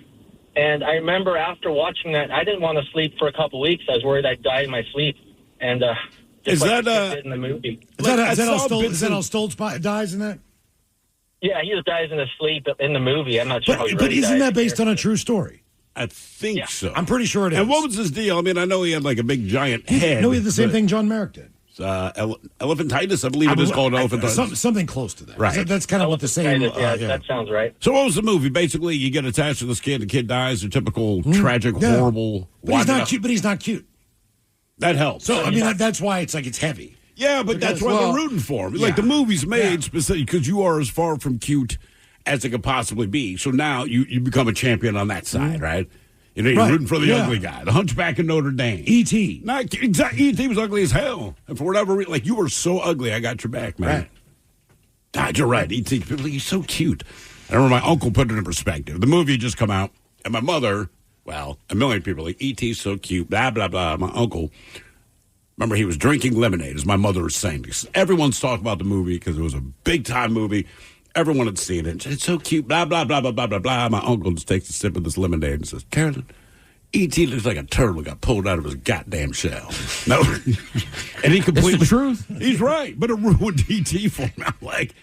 And I remember after watching that, I didn't want to sleep for a couple weeks. I was worried I'd die in my sleep. And Is like that the kid did in the movie? Is that how Stoltz dies in that? Yeah, he just dies in his sleep in the movie. I'm not sure how he But really isn't died. that based on a true story? I think so. I'm pretty sure it is. And what was his deal? I mean, I know he had like a big giant head. No, he had the same thing John Merrick did. Elephantitis, I believe it is called elephantitis. Something close to that. Right. That's kind of what the same. That sounds right. So what was the movie? Basically, you get attached to this kid, the kid dies, a typical tragic, horrible. But he's not cute. But he's not cute. That helps. So I mean, that's why it's heavy. Yeah, but that's why they're rooting for him. Like the movie's made specifically because you are as far from cute as it could possibly be. So now you become a champion on that side, right? You know, you're rooting for the ugly guy, the Hunchback of Notre Dame. E.T. Not exactly. E.T. was ugly as hell, and for whatever reason, like you were so ugly, I got your back, man. Right. God, you're right. E.T. People, he's so cute. I remember my uncle put it in perspective. The movie had just come out, and my mother, well, a million people like E.T.'s so cute, blah blah blah. My uncle. Remember, he was drinking lemonade, as my mother was saying. Everyone's talking about the movie because it was a big-time movie. Everyone had seen it. It's so cute, blah, blah, blah, blah, blah, blah, blah. My uncle just takes a sip of this lemonade and says, Carolyn, E.T. looks like a turtle got pulled out of his goddamn shell. No. And he completely... It's the truth. He's right, but it ruined E.T. for me. I'm like,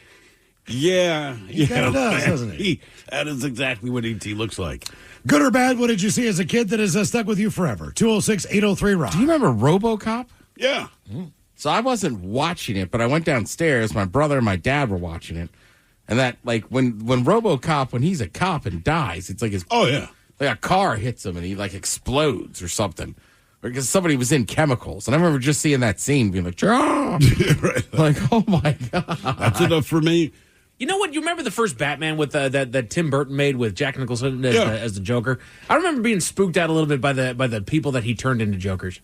yeah. He kind of does, doesn't he? That is exactly what E.T. looks like. Good or bad, what did you see as a kid that has stuck with you forever? 206-803-ROCK. Do you remember RoboCop? Yeah. So I wasn't watching it, but I went downstairs. My brother and my dad were watching it. And that, like, when RoboCop, when he's a cop and dies, it's like like a car hits him and he, like, explodes or something. Or because somebody was in chemicals. And I remember just seeing that scene being like, right. Like, oh, my God. That's enough for me. You know what? You remember the first Batman with that Tim Burton made with Jack Nicholson as the Joker? I remember being spooked out a little bit by the people that he turned into Jokers.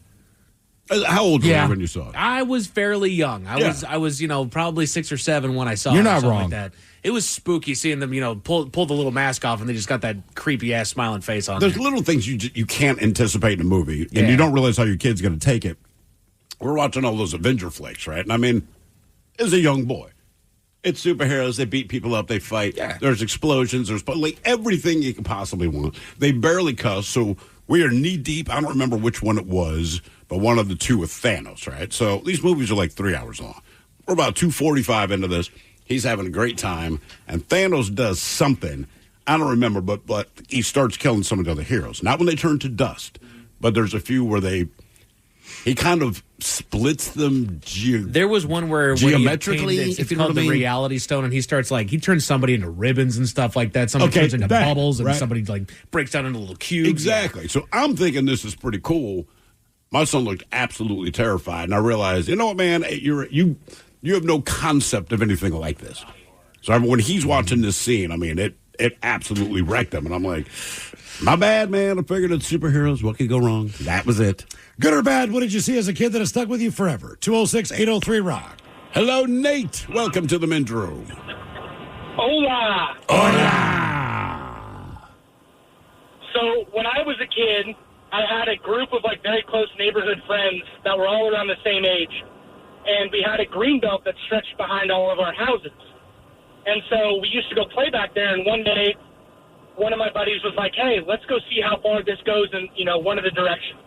How old were you when you saw it? I was fairly young. I was probably 6 or 7 when I saw You're it. not or wrong. like that. It was spooky seeing them, pull the little mask off and they just got that creepy ass smiling face on. There's there. little things you can't anticipate in a movie, and you don't realize how your kid's going to take it. We're watching all those Avenger flicks, right? And I mean, as a young boy, it's superheroes. They beat people up. They fight. Yeah. There's explosions. There's like everything you can possibly want. They barely cuss, so we are knee deep. I don't remember which one it was, but one of the two with Thanos, right? So these movies are like 3 hours long. We're about 2:45 into this. He's having a great time, and Thanos does something. I don't remember, but he starts killing some of the other heroes. Not when they turn to dust, but there's a few where he kind of splits them. There was one where geometrically, it's called the Reality Stone, and he turns somebody into ribbons and stuff like that. Somebody turns into bubbles, and somebody like breaks down into little cubes. Exactly. So I'm thinking this is pretty cool. My son looked absolutely terrified, and I realized, you know what, man, you have no concept of anything like this. So when he's watching this scene, I mean, it absolutely wrecked him, and I'm like, my bad, man. I figured it's superheroes. What could go wrong? That was it. Good or bad, what did you see as a kid that has stuck with you forever? 206-803-ROCK. Hello, Nate. Welcome to the men's room. Hola. Hola. So when I was a kid, I had a group of like very close neighborhood friends that were all around the same age. And we had a green belt that stretched behind all of our houses. And so we used to go play back there. And one day, one of my buddies was like, hey, let's go see how far this goes in, one of the directions.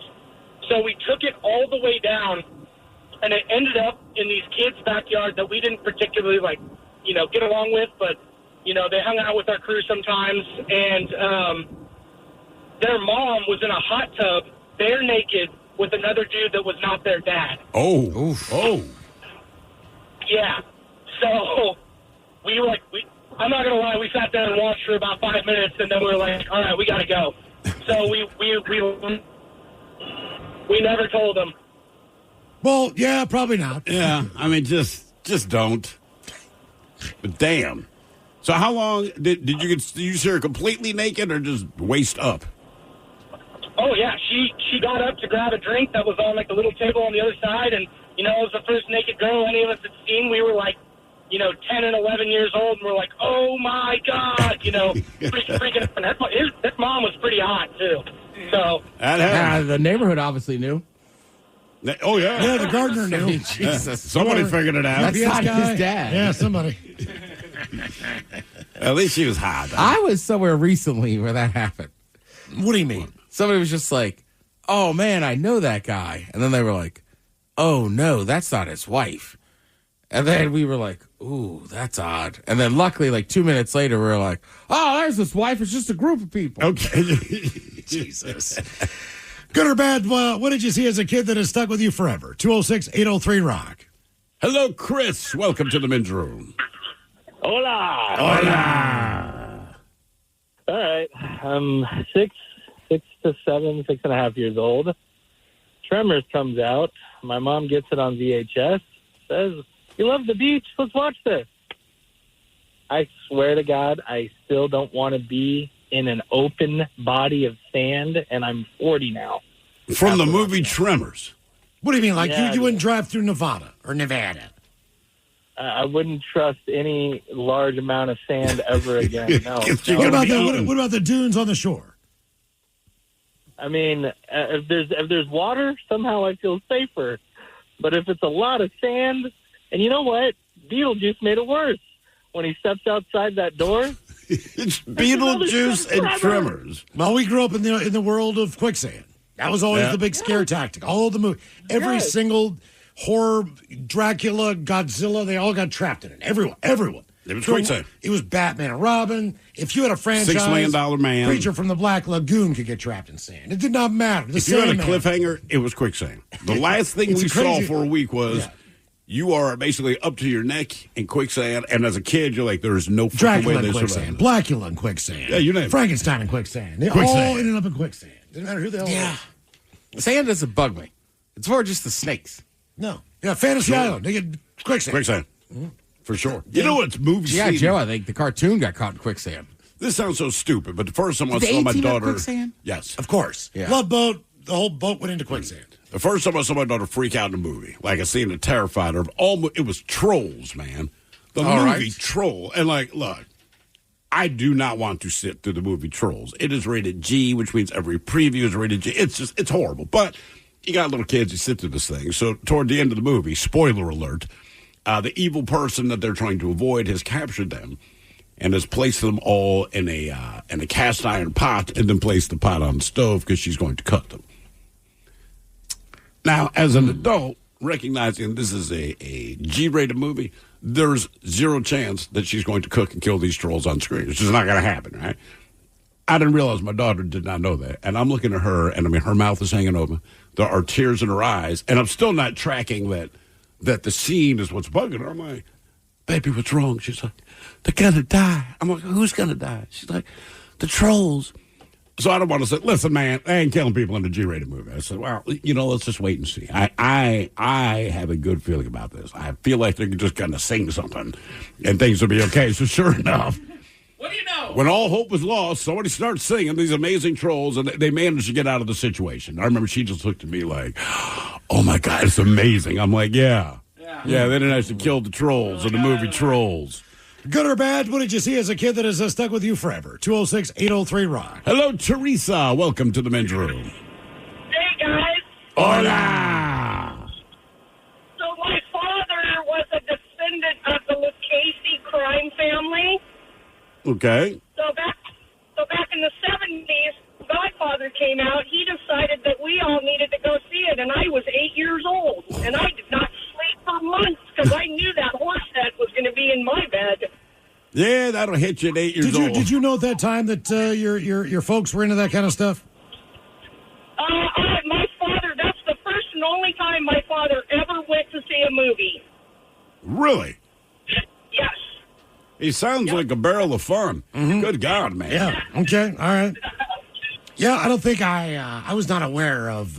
So we took it all the way down, and it ended up in these kids' backyard that we didn't particularly, get along with. But, they hung out with our crew sometimes. And their mom was in a hot tub, bare naked, with another dude that was not their dad. Oh. Oof. Oh. Yeah. So we were like, I'm not going to lie, we sat there and watched for about 5 minutes, and then we were like, all right, we got to go. So we never told them. Well, yeah, probably not. Yeah, I mean, just don't. But damn. So how long did you see her completely naked or just waist up? Oh, yeah. She got up to grab a drink that was on, like, the little table on the other side, and, you know, it was the first naked girl any of us had seen. We were, like, 10 and 11 years old, and we're like, oh, my God, freaking out. His mom was pretty hot, too. So the neighborhood obviously knew. Oh, yeah. Yeah, the gardener knew. Jesus. Somebody figured it out. That's not his dad. Yeah, somebody. At least she was hot. I was somewhere recently where that happened. What do you mean? Somebody was just like, oh, man, I know that guy. And then they were like, oh, no, that's not his wife. And then we were like, ooh, that's odd. And then luckily, like 2 minutes later, we were like, oh, there's his wife. It's just a group of people. Okay. Jesus. Good or bad, what did you see as a kid that has stuck with you forever? 206-803-ROCK. Hello, Chris. Welcome to the men's room. Hola. Hola. All right. I'm 6 to 7, 6.5 years old. Tremors comes out. My mom gets it on VHS. Says, you love the beach. Let's watch this. I swear to God, I still don't want to be in an open body of sand, and I'm 40 now. From the movie Tremors. What do you mean? Like Yeah, you wouldn't drive through Nevada or Nevada? I wouldn't trust any large amount of sand ever again. No. What about the dunes on the shore? I mean, if there's water, somehow I feel safer. But if it's a lot of sand, and you know what? Beetlejuice made it worse. When he steps outside that door, it's Beetlejuice and Tremors. Well, we grew up in the world of quicksand. That was always the big scare tactic. All of the movie, every single horror, Dracula, Godzilla, they all got trapped in it. Everyone. It was quicksand. It was Batman and Robin. If you had a franchise, $6 million man, Creature from the Black Lagoon could get trapped in sand. It did not matter. If you had a cliffhanger, it was quicksand. The last thing we saw for a week was you are basically up to your neck in quicksand, and as a kid, you're like, there's no fucking way Dracula they in survive. quicksand, Blackula in quicksand. Yeah, you name it. Frankenstein in quicksand. They all ended up in quicksand. Didn't matter who the hell. Yeah. Sand doesn't bug me. It's more just the snakes. No. Yeah, Fantasy Island. They get quicksand. Quicksand. For sure. You know what's movie Yeah, scene? Joe, I think the cartoon got caught in quicksand. This sounds so stupid, but the first time I Did saw my A-Team have daughter... quicksand? Yes. Of course. Yeah. Love Boat. The whole boat went into quicksand. The first time I saw my daughter freak out in a movie, like I seen it terrified her. It was Trolls, man. The movie Troll. And look, I do not want to sit through the movie Trolls. It is rated G, which means every preview is rated G. It's horrible. But you got little kids who sit through this thing. So toward the end of the movie, spoiler alert, the evil person that they're trying to avoid has captured them and has placed them all in a cast iron pot and then placed the pot on the stove because she's going to cook them. Now, as an adult, recognizing this is a G-rated movie, there's zero chance that she's going to cook and kill these trolls on screen. It's just not going to happen, right? I didn't realize my daughter did not know that. And I'm looking at her, and I mean, her mouth is hanging open. There are tears in her eyes. And I'm still not tracking that the scene is what's bugging her. I'm like, baby, what's wrong? She's like, they're going to die. I'm like, who's going to die? She's like, the trolls. So I don't want to say, listen, man, I ain't killing people in a G-rated movie. I said, well, let's just wait and see. I have a good feeling about this. I feel like they're just going to sing something and things will be okay. So sure enough, what do you know? When all hope was lost, somebody starts singing these amazing trolls, and they managed to get out of the situation. I remember she just looked at me like, oh, my God, it's amazing. I'm like, yeah, they didn't actually kill the trolls in the movie Trolls. Good or bad, what did you see as a kid that has stuck with you forever? 206-803-ROCK. Hello, Teresa. Welcome to the men's room. Hey, guys. Hola. So my father was a descendant of the Lucchese crime family. Okay. So back in the 70s, Godfather came out. He decided that we all needed to go see it, and I was 8 years old. And I did not sleep for months because I knew that horse head was going to be in my bed. Yeah, that'll hit you at 8 years old. Did you know at that time that your folks were into that kind of stuff? My father, that's the first and only time my father ever went to see a movie. Really? Yes. He sounds like a barrel of fun. Mm-hmm. Good God, man. Yeah. Okay. All right. Yeah, I don't think I was not aware of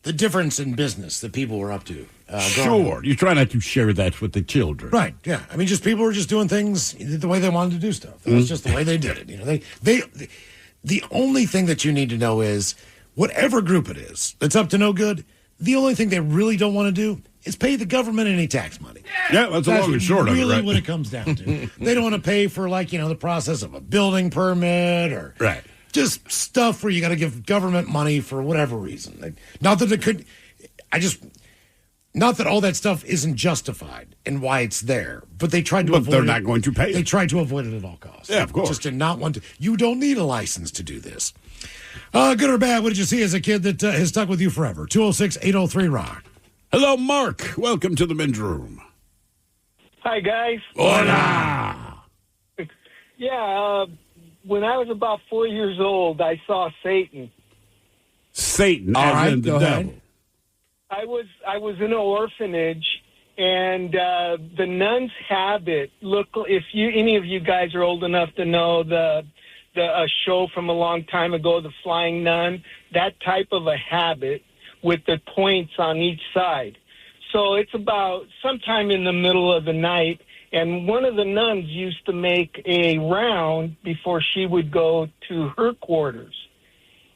the difference in business that people were up to. Sure. You try not to share that with the children. Right. Yeah. I mean, just people were just doing things the way they wanted to do stuff. That was just the way they did it. The only thing that you need to know is whatever group it is that's up to no good, the only thing they really don't want to do is pay the government any tax money. Yeah, that's a long and short of it, really right? what it comes down to. They don't want to pay for, the process of a building permit or just stuff where you got to give government money for whatever reason. Not that all that stuff isn't justified and why it's there, but they tried to avoid it. But they're not going to pay it. They tried to avoid it at all costs. Yeah, of course. Just did not want to. You don't need a license to do this. Good or bad, what did you see as a kid that has stuck with you forever? 206-803-ROCK. Hello, Mark. Welcome to the men's room. Hi, guys. Hola. Yeah, when I was about 4 years old, I saw Satan. Satan, All as right, in the go devil. ahead. I was in an orphanage, and the nuns' habit. Look, if any of you guys are old enough to know the show from a long time ago, The Flying Nun, that type of a habit with the points on each side. So it's about sometime in the middle of the night, and one of the nuns used to make a round before she would go to her quarters.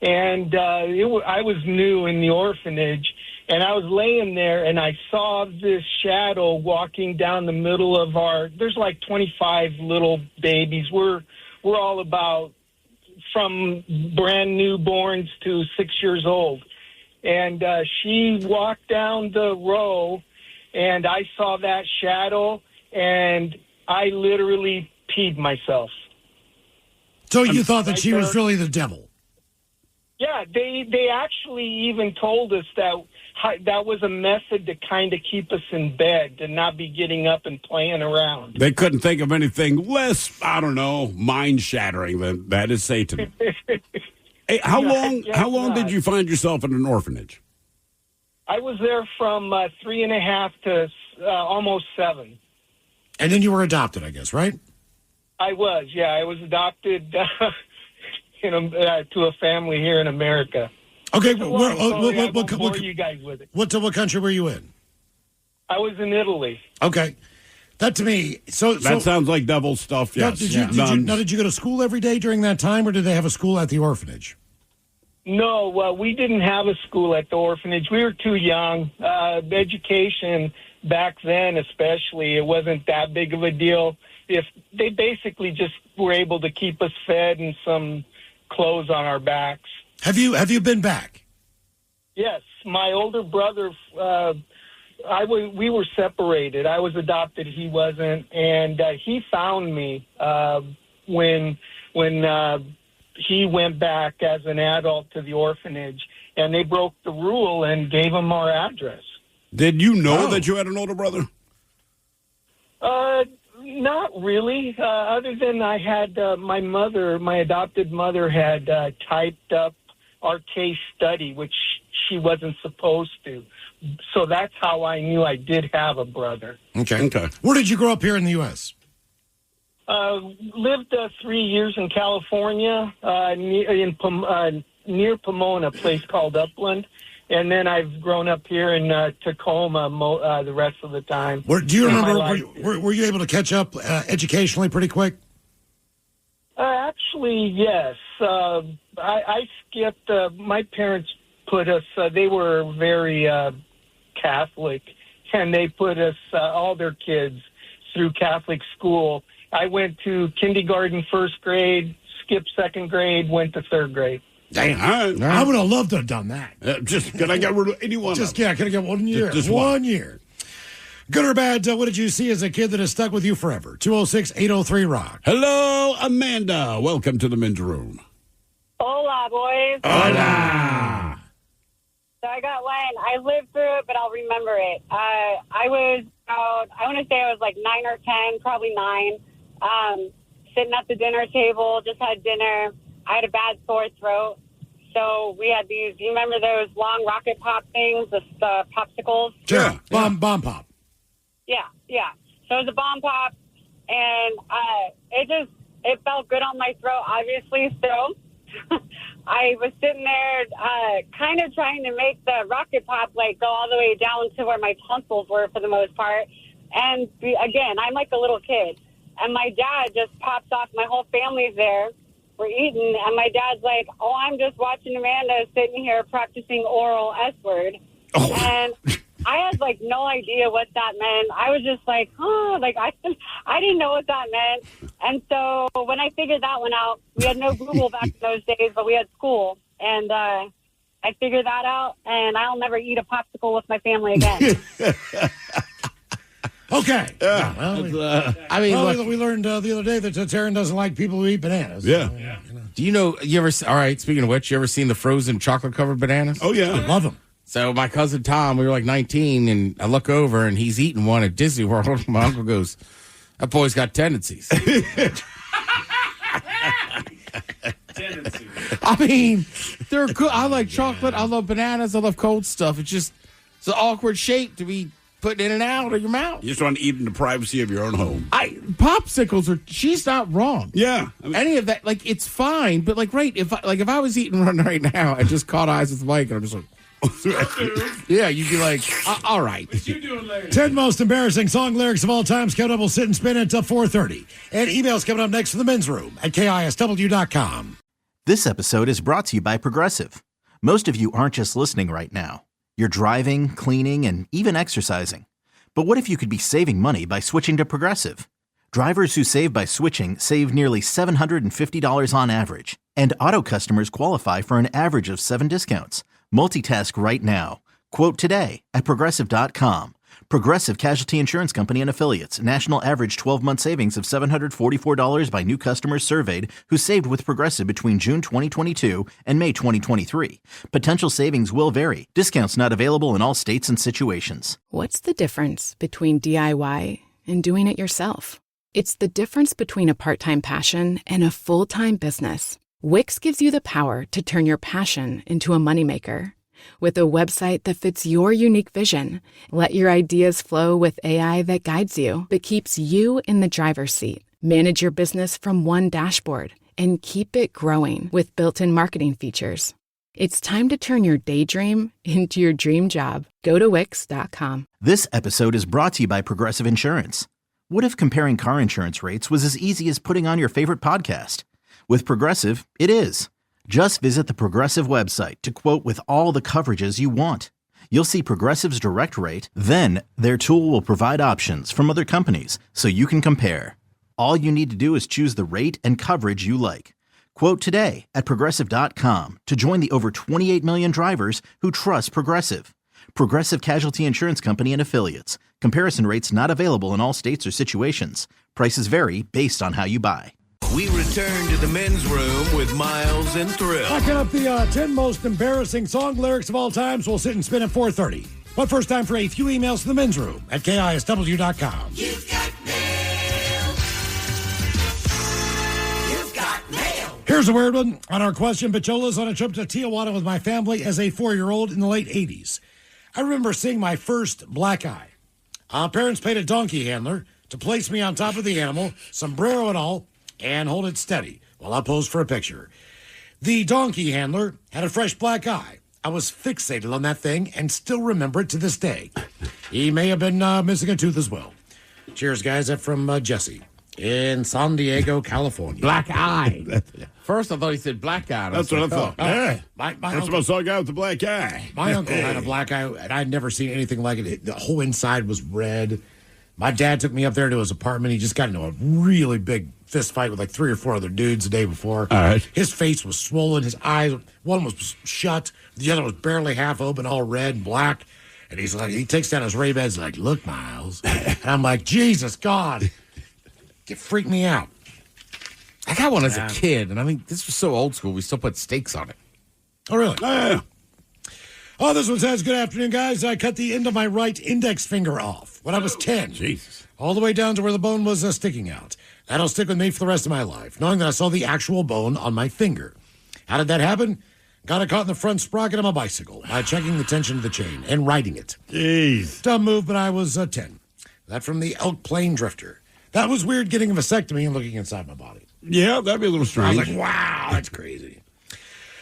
And I was new in the orphanage, and I was laying there, and I saw this shadow walking down the middle of there's like 25 little babies. We're all about from brand newborns to 6 years old. And she walked down the row, and I saw that shadow, and I literally peed myself. So you thought that she was really the devil? Yeah, they actually even told us that was a method to kind of keep us in bed, to not be getting up and playing around. They couldn't think of anything less, mind-shattering than that is Satan. Hey, how long did you find yourself in an orphanage? I was there from 3.5 to almost 7. And then you were adopted, I guess, right? I was adopted to a family here in America. Okay, what you guys with it? What country were you in? I was in Italy. Okay, that to me. That sounds like devil stuff. Yes. Did you go to school every day during that time, or did they have a school at the orphanage? No, well, we didn't have a school at the orphanage. We were too young. Education back then, especially, it wasn't that big of a deal. If they basically just were able to keep us fed and some clothes on our backs. Have you been back? Yes, my older brother. We were separated. I was adopted. He wasn't, and he found me when he went back as an adult to the orphanage, and they broke the rule and gave him our address. Did you know that you had an older brother? Not really. Other than I had my adopted mother had typed up our case study, which she wasn't supposed to. So that's how I knew I did have a brother. Okay. Where did you grow up here in the U.S.? Lived 3 years in California, near Pomona, a place called Upland. And then I've grown up here in Tacoma the rest of the time. Do you remember, were you able to catch up educationally pretty quick? Actually, yes. I skipped. My parents put us, they were very Catholic, and they put us, all their kids, through Catholic school. I went to kindergarten, first grade, skipped second grade, went to third grade. Damn. I would have loved to have done that. Can I get rid of anyone? Can I get 1 year? Just 1 year. Good or bad, what did you see as a kid that has stuck with you forever? 206-803-ROCK. Hello, Amanda. Welcome to the men's room. Hola, boys. Hola. So I got one. I lived through it, but I'll remember it. I was about, I want to say I was like 9 or 10, probably 9, sitting at the dinner table, just had dinner. I had a bad sore throat. So we had these, you remember those long rocket pop things, the popsicles? Sure. Bomb pop. Yeah. So it was a bomb pop, and it felt good on my throat, obviously. So I was sitting there kind of trying to make the rocket pop like go all the way down to where my tonsils were for the most part. And again, I'm like a little kid. And my dad just pops off. My whole family's there. we're eating, and my dad's like, "Oh, I'm just watching Amanda sitting here practicing oral S word," and I had like no idea what that meant. I was just like, "Huh," like I didn't know what that meant. And so when I figured that one out, we had no Google back in those days, but we had school, and I figured that out, and I'll never eat a popsicle with my family again. Okay. I mean, look, we learned the other day that Taryn doesn't like people who eat bananas. Yeah. Do you ever, all right, speaking of which, you ever seen the frozen chocolate-covered bananas? Oh, yeah. I love them. So my cousin Tom, we were like 19, and I look over, and he's eating one at Disney World. My uncle goes, that boy's got tendencies. I mean, they're good. I like chocolate. I love bananas. I love cold stuff. It's just it's an awkward shape to be putting in and out of your mouth. You just want to eat in the privacy of your own home. Popsicles are. She's not wrong. Yeah, any of that, like it's fine. But like, right? If I was eating one right now, I just caught eyes with Mike, and I'm just like. Yeah, you'd be like, all right. What you doing later? 10 most embarrassing song lyrics of all time. Coming up, we'll sit and spin until 4:30. And emails coming up next from the men's room at KISW.com. This episode is brought to you by Progressive. Most of you aren't just listening right now. You're driving, cleaning, and even exercising. But what if you could be saving money by switching to Progressive? Drivers who save by switching save nearly $750 on average. And auto customers qualify for an average of 7 discounts. Multitask right now. Quote today at Progressive.com. Progressive Casualty Insurance Company and Affiliates. National average 12-month savings of $744 by new customers surveyed who saved with Progressive between June 2022 and May 2023. Potential savings will vary. Discounts not available in all states and situations. What's the difference between DIY and doing it yourself? It's the difference between a part-time passion and a full-time business. Wix gives you the power to turn your passion into a moneymaker. With a website that fits your unique vision, let your ideas flow with AI that guides you, but keeps you in the driver's seat. Manage your business from one dashboard and keep it growing with built-in marketing features. It's time to turn your daydream into your dream job. Go to Wix.com. This episode is brought to you by Progressive Insurance. What if comparing car insurance rates was as easy as putting on your favorite podcast? With Progressive, it is. Just visit the Progressive website to quote with all the coverages you want. You'll see Progressive's direct rate, then their tool will provide options from other companies so you can compare. All you need to do is choose the rate and coverage you like. Quote today at Progressive.com to join the over 28 million drivers who trust Progressive. Progressive Casualty Insurance Company and Affiliates. Comparison rates not available in all states or situations. Prices vary based on how you buy. We return to the men's room with Miles and Thrill. Packing up the 10 most embarrassing song lyrics of all time, so we'll sit and spin at 4:30. But first, time for a few emails to the men's room at KISW.com. You've got mail. You've got mail. Here's a weird one. On our question, Pachola's on a trip to Tijuana with my family as a 4-year-old in the late 80s. I remember seeing my first black eye. Parents paid a donkey handler to place me on top of the animal, sombrero and all, and hold it steady while I posed for a picture. The donkey handler had a fresh black eye. I was fixated on that thing and still remember it to this day. He may have been missing a tooth as well. Cheers, guys. That's from Jesse in San Diego, California. Black eye. First, I thought he said black eye. That's what I thought. Yeah. My That's uncle, what I saw a guy with the black eye. my uncle had a black eye, and I'd never seen anything like it. The whole inside was red. My dad took me up there to his apartment. He just got into a really big fist fight with like 3 or 4 other dudes the day before. All right. His face was swollen. His eyes, one was shut. The other was barely half open, all red and black. And he's like, he takes down his Ray-Bans like, look, Miles. And I'm like, Jesus, God. It freaked me out. I got one as a kid, and I mean, this was so old school, we still put stakes on it. Oh, really? Yeah. Oh, this one says, good afternoon, guys. I cut the end of my right index finger off when I was 10. Jesus. All the way down to where the bone was sticking out. That'll stick with me for the rest of my life, knowing that I saw the actual bone on my finger. How did that happen? Got it caught in the front sprocket of my bicycle by checking the tension of the chain and riding it. Jeez. Dumb move, but I was 10. That from the Elk Plain Drifter. That was weird getting a vasectomy and looking inside my body. Yeah, that'd be a little I strange. was like, wow, that's crazy.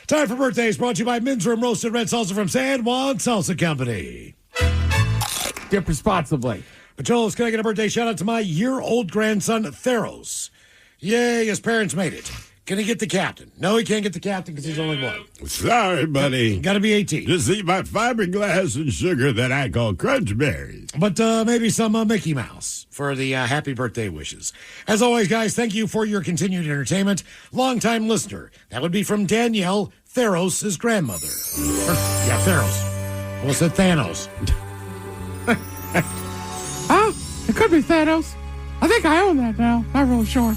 Time for birthdays brought to you by Men's Room Roasted Red Salsa from San Juan Salsa Company. Dip responsibly. Pacholas, can I get a birthday shout out to my year-old grandson, Theros? Yay, his parents made it. Can he get the captain? No, he can't get the captain because he's only one. Sorry, buddy. Got to be 18. Just eat my fiberglass and sugar that I call crunch berries. But maybe some Mickey Mouse for the happy birthday wishes. As always, guys, thank you for your continued entertainment. Longtime listener. That would be from Danielle, Theros' grandmother. Yeah, Theros. Almost said Thanos. Oh, it could be Thanos. I think I own that now. Not really sure.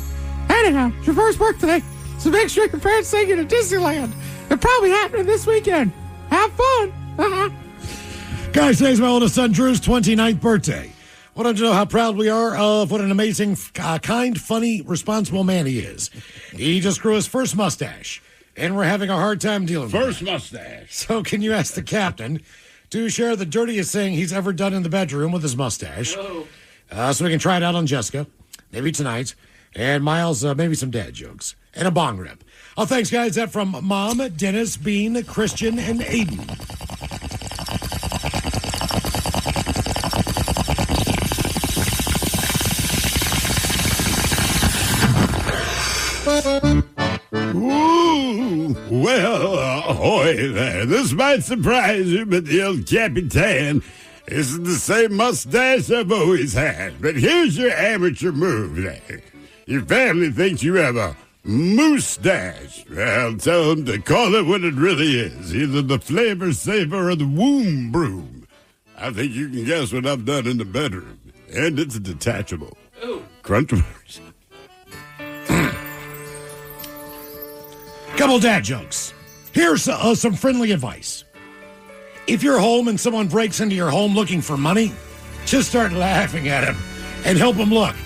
Anyhow, it's your first birthday, so make sure your parents take you to Disneyland. It's probably happening this weekend. Have fun. Guys, today's my oldest son, Drew's 29th birthday. Want to know how proud we are of what an amazing, kind, funny, responsible man he is. He just grew his first mustache, and we're having a hard time dealing with it. First mustache. So can you ask the captain to share the dirtiest thing he's ever done in the bedroom with his mustache? So we can try it out on Jessica, maybe tonight. And Miles, maybe some dad jokes. And a bong rip. Oh, thanks, guys. That from Mom, Dennis, Bean, Christian, and Aiden. Ooh, well, ahoy there. This might surprise you, but the old Capitan isn't the same mustache I've always had. But here's your amateur move there. Your family thinks you have a moustache. Well, tell them to call it what it really is. Either the flavor saver or the womb broom. I think you can guess what I've done in the bedroom. And it's detachable. Crunch. Couple dad jokes. Here's some friendly advice. If you're home and someone breaks into your home looking for money, just start laughing at him and help him look.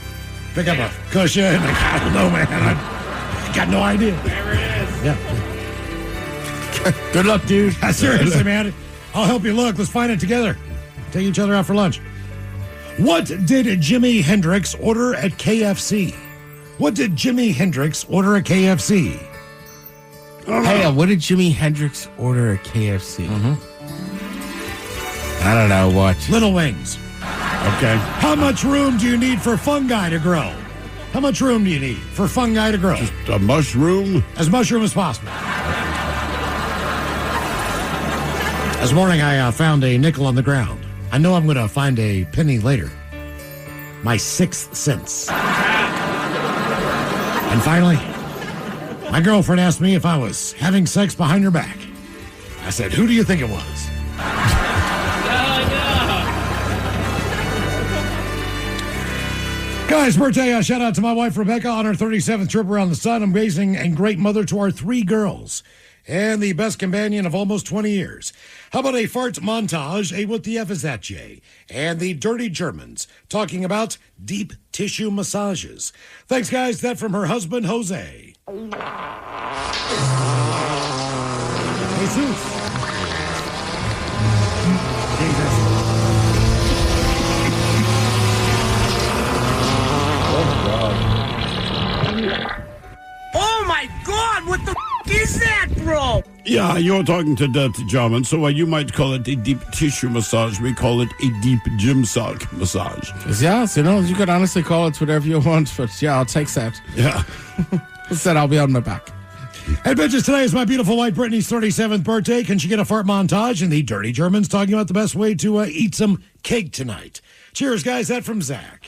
Pick up a cushion. I don't know, man. I got no idea. There it is. Yeah. Good luck, dude. Seriously, man. I'll help you look. Let's find it together. Take each other out for lunch. What did Jimi Hendrix order at KFC? What did Jimi Hendrix order at KFC? Hey, what did Jimi Hendrix order at KFC? I don't know what. Little wings. Okay. How much room do you need for fungi to grow? How much room do you need for fungi to grow? Just a mushroom? As mushroom as possible. This morning I found a nickel on the ground. I know I'm going to find a penny later. My sixth sense. And finally, my girlfriend asked me if I was having sex behind her back. I said, who do you think it was? Guys, birthday shout out to my wife Rebecca on her 37th trip around the sun. Amazing and great mother to our 3 girls. And the best companion of almost 20 years. How about a fart montage? A what the F is that, Jay? And the Dirty Germans talking about deep tissue massages. Thanks, guys. That from her husband, Jose. Jesus. Oh my God! What the is that, bro? Yeah, you're talking to Dirty German, so you might call it a deep tissue massage. We call it a deep gym sock massage. Yeah, you know, you could honestly call it whatever you want, but yeah, I'll take that. Yeah. Instead, I'll be on my back. Hey, bitches, today is my beautiful wife Brittany's 37th birthday. Can she get a fart montage? And the Dirty Germans talking about the best way to eat some cake tonight. Cheers, guys. That from Zach.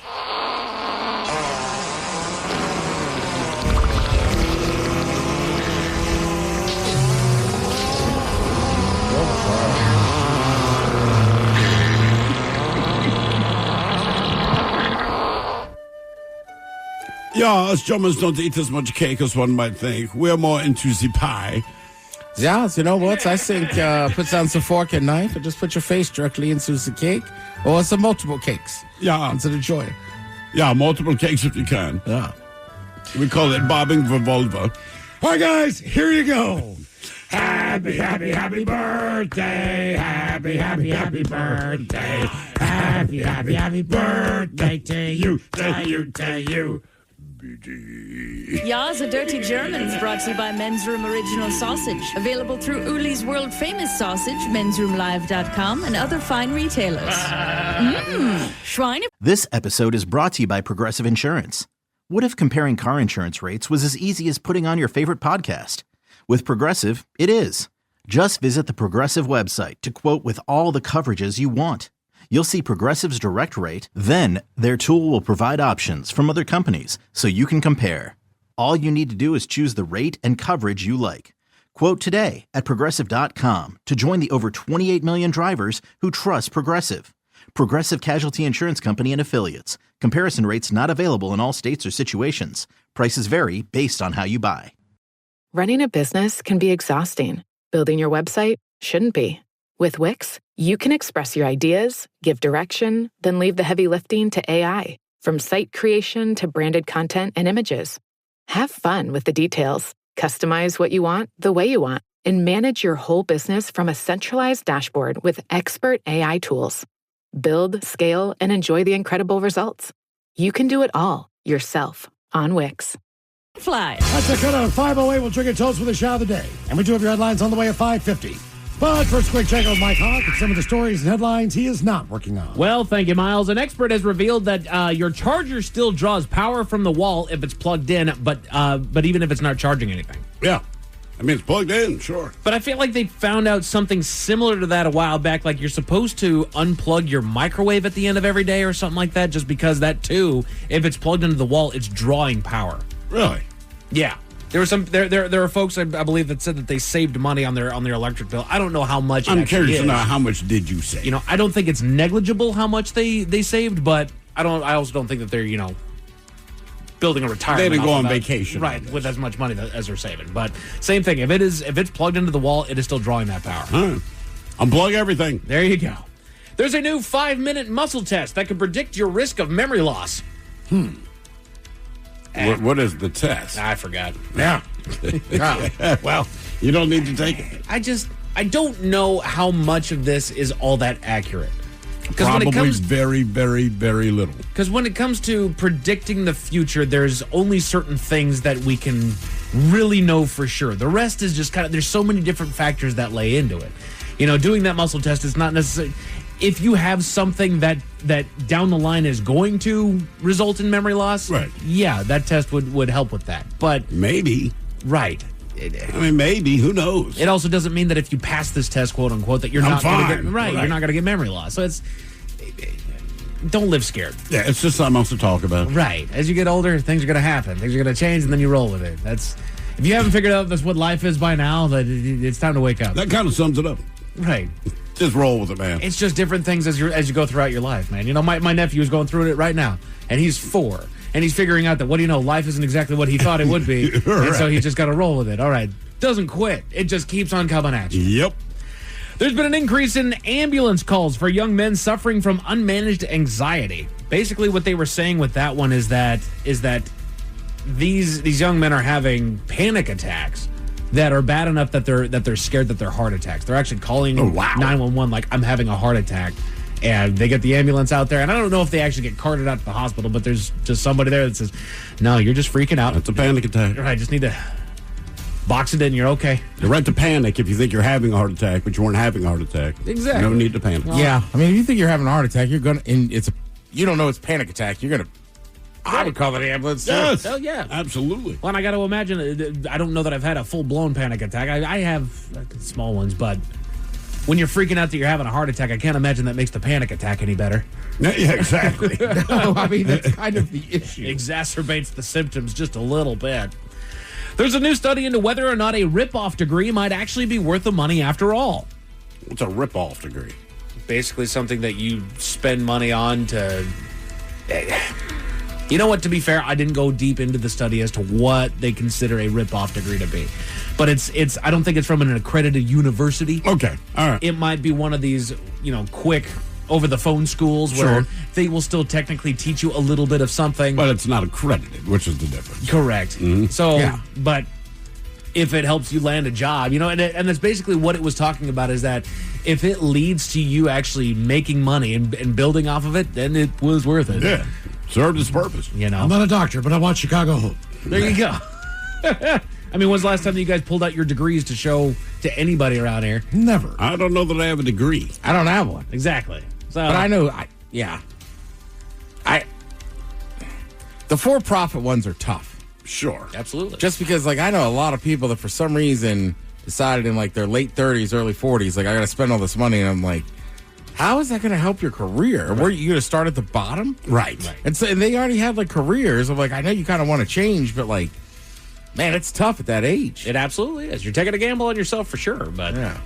Yeah, us Germans don't eat as much cake as one might think. We're more into the pie. Yeah, you know what? I think put down some fork and knife and just put your face directly into the cake or some multiple cakes. Yeah. Into the joy. Yeah, multiple cakes if you can. Yeah. We call it bobbing revolver. All right, guys, here you go. Happy, happy, happy birthday. Happy, happy, happy birthday. Happy, happy, happy birthday to you, to you, to you. Ja, the Dirty Germans brought to you by Men's Room Original Sausage. Available through Uli's World Famous Sausage, mensroomlive.com, and other fine retailers. Schweine. This episode is brought to you by Progressive Insurance. What if comparing car insurance rates was as easy as putting on your favorite podcast? With Progressive, it is. Just visit the Progressive website to quote with all the coverages you want. You'll see Progressive's direct rate, then their tool will provide options from other companies so you can compare. All you need to do is choose the rate and coverage you like. Quote today at Progressive.com to join the over 28 million drivers who trust Progressive. Progressive Casualty Insurance Company and Affiliates. Comparison rates not available in all states or situations. Prices vary based on how you buy. Running a business can be exhausting. Building your website shouldn't be. With Wix, you can express your ideas, give direction, then leave the heavy lifting to AI, from site creation to branded content and images. Have fun with the details. Customize what you want the way you want, and manage your whole business from a centralized dashboard with expert AI tools. Build, scale, and enjoy the incredible results. You can do it all yourself on Wix. Fly. That's a cut out of 508. We'll trigger toast with the shot of the day. And we do have your headlines on the way at 550. But first, quick check with Mike Hawk and some of the stories and headlines he is not working on. Well, thank you, Miles. An expert has revealed that your charger still draws power from the wall if it's plugged in, but even if it's not charging anything. Yeah. I mean, it's plugged in, sure. But I feel like they found out something similar to that a while back. Like you're supposed to unplug your microwave at the end of every day or something like that, just because that, too, if it's plugged into the wall, it's drawing power. Really? Yeah. There were some there are folks I believe that said that they saved money on their electric bill. I don't know how much. I'm curious to know how much did you save? You know, I don't think it's negligible how much they saved, but I also don't think that they're building a retirement. They didn't go on that, vacation, right? With as much money as they're saving. But same thing. If it's plugged into the wall, it is still drawing that power. Right. Unplug everything. There you go. There's a new 5-minute muscle test that can predict your risk of memory loss. What is the test? I forgot. Yeah. Well, you don't need to take it. I don't know how much of this is all that accurate. Probably very, very, very little. Because when it comes to predicting the future, there's only certain things that we can really know for sure. The rest is just there's so many different factors that lay into it. You know, doing that muscle test is not necessarily... If you have something that down the line is going to result in memory loss, right? Yeah, that test would help with that. But maybe, right? I mean, maybe. Who knows? It also doesn't mean that if you pass this test, quote unquote, that you're not going to get right. You're not going to get memory loss. So don't live scared. Yeah, it's just something else to talk about. Right. As you get older, things are going to happen. Things are going to change, and then you roll with it. If you haven't figured out that's what life is by now, that it's time to wake up. That kind of sums it up. Right. Just roll with it, man. It's just different things as you go throughout your life, man. You know, my nephew is going through it right now, and he's 4, and he's figuring out that, life isn't exactly what he thought it would be, Right. And so he's just got to roll with it. All right. Doesn't quit. It just keeps on coming at you. Yep. There's been an increase in ambulance calls for young men suffering from unmanaged anxiety. Basically, what they were saying with that one is that these young men are having panic attacks that are bad enough that they're scared that they're heart attacks. They're actually calling 911 like, I'm having a heart attack. And they get the ambulance out there. And I don't know if they actually get carted out to the hospital, but there's just somebody there that says, no, you're just freaking out. It's a panic attack. I just need to box it in. You're okay. You're right to panic if you think you're having a heart attack, but you weren't having a heart attack. Exactly. No need to panic. Yeah. I mean, if you think you're having a heart attack, you don't know it's a panic attack. You're going to... I would call the ambulance. Yes. Hell yeah. Absolutely. Well, and I got to imagine, I don't know that I've had a full-blown panic attack. I have small ones, but when you're freaking out that you're having a heart attack, I can't imagine that makes the panic attack any better. Yeah, exactly. No, I mean, that's kind of the issue. Exacerbates the symptoms just a little bit. There's a new study into whether or not a rip-off degree might actually be worth the money after all. What's a rip-off degree? Basically something that you spend money on to... You know what, to be fair, I didn't go deep into the study as to what they consider a rip-off degree to be. But it's I don't think it's from an accredited university. Okay, all right. It might be one of these, quick over-the-phone schools where they will still technically teach you a little bit of something. But it's not accredited, which is the difference. Correct. Mm-hmm. So, but if it helps you land a job, and that's basically what it was talking about, is that if it leads to you actually making money and building off of it, then it was worth it. Yeah. Served its purpose. I'm not a doctor, but I watch Chicago Hope. There you go. I mean, when's the last time that you guys pulled out your degrees to show to anybody around here? Never. I don't know that I have a degree. I don't have one. Exactly. So, but I know, the The for-profit ones are tough. Sure. Absolutely. Just because, like, I know a lot of people that for some reason decided in, like, their late 30s, early 40s, like, I got to spend all this money, and I'm like, how is that going to help your career? Right. Were you going to start at the bottom? Right. And so they already had, like, careers. I'm like, I know you kind of want to change, but, like, man, it's tough at that age. It absolutely is. You're taking a gamble on yourself for sure, but... Yeah.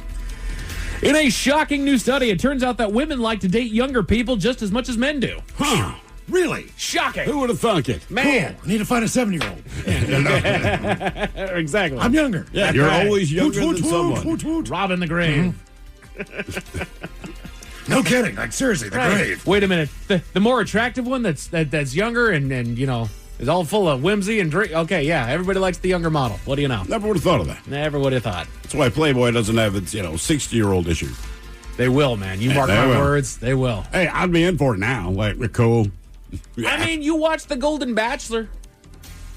In a shocking new study, it turns out that women like to date younger people just as much as men do. Huh. Really? Shocking. Who would have thunk it? Man. Cool. I need to find a 7-year-old. Exactly. I'm younger. Yeah, you're always younger than someone. Robbing the grave. No kidding. Like, seriously, the grave. Wait a minute. The more attractive one that's younger and you know, is all full of whimsy and drink. Okay, yeah, everybody likes the younger model. What do you know? Never would have thought of that. Never would have thought. That's why Playboy doesn't have its, 60-year-old issue. They will, man. You mark my words, they will. Hey, I'd be in for it now. Like, Nicole. Yeah. I mean, you watched The Golden Bachelor.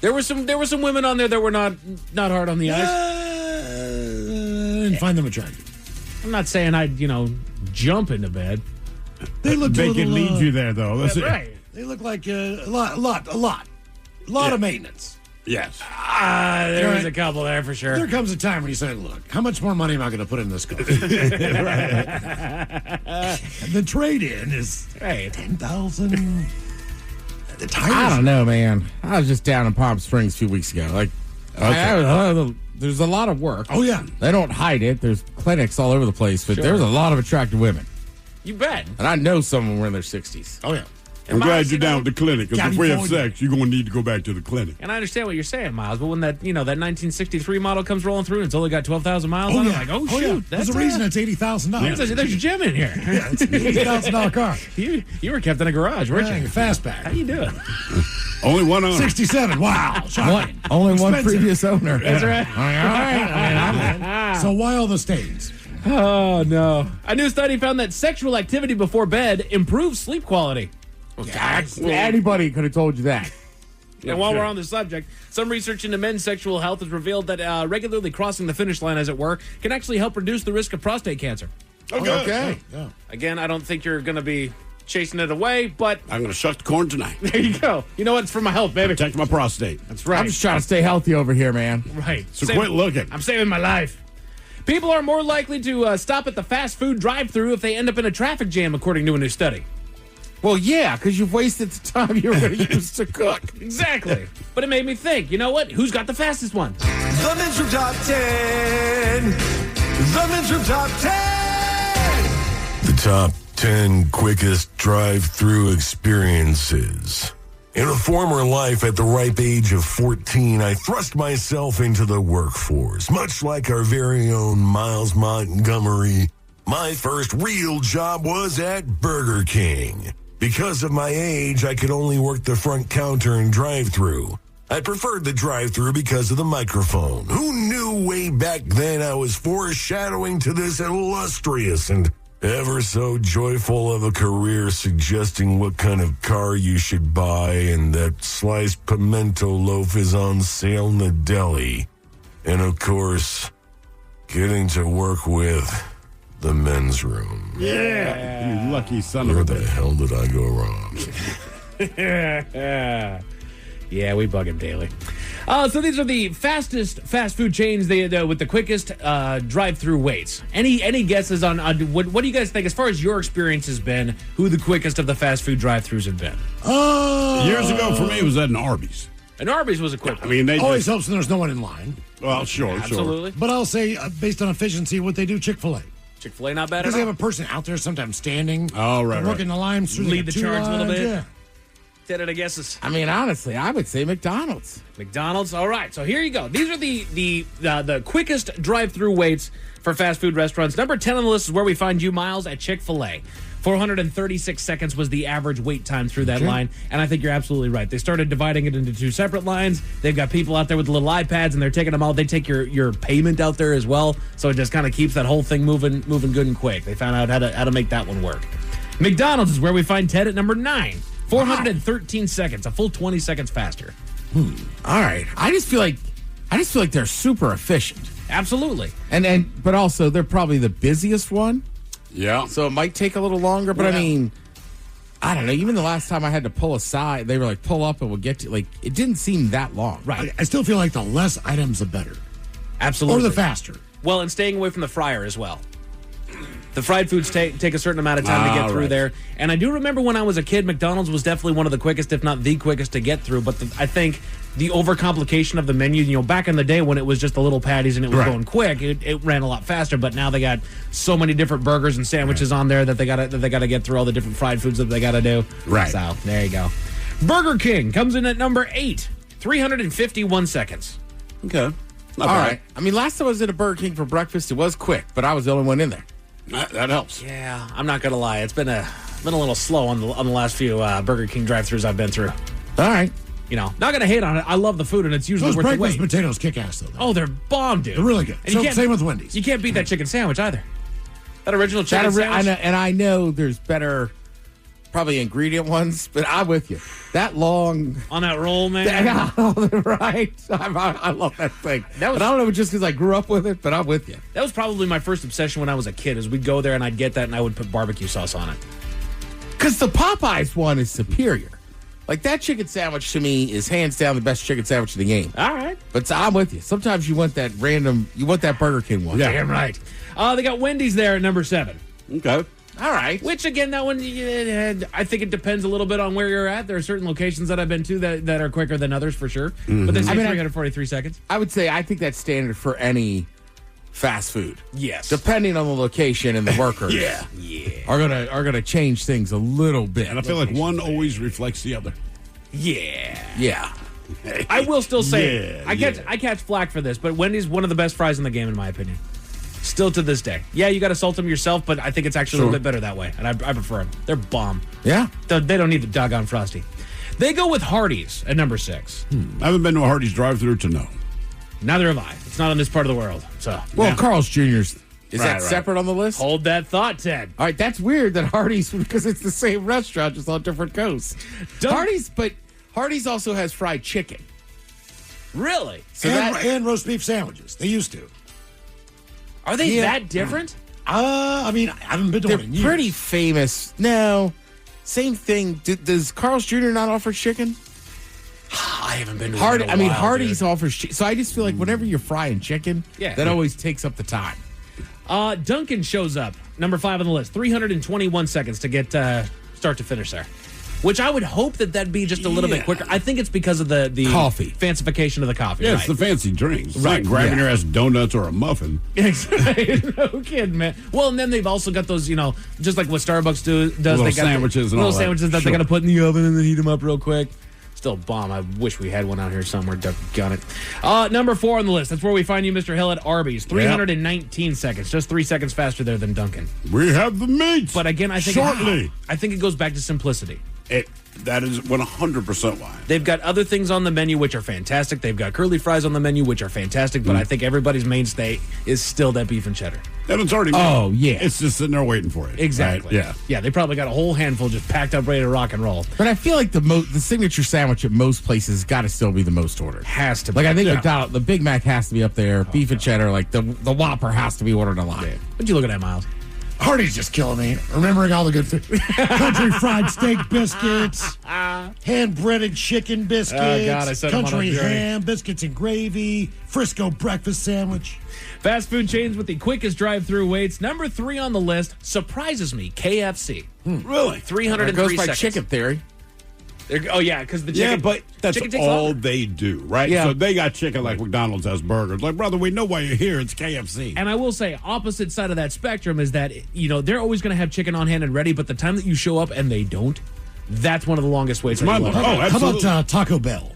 There were some women on there that were not hard on the eyes. I didn't find them attractive. I'm not saying I'd, jump into bed. They look They can lead you there, though. That's it. Right. They look like a lot of maintenance. Yes. There was a couple there for sure. There comes a time when you say, look, how much more money am I going to put in this car? And the trade-in is $10,000. The tires. I don't know, man. I was just down in Palm Springs a few weeks ago. Like, there's a lot of work. Oh, yeah. They don't hide it. There's clinics all over the place, but there's a lot of attractive women. You bet. And I know some of them were in their 60s. Oh, yeah. I'm glad you're down at the clinic, because if we have sex, you're going to need to go back to the clinic. And I understand what you're saying, Miles, but when that 1963 model comes rolling through and it's only got 12,000 miles on it, like, shoot. Yeah. There's a reason it's $80,000. There's your gym in here. Yeah, it's an $80,000 car. You were kept in a garage, weren't you? Fastback. How you doing? Only one owner. 67. Wow. Shocking. Only one Expensive. previous owner. That's right. All right. So why all the stains? Oh, no. A new study found that sexual activity before bed improves sleep quality. Anybody could have told you that. And while we're on the subject, some research into men's sexual health has revealed that regularly crossing the finish line, as it were, can actually help reduce the risk of prostate cancer. Okay. Yeah. Again, I don't think you're going to be chasing it away, but... I'm going to shuck the corn tonight. There you go. You know what? It's for my health, baby. Protect my prostate. That's right. I'm just trying to stay healthy over here, man. Right. So quit looking. I'm saving my life. People are more likely to stop at the fast food drive-thru if they end up in a traffic jam, according to a new study. Well, yeah, because you've wasted the time you were going to use to cook. Exactly. But it made me think, you know what? Who's got the fastest one? The Men's Room Top 10. The Men's Room Top 10. The top 10 quickest drive-through experiences. In a former life at the ripe age of 14, I thrust myself into the workforce. Much like our very own Miles Montgomery, my first real job was at Burger King. Because of my age, I could only work the front counter and drive-through. I preferred the drive-through because of the microphone. Who knew way back then I was foreshadowing to this illustrious and ever so joyful of a career, suggesting what kind of car you should buy and that sliced pimento loaf is on sale in the deli. And of course, getting to work with the men's room. Yeah. You lucky son Where of a the bitch. hell did I go wrong? Yeah, we bug him daily. So these are the fastest fast food chains with the quickest drive-through waits. Any guesses on what do you guys think, as far as your experience has been, who the quickest of the fast food drive-throughs have been? Years ago, for me, it was at an Arby's. An Arby's was a quick one. I mean, they Always helps when there's no one in line. Well, sure. Absolutely. But I'll say, based on efficiency, what they do, Chick-fil-A. Chick-fil-A not bad Because at they all. have a person out there sometimes standing. Oh, right, Working the lines through Lead the charge a little bit. Yeah. 10 of guesses. I mean, honestly, I would say McDonald's. McDonald's. All right, so here you go. These are the quickest drive-through waits for fast food restaurants. Number 10 on the list is where we find you, Miles, at Chick-fil-A. 436 seconds was the average wait time through that line, and I think you're absolutely right. They started dividing it into two separate lines. They've got people out there with little iPads, and they're taking them all. They take your payment out there as well, so it just kind of keeps that whole thing moving good and quick. They found out how to make that one work. McDonald's is where we find Ted at number 9. 413 seconds, a full 20 seconds faster. All right. I just feel like they're super efficient. Absolutely. But also they're probably the busiest one. Yeah. So it might take a little longer, but I mean, I don't know. Even the last time I had to pull aside, they were like, pull up and we'll get to, like, it didn't seem that long. Right. I still feel like the less items, the better. Absolutely. Or the faster. Well, and staying away from the fryer as well. The fried foods take a certain amount of time to get through there. And I do remember when I was a kid, McDonald's was definitely one of the quickest, if not the quickest, to get through. But I think the overcomplication of the menu, back in the day when it was just the little patties and it was going quick, it ran a lot faster. But now they got so many different burgers and sandwiches on there that they gotta get through all the different fried foods that they gotta do. Right. So there you go. Burger King comes in at number 8, 351 seconds. Okay. All right. I mean, last time I was at a Burger King for breakfast, it was quick, but I was the only one in there. That helps. Yeah, I'm not gonna lie. It's been a little slow on the last few Burger King drive-thrus I've been through. All right. Not gonna hate on it. I love the food, and it's usually Those worth the breakfast wait. potatoes kick ass, though. Oh, they're bomb, dude. They're really good. And So, same with Wendy's. You can't beat that chicken sandwich either. That original chicken sandwich. I know there's better, probably ingredient ones, but I'm with you. That long on that roll, man. Right. I love that thing. I don't know if it's just because I grew up with it, but I'm with you. That was probably my first obsession when I was a kid. Is we'd go there and I'd get that and I would put barbecue sauce on it. Because the Popeyes one is superior. Like, that chicken sandwich to me is hands down the best chicken sandwich in the game. All right. But I'm with you. Sometimes you want that Burger King one. Yeah. Damn right. They got Wendy's there at number 7. Okay. All right. Which, again, that one, I think it depends a little bit on where you're at. There are certain locations that I've been to that are quicker than others, for sure. Mm-hmm. But they say 343 seconds. I would say I think that's standard for any fast food. Yes. Depending on the location and the workers. Yeah. Are gonna change things a little bit. And I feel like one always reflects the other. Yeah. I will still say I catch flack for this, but Wendy's one of the best fries in the game, in my opinion. Still to this day. Yeah, you got to salt them yourself, but I think it's actually a little bit better that way, and I prefer them. They're bomb. Yeah. They don't need the doggone Frosty. They go with Hardee's at number 6. I haven't been to a Hardee's drive-thru to know. Neither have I. It's not in this part of the world. So, well, Carl's Jr.'s. Is Right, that right. separate on the list? Hold that thought, Ted. All right, that's weird that Hardee's, because it's the same restaurant, just on different coasts. Hardee's also has fried chicken. Really? So and roast beef sandwiches. They used to. Are they that different? I mean, I haven't been to They're one in years. pretty famous. No, same thing. Does Carl's Jr. not offer chicken? I haven't been to one in a while, Hardee's offers chicken. So I just feel like whenever you're frying chicken, that always takes up the time. Dunkin' shows up, number 5 on the list. 321 seconds to get start to finish there. Which I would hope that'd be just a little bit quicker. I think it's because of the coffee fancification of the coffee. Yeah, right. it's the fancy drinks. It's not grabbing your ass donuts or a muffin. No kidding, man. Well, and then they've also got those, just like what Starbucks does. Little They got sandwiches and all little that. sandwiches that Sure. they got to put in the oven and then heat them up real quick. Still bomb. I wish we had one out here somewhere. Got it. Number 4 on the list. That's where we find you, Mr. Hill, at Arby's. 319 seconds. Just 3 seconds faster there than Dunkin'. We have the meat. But again, I think it goes back to simplicity. That is 100% why. They've got other things on the menu which are fantastic. They've got curly fries on the menu which are fantastic. But I think everybody's mainstay is still that beef and cheddar. And it's already made. Oh, yeah. It's just sitting there waiting for you. Exactly. Right? Yeah. Yeah, they probably got a whole handful just packed up, ready to rock and roll. But I feel like the signature sandwich at most places has got to still be the most ordered. Has to be. Like, I think McDonald's, the Big Mac has to be up there. Beef and cheddar, like the Whopper has to be ordered a lot. What'd you look at that, Miles? Hardee's just killing me. Remembering all the good food. Country fried steak biscuits, hand-breaded chicken biscuits, Oh, God, I set 'em on a country journey. ham, biscuits and gravy, Frisco breakfast sandwich. Fast food chains with the quickest drive-through waits. Number 3 on the list surprises me. KFC. Really? 303 That goes by seconds. chicken theory. Oh yeah, because the chicken. Yeah, but that's chicken takes all longer. they do, right? Yeah. So they got chicken like McDonald's has burgers. Like, brother, we know why you're here. It's KFC. And I will say, opposite side of that spectrum is that they're always going to have chicken on hand and ready, but the time that you show up and they don't, that's one of the longest waits. My that lord. you'll ever have. How about Taco Bell?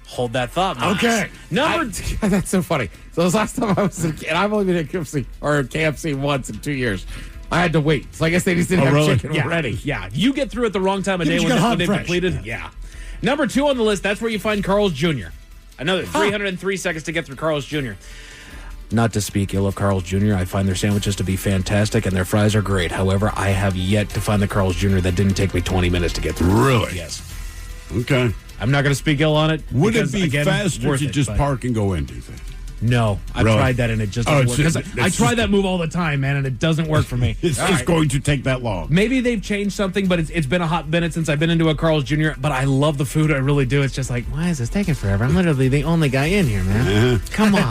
Hold that thought, Miles. Okay. That's so funny. So this last time I was in, and I've only been at KFC once in 2 years. I had to wait. So I guess they just didn't have chicken ready. Yeah, you get through at the wrong time of Yeah, day but you got hot when they've fresh. completed. Yeah. Number 2 on the list, that's where you find Carl's Jr. Another 303 seconds to get through Carl's Jr. Not to speak ill of Carl's Jr., I find their sandwiches to be fantastic and their fries are great. However, I have yet to find the Carl's Jr. that didn't take me 20 minutes to get through. Really? Yes. Okay. I'm not going to speak ill on it. Would it because, be again, faster worth to it, just but- park and go in, do you think? No, I've Really? tried that and it just doesn't work. 'Cause I try that move all the time, man, and it doesn't work for me. It's going to take that long. Maybe they've changed something, but it's been a hot minute since I've been into a Carl's Jr., but I love the food. I really do. It's just like, why is this taking forever? I'm literally the only guy in here, man. Come on.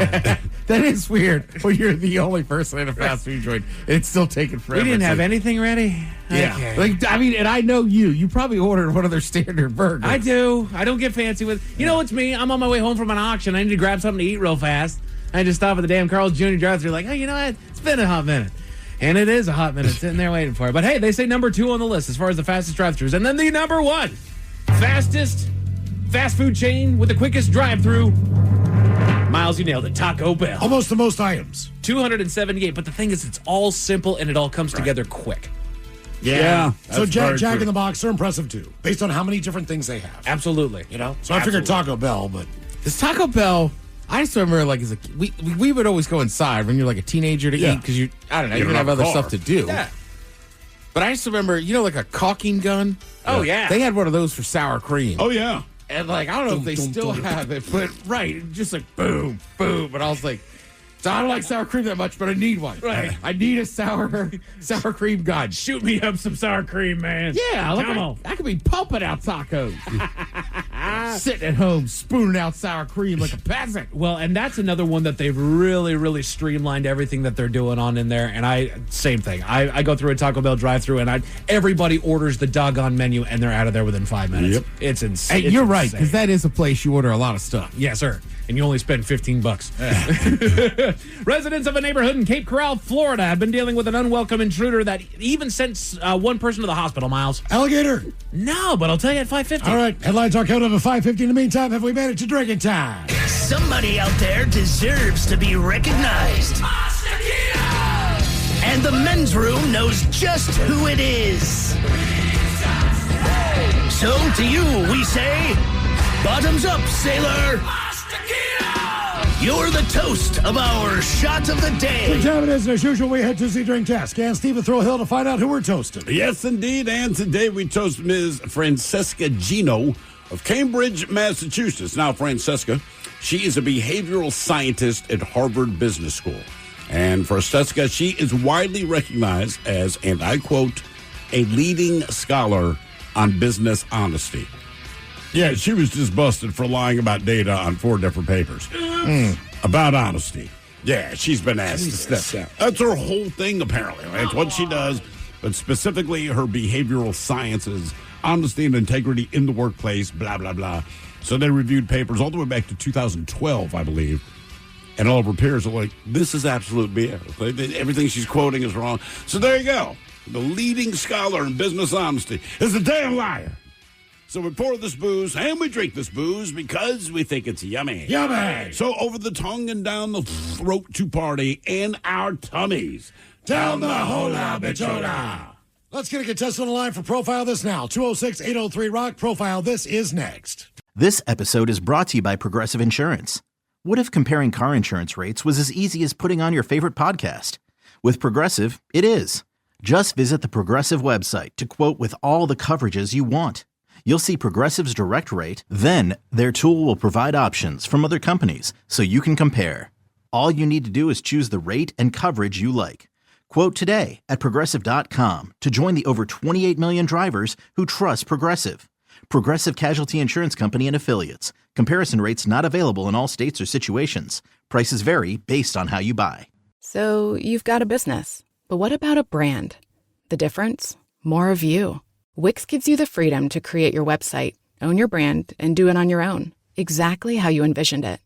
That is weird when you're the only person in a fast food joint. It's still taking forever. We didn't It's have like- anything ready? Yeah. Okay. Like, I mean, and I know you. You probably ordered one of their standard burgers. I do. I don't get fancy with. You know, it's me. I'm on my way home from an auction. I need to grab something to eat real fast. I just stop at the damn Carl's Jr. drive-thru. Like, oh, you know what? It's been a hot minute, and it is a hot minute sitting there waiting for it. But hey, they say number 2 on the list as far as the fastest drive-thrus, and then the number 1 fastest fast food chain with the quickest drive-thru. Miles, you nailed it. Taco Bell. Almost the most items. 278. But the thing is, it's all simple and it all comes together quick. Yeah. So that's Jack very in true. the Box, they're impressive too, based on how many different things they have. Absolutely. You know? So I figured Taco Bell, but This Taco Bell, I just remember, like, as a we would always go inside when you're like a teenager to Yeah. eat because I don't know, You you don't have have a other car. stuff to do. Yeah. But I just remember, like a caulking gun. Oh, yeah. They had one of those for sour cream. Oh, yeah. And, like, I don't know if they still have it, but, right, just like boom, boom. But I was like, so I don't like sour cream that much, but I need one. Right. I need a sour cream gun. Shoot me up some sour cream, man. Yeah, look, Come on. I could be pumping out tacos. Sitting at home, spooning out sour cream like a peasant. Well, and that's another one that they've really, really streamlined everything that they're doing on in there. And same thing. I go through a Taco Bell drive-thru and everybody orders the doggone menu and they're out of there within 5 minutes. Yep. It's insane. Hey, you're right, because that is a place you order a lot of stuff. Yes, sir. And you only spend $15. Residents of a neighborhood in Cape Coral, Florida, have been dealing with an unwelcome intruder that even sent one person to the hospital. Miles, alligator. no, but I'll tell you at 5:50. All right, headlines are coming up at 5:50. In the meantime, have we made it to drinking time? Somebody out there deserves to be recognized. And the men's room knows just who it is. So to you, we say, bottoms up, sailor. You're the toast of our shot of the What day. time it is, and as usual, we head to the drink test. And Stephen Thrill Hill to find out who we're toasting. Yes, indeed. And today we toast Ms. Francesca Gino of Cambridge, Massachusetts. Now, Francesca, she is a behavioral scientist at Harvard Business School. And Francesca, she is widely recognized as, and I quote, a leading scholar on business honesty. Yeah, she was just busted for lying about data on 4 different papers about honesty. Yeah, she's been asked to step down. That's her whole thing, apparently. That's what she does, but specifically her behavioral sciences, honesty and integrity in the workplace, blah, blah, blah. So they reviewed papers all the way back to 2012, I believe. And all of her peers are like, this is absolute BS. Like, everything she's quoting is wrong. So there you go. The leading scholar in business honesty is a damn liar. So we pour this booze and we drink this booze because we think it's yummy. Yummy! So over the tongue and down the throat to party in our tummies. Down the hola bichona. Let's get a contestant on the line for Profile This now. 206-803-ROCK. Profile This is next. This episode is brought to you by Progressive Insurance. What if comparing car insurance rates was as easy as putting on your favorite podcast? With Progressive, it is. Just visit the Progressive website to quote with all the coverages you want. You'll see Progressive's direct rate, then their tool will provide options from other companies so you can compare. All you need to do is choose the rate and coverage you like. Quote today at Progressive.com to join the over 28 million drivers who trust Progressive. Progressive Casualty Insurance Company and Affiliates. Comparison rates not available in all states or situations. Prices vary based on how you buy. So you've got a business, but what about a brand? The difference? More of you. Wix gives you the freedom to create your website, own your brand, and do it on your own, exactly how you envisioned it.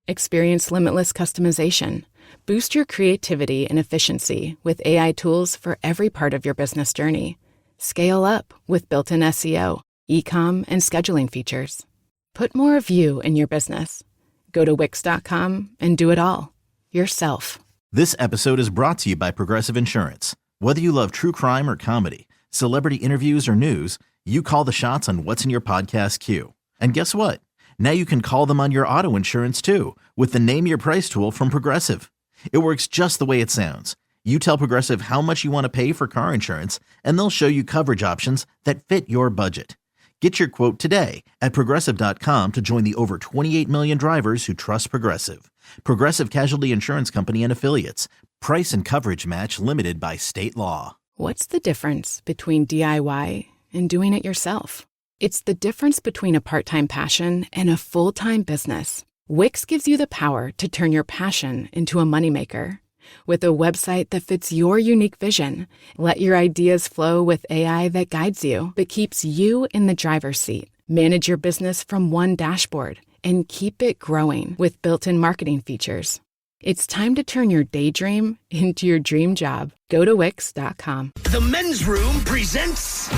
Experience limitless customization. Boost your creativity and efficiency with AI tools for every part of your business journey. Scale up with built-in SEO, e-com, and scheduling features. Put more of you in your business. Go to Wix.com and do it all. Yourself. This episode is brought to you by Progressive Insurance. Whether you love true crime or comedy, celebrity interviews or news, you call the shots on what's in your podcast queue. And guess what? Now you can call them on your auto insurance too with the Name Your Price tool from Progressive. It works just the way it sounds. You tell Progressive how much you want to pay for car insurance, and they'll show you coverage options that fit your budget. Get your quote today at Progressive.com to join the over 28 million drivers who trust Progressive. Progressive Casualty Insurance Company and Affiliates. Price and coverage match limited by state law. What's the difference between DIY and doing it yourself? It's the difference between a part-time passion and a full-time business. Wix gives you the power to turn your passion into a moneymaker. With a website that fits your unique vision, let your ideas flow with AI that guides you, but keeps you in the driver's seat. Manage your business from one dashboard and keep it growing with built-in marketing features. It's time to turn your daydream into your dream job. Go to Wix.com. The Men's Room presents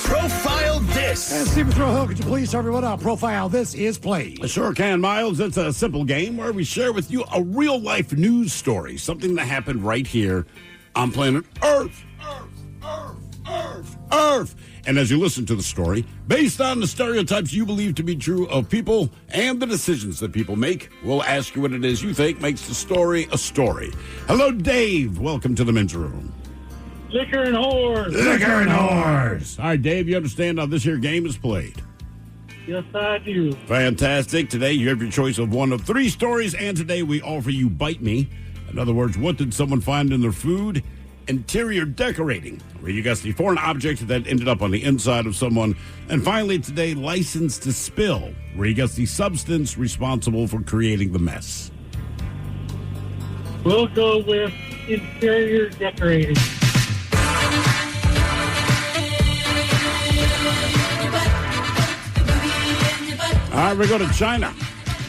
Profile This. And Stephen Throwhill, could you please tell everyone how Profile This is played? I sure can, Miles. It's a simple game where we share with you a real-life news story, something that happened right here on planet Earth. Earth. And as you listen to the story, based on the stereotypes you believe to be true of people and the decisions that people make, we'll ask you what it is you think makes the story a story. Hello, Dave. Welcome to the Men's Room. Liquor and whores. Liquor and whores. All right, Dave, you understand how this here game is played? Yes, I do. Fantastic. Today, you have your choice of one of three stories, and today we offer you Bite Me. In other words, what did someone find in their food? Interior decorating, where you guess the foreign object that ended up on the inside of someone. And finally, today, License to Spill, where you guess the substance responsible for creating the mess. We'll go with interior decorating. All right, we go to China,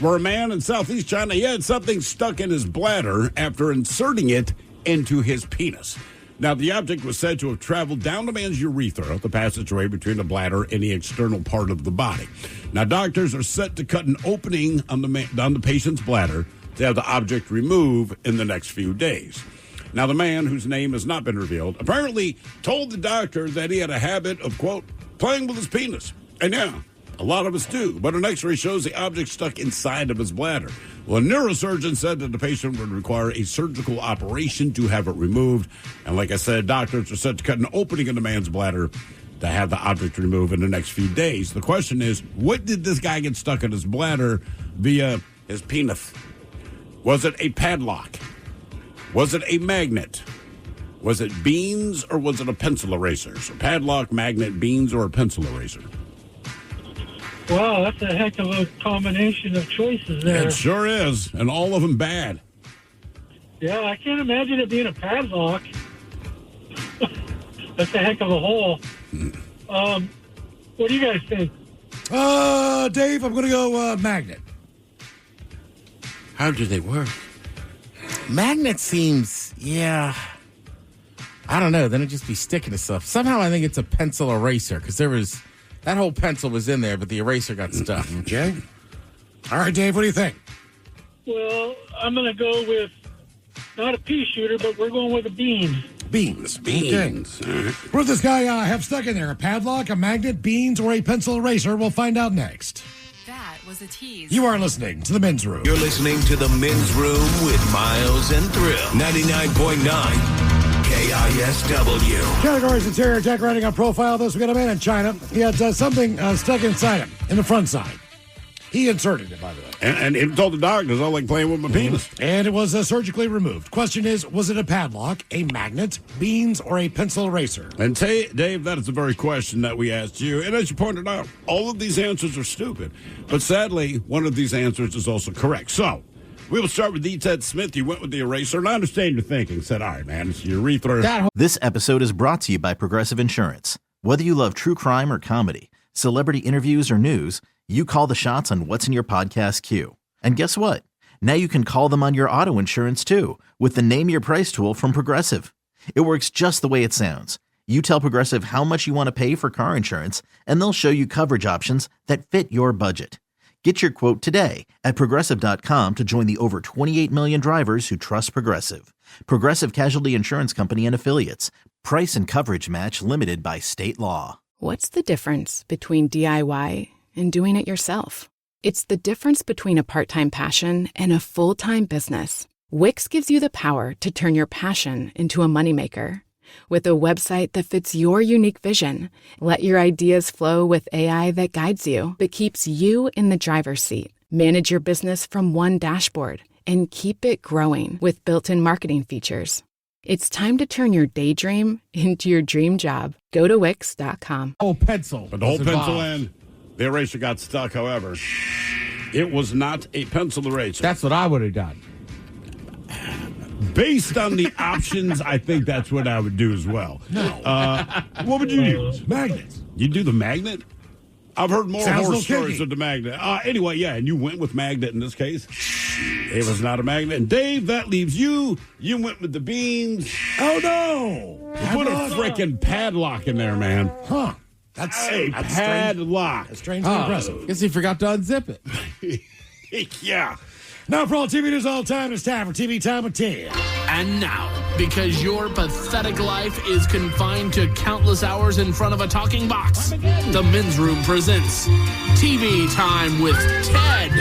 where a man in southeast China, he had something stuck in his bladder after inserting it into his penis. Now, the object was said to have traveled down the man's urethra, the passageway between the bladder and the external part of the body. Now, doctors are set to cut an opening on the patient's bladder to have the object removed in the next few days. Now, the man, whose name has not been revealed, apparently told the doctor that he had a habit of, quote, playing with his penis. And yeah, a lot of us do, but an x-ray shows the object stuck inside of his bladder. Well, a neurosurgeon said that the patient would require a surgical operation to have it removed. And like I said, doctors are set to cut an opening in the man's bladder to have the object removed in the next few days. The question is, what did this guy get stuck in his bladder via his penis? Was it a padlock? Was it a magnet? Was it beans or was it a pencil eraser? So padlock, magnet, beans, or a pencil eraser? Wow, that's a heck of a combination of choices there. It sure is, and all of them bad. Yeah, I can't imagine it being a padlock. That's a heck of a hole. What do you guys think? Dave, I'm going to go magnet. How do they work? Magnet seems, yeah. I don't know. Then it'd just be sticking to stuff. Somehow I think it's a pencil eraser because that whole pencil was in there, but the eraser got stuck. Okay. All right, Dave, what do you think? Well, I'm going to go with not a pea shooter, but we're going with a bean. Beans. Okay. What does this guy have stuck in there? A padlock, a magnet, beans, or a pencil eraser? We'll find out next. That was a tease. You are listening to The Men's Room. You're listening to The Men's Room with Miles and Thrill. 99.9 KISW. Categories interior decorating on Profile This. We got a man in China. He had something stuck inside him in the front side. He inserted it, by the way. And he told the doctors, I like playing with my penis. And it was surgically removed. Question is, was it a padlock, a magnet, beans, or a pencil eraser? And Dave, that is the very question that we asked you. And as you pointed out, all of these answers are stupid. But sadly, one of these answers is also correct. So, we will start with D. Ted Smith. You went with the eraser, and I understand your thinking. Said, all right, man, it's your urethra. This episode is brought to you by Progressive Insurance. Whether you love true crime or comedy, celebrity interviews or news, you call the shots on what's in your podcast queue. And guess what? Now you can call them on your auto insurance, too, with the Name Your Price tool from Progressive. It works just the way it sounds. You tell Progressive how much you want to pay for car insurance, and they'll show you coverage options that fit your budget. Get your quote today at Progressive.com to join the over 28 million drivers who trust Progressive. Progressive Casualty Insurance Company and Affiliates. Price and coverage match limited by state law. What's the difference between DIY and doing it yourself? It's the difference between a part-time passion and a full-time business. Wix gives you the power to turn your passion into a moneymaker. with a website that fits your unique vision. Let your ideas flow with AI that guides you, but keeps you in the driver's seat. Manage your business from one dashboard and keep it growing with built-in marketing features. It's time to turn your daydream into your dream job. Go to Wix.com. Oh, pencil. But the whole pencil and the eraser got stuck, however. It was not a pencil eraser. That's what I would have done. Based on the options, I think that's what I would do as well. No. What would you use? Magnets. You do the magnet? I've heard more Sounds horror a little stories kinky. of the magnet. Anyway, yeah, and you went with magnet in this case. It was not a magnet. And Dave, that leaves you. You went with the beans. Oh, no. You put a freaking padlock in there, man. Huh. That's padlock. That's strangely impressive. Guess he forgot to unzip it. Yeah. Now, for all TV news all time, it's time for TV Time with 10. And now, because your pathetic life is confined to countless hours in front of a talking box, the Men's Room presents TV Time with Ted.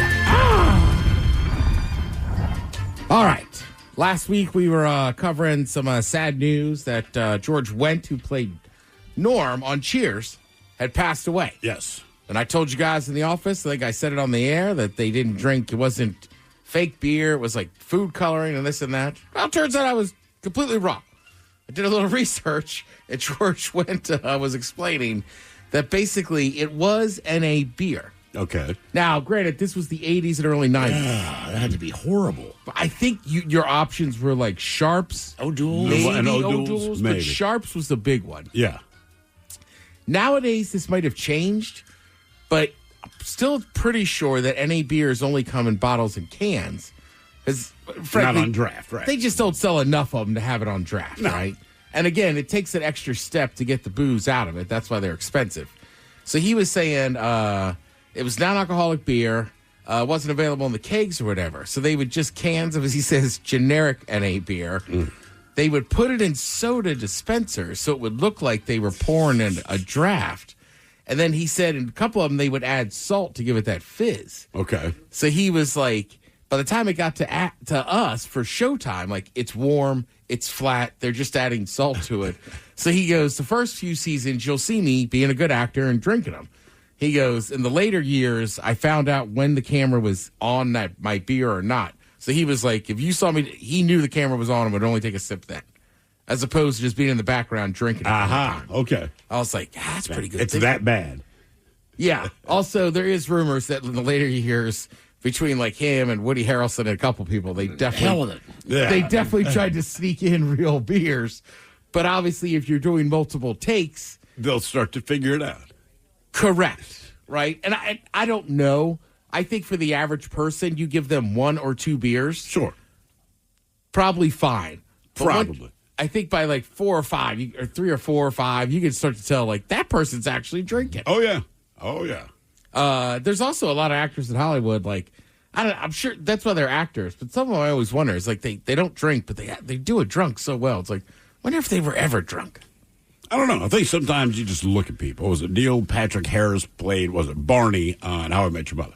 All right. Last week we were covering some sad news that George Wendt, who played Norm on Cheers, had passed away. Yes. And I told you guys in the office, I think I said it on the air, that they didn't drink. It wasn't fake beer. It was like food coloring and this and that. Well, it turns out I was completely wrong. I did a little research, and George Wendt was explaining that basically it was NA beer. Okay. Now, granted, this was the 80s and early 90s. That had to be horrible. But I think your options were like Sharps, O'Doul's, maybe and O'Doul's, maybe. but Sharps was the big one. Yeah. Nowadays, this might have changed, but I'm still pretty sure that NA beers only come in bottles and cans. Because, frankly, not on draft, right? They just don't sell enough of them to have it on draft, right? And again, it takes an extra step to get the booze out of it. That's why they're expensive. So he was saying it was non-alcoholic beer, wasn't available in the kegs or whatever. So they would just cans of, as he says, generic NA beer. They would put it in soda dispensers so it would look like they were pouring in a draft. And then he said in a couple of them, they would add salt to give it that fizz. Okay. So he was like, by the time it got to us for showtime, like, it's warm, it's flat, they're just adding salt to it. So he goes, the first few seasons, you'll see me being a good actor and drinking them. He goes, in the later years, I found out when the camera was on that my beer or not. So he was like, if you saw me, he knew the camera was on and would only take a sip then, as opposed to just being in the background drinking. Okay. I was like, that's pretty good. It's that bad. Yeah. Also, there is rumors that in the later years, between like him and Woody Harrelson and a couple people, they definitely they definitely tried to sneak in real beers. But obviously, if you're doing multiple takes, they'll start to figure it out. Correct. Right. And I don't know. I think for the average person, you give them 1 or 2 beers. Sure. Probably fine. Probably. I think by like 4 or 5, or 3 or 4 or 5, you can start to tell like that person's actually drinking. Oh, yeah. Oh, yeah. There's also a lot of actors in Hollywood, like, I'm sure that's why they're actors, but some of them I always wonder is like they don't drink, but they do it drunk so well. It's like, wonder if they were ever drunk. I don't know. I think sometimes you just look at people. Was it Neil Patrick Harris played, was it Barney on How I Met Your Mother?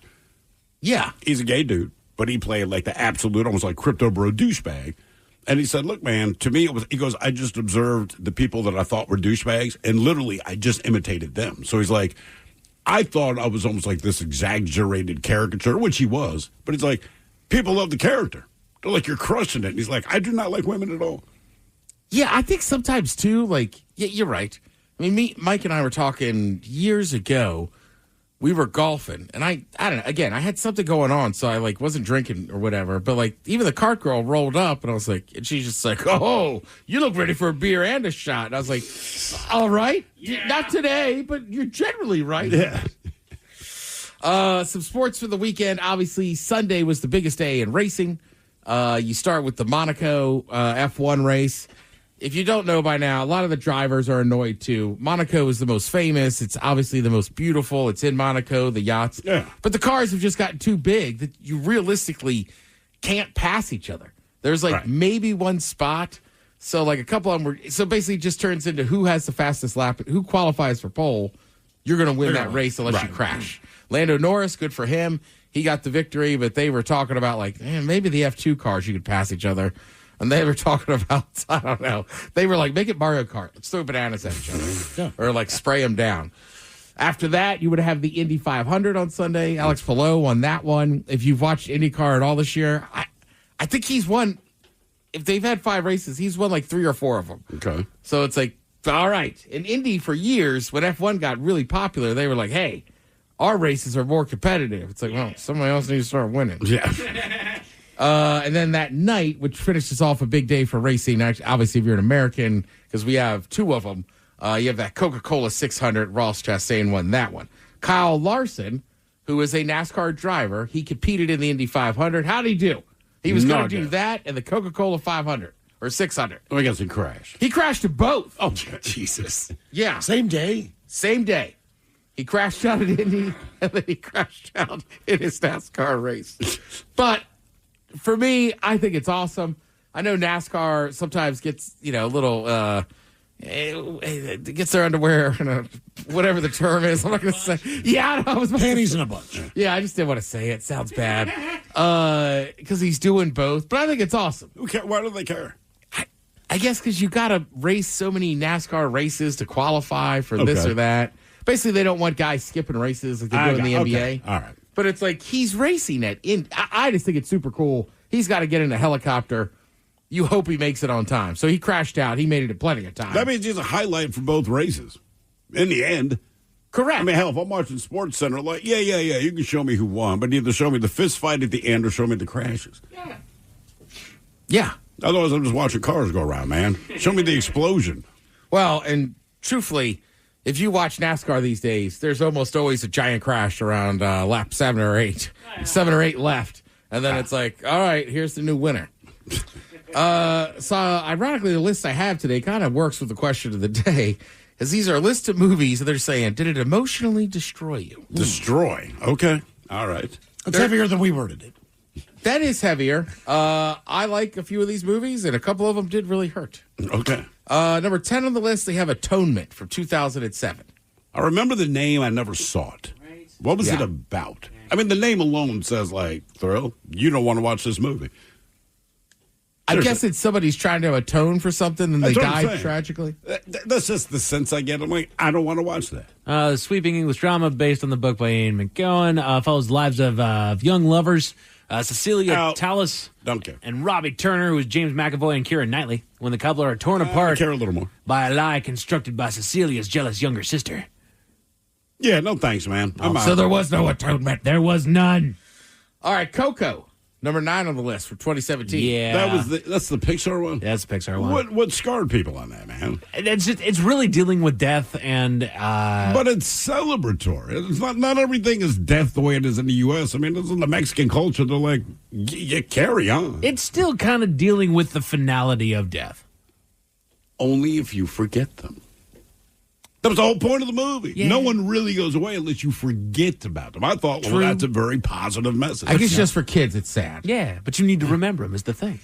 Yeah. He's a gay dude, but he played like the absolute, almost like crypto bro douchebag. And he said, look, man, to me, he goes, I just observed the people that I thought were douchebags, and literally I just imitated them. So he's like, I thought I was almost like this exaggerated caricature, which he was. But he's like, people love the character. They're like, you're crushing it. And he's like, I do not like women at all. Yeah, I think sometimes, too, like, yeah, you're right. I mean, Mike and I were talking years ago. We were golfing, and I don't know, again, I had something going on, so I, like, wasn't drinking or whatever. But, like, even the cart girl rolled up, and I was like, and she's just like, oh, you look ready for a beer and a shot. And I was like, all right. Yeah. Not today, but you're generally right. Yeah. Some sports for the weekend. Obviously, Sunday was the biggest day in racing. You start with the Monaco F1 race. If you don't know by now, a lot of the drivers are annoyed too. Monaco is the most famous. It's obviously the most beautiful. It's in Monaco, the yachts. Yeah. But the cars have just gotten too big that you realistically can't pass each other. There's like maybe one spot. So like a couple of them were, so basically it just turns into who has the fastest lap, who qualifies for pole. You're going to win that race unless you crash. Lando Norris, good for him. He got the victory, but they were talking about like, man, maybe the F2 cars, you could pass each other. And they were talking about, I don't know, they were like, make it Mario Kart. Let's throw bananas at each other. Or like spray them down. After that, you would have the Indy 500 on Sunday. Alex Palou won that one. If you've watched IndyCar at all this year, I think he's won, if they've had 5 races, he's won like 3 or 4 of them. Okay. So it's like, all right. In Indy for years, when F1 got really popular, they were like, hey, our races are more competitive. It's like, well, somebody else needs to start winning. Yeah. And then that night, which finishes off a big day for racing, actually, obviously, if you're an American, because we have 2 of them, you have that Coca-Cola 600. Ross Chastain won that one. Kyle Larson, who is a NASCAR driver, he competed in the Indy 500. How'd he do? He was going to do that and the Coca-Cola 500 or 600. Oh, I guess he crashed. He crashed to both. Oh, Jesus. Yeah. Same day? Same day. He crashed out at Indy, and then he crashed out in his NASCAR race. But for me, I think it's awesome. I know NASCAR sometimes gets, a little, gets their underwear, whatever the term is. I'm not going to say. Yeah, I was panties in a bunch. Yeah, I just didn't want to say it. Sounds bad. Because he's doing both. But I think it's awesome. Why do they care? I guess because you got to race so many NASCAR races to qualify for this or that. Basically, they don't want guys skipping races like they do in the NBA. Okay. All right. But it's like he's racing it. I just think it's super cool. He's got to get in a helicopter. You hope he makes it on time. So he crashed out. He made it in plenty of time. That means he's a highlight for both races. In the end. Correct. I mean, hell, if I'm watching Sports Center, like, yeah, you can show me who won, but either show me the fist fight at the end or show me the crashes. Yeah. Otherwise, I'm just watching cars go around, man. Show me the explosion. Well, and truthfully, if you watch NASCAR these days, there's almost always a giant crash around lap 7 or 8. 7 or 8 left. And then it's like, all right, here's the new winner. So ironically, the list I have today kind of works with the question of the day, as these are a list of movies that they're saying, did it emotionally destroy you? Destroy. Okay. All right. It's heavier than we worded it. That is heavier. I like a few of these movies, and a couple of them did really hurt. Okay. Number 10 on the list, they have Atonement from 2007. I remember the name. I never saw it. What was it about? I mean, the name alone says, like, thrill. You don't want to watch this movie. I guess it's somebody's trying to atone for something and they died tragically. That's just the sense I get. I'm like, I don't want to watch that. Sweeping English drama based on the book by Ian McGowan. Follows the lives of young lovers. Cecilia Tallis and Robbie Turner, who is James McAvoy and Keira Knightley, when the couple are torn apart I care a little more. by a lie constructed by Cecilia's jealous younger sister. Yeah, no thanks, man. I'm out. So there was no atonement. There was none. All right, Coco, number 9 on the list for 2017. Yeah. That's the Pixar one? That's the Pixar one. What scarred people on that, man? It's really dealing with death and... But it's celebratory. It's not everything is death the way it is in the U.S. I mean, this is the Mexican culture. They're like, you carry on. It's still kind of dealing with the finality of death. Only if you forget them. That was the whole point of the movie. Yeah. No one really goes away unless you forget about them. I thought, well, that's a very positive message. I guess just for kids, it's sad. Yeah, but you need to remember them is the thing.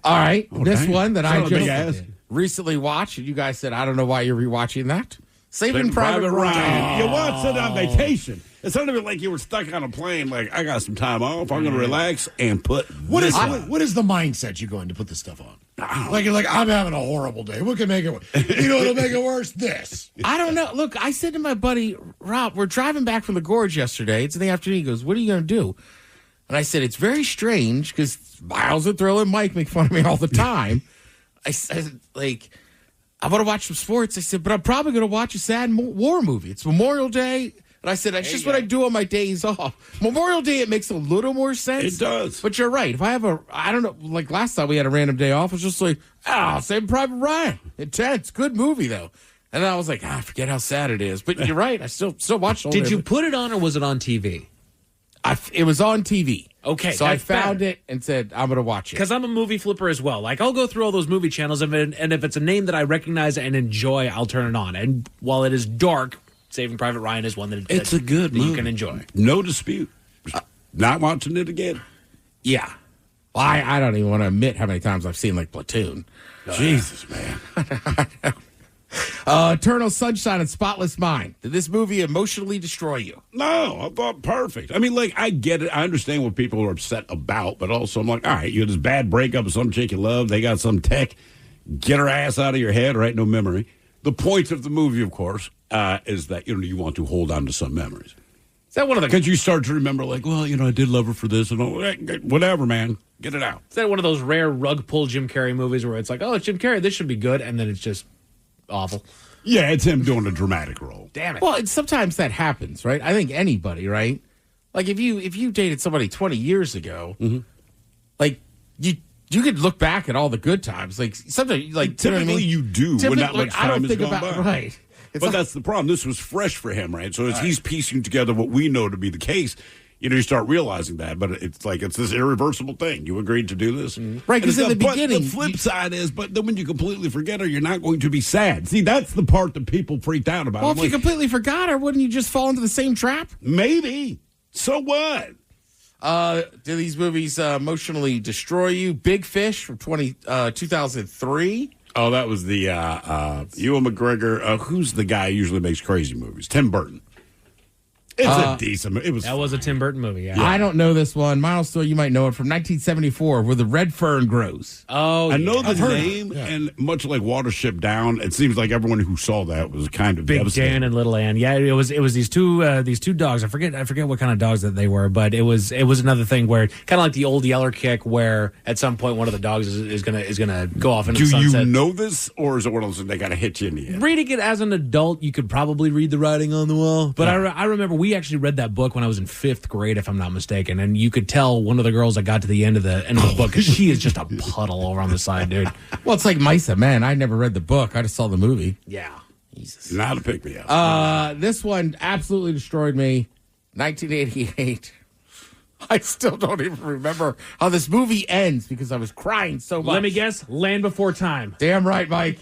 All right, this dang. one that I Sound like a big just ass. recently watched, and you guys said, I don't know why you're rewatching that. Saving Saving Private Ryan. You watched it on vacation. It's not even like you were stuck on a plane. Like, I got some time off. I'm going to relax and put What is this on. what is the mindset you go in to put this stuff on? Like you're like, I'm having a horrible day. What can make it worse? You know what'll make it worse? This. I don't know. Look, I said to my buddy, Rob, we're driving back from the Gorge yesterday. It's in the afternoon. He goes, what are you going to do? And I said, it's very strange because Miles and Thrill and Mike make fun of me all the time. I said, like, I want to watch some sports. I said, but I'm probably going to watch a sad war movie. It's Memorial Day. And I said, that's just what I do on my days off. Memorial Day, it makes a little more sense. It does. But you're right. If I have I don't know, like last time we had a random day off, it was just like, Saving Private Ryan. Intense. Good movie, though. And then I was like, I forget how sad it is. But you're right. I still watch it. Did you put it on or was it on TV? It was on TV. Okay. So I found it and said, I'm going to watch it. Because I'm a movie flipper as well. Like, I'll go through all those movie channels, and if it's a name that I recognize and enjoy, I'll turn it on. And while it is dark, Saving Private Ryan is one that It's a good movie. You can enjoy. No dispute. Not watching it again. Yeah. Well, I don't even want to admit how many times I've seen, like, Platoon. Jesus, man. Eternal Sunshine and Spotless Mind. Did this movie emotionally destroy you? No, I thought perfect. I mean, like, I get it. I understand what people are upset about, but also I'm like, all right, you had this bad breakup with some chick you love. They got some tech. Get her ass out of your head, right? No memory. The point of the movie, of course, is that, you want to hold on to some memories. Is that one of the... Because you start to remember, like, well, I did love her for this and all. Whatever, man. Get it out. Is that one of those rare rug pull Jim Carrey movies where it's like, oh, it's Jim Carrey, this should be good, and then it's just awful? Yeah, it's him doing a dramatic role. Damn it. Well, sometimes that happens, right? I think anybody, right? Like if you dated somebody 20 years ago, like you could look back at all the good times. Like sometimes, like typically you do when that much time has gone by. Right. But that's the problem. This was fresh for him, right? So as he's piecing together what we know to be the case, you start realizing that. But it's like it's this irreversible thing. You agreed to do this, right? Because in the beginning, the flip side is, but then when you completely forget her, you're not going to be sad. See, that's the part that people freaked out about. Well, if you completely forgot her, wouldn't you just fall into the same trap? Maybe. So what? Do these movies emotionally destroy you? Big Fish from 2003. Oh, that was the Ewan McGregor. Who's the guy who usually makes crazy movies? Tim Burton. It's a decent movie. That was a Tim Burton movie, yeah. I don't know this one. Miles, still, you might know it, from 1974, where the red fern grows. Oh, I know the name, and much like Watership Down, it seems like everyone who saw that was kind of Big devastated. Dan and Little Ann. Yeah, it was these two dogs. I forget what kind of dogs that they were, but it was another thing where kind of like the old Yeller Kick, where at some point one of the dogs is gonna go off into the sunset. Do you know this, or is it one of those they got to hit you in the head? Reading it as an adult, you could probably read the writing on the wall. But I remember we actually read that book when I was in 5th grade, if I'm not mistaken, and you could tell one of the girls that got to the end of the book because she is just a puddle over on the side, dude. Well, it's like Misa, man. I never read the book. I just saw the movie. Yeah. Jesus. Not to pick me up. This one absolutely destroyed me. 1988. I still don't even remember how this movie ends because I was crying so much. Let me guess, Land Before Time. Damn right, Mike.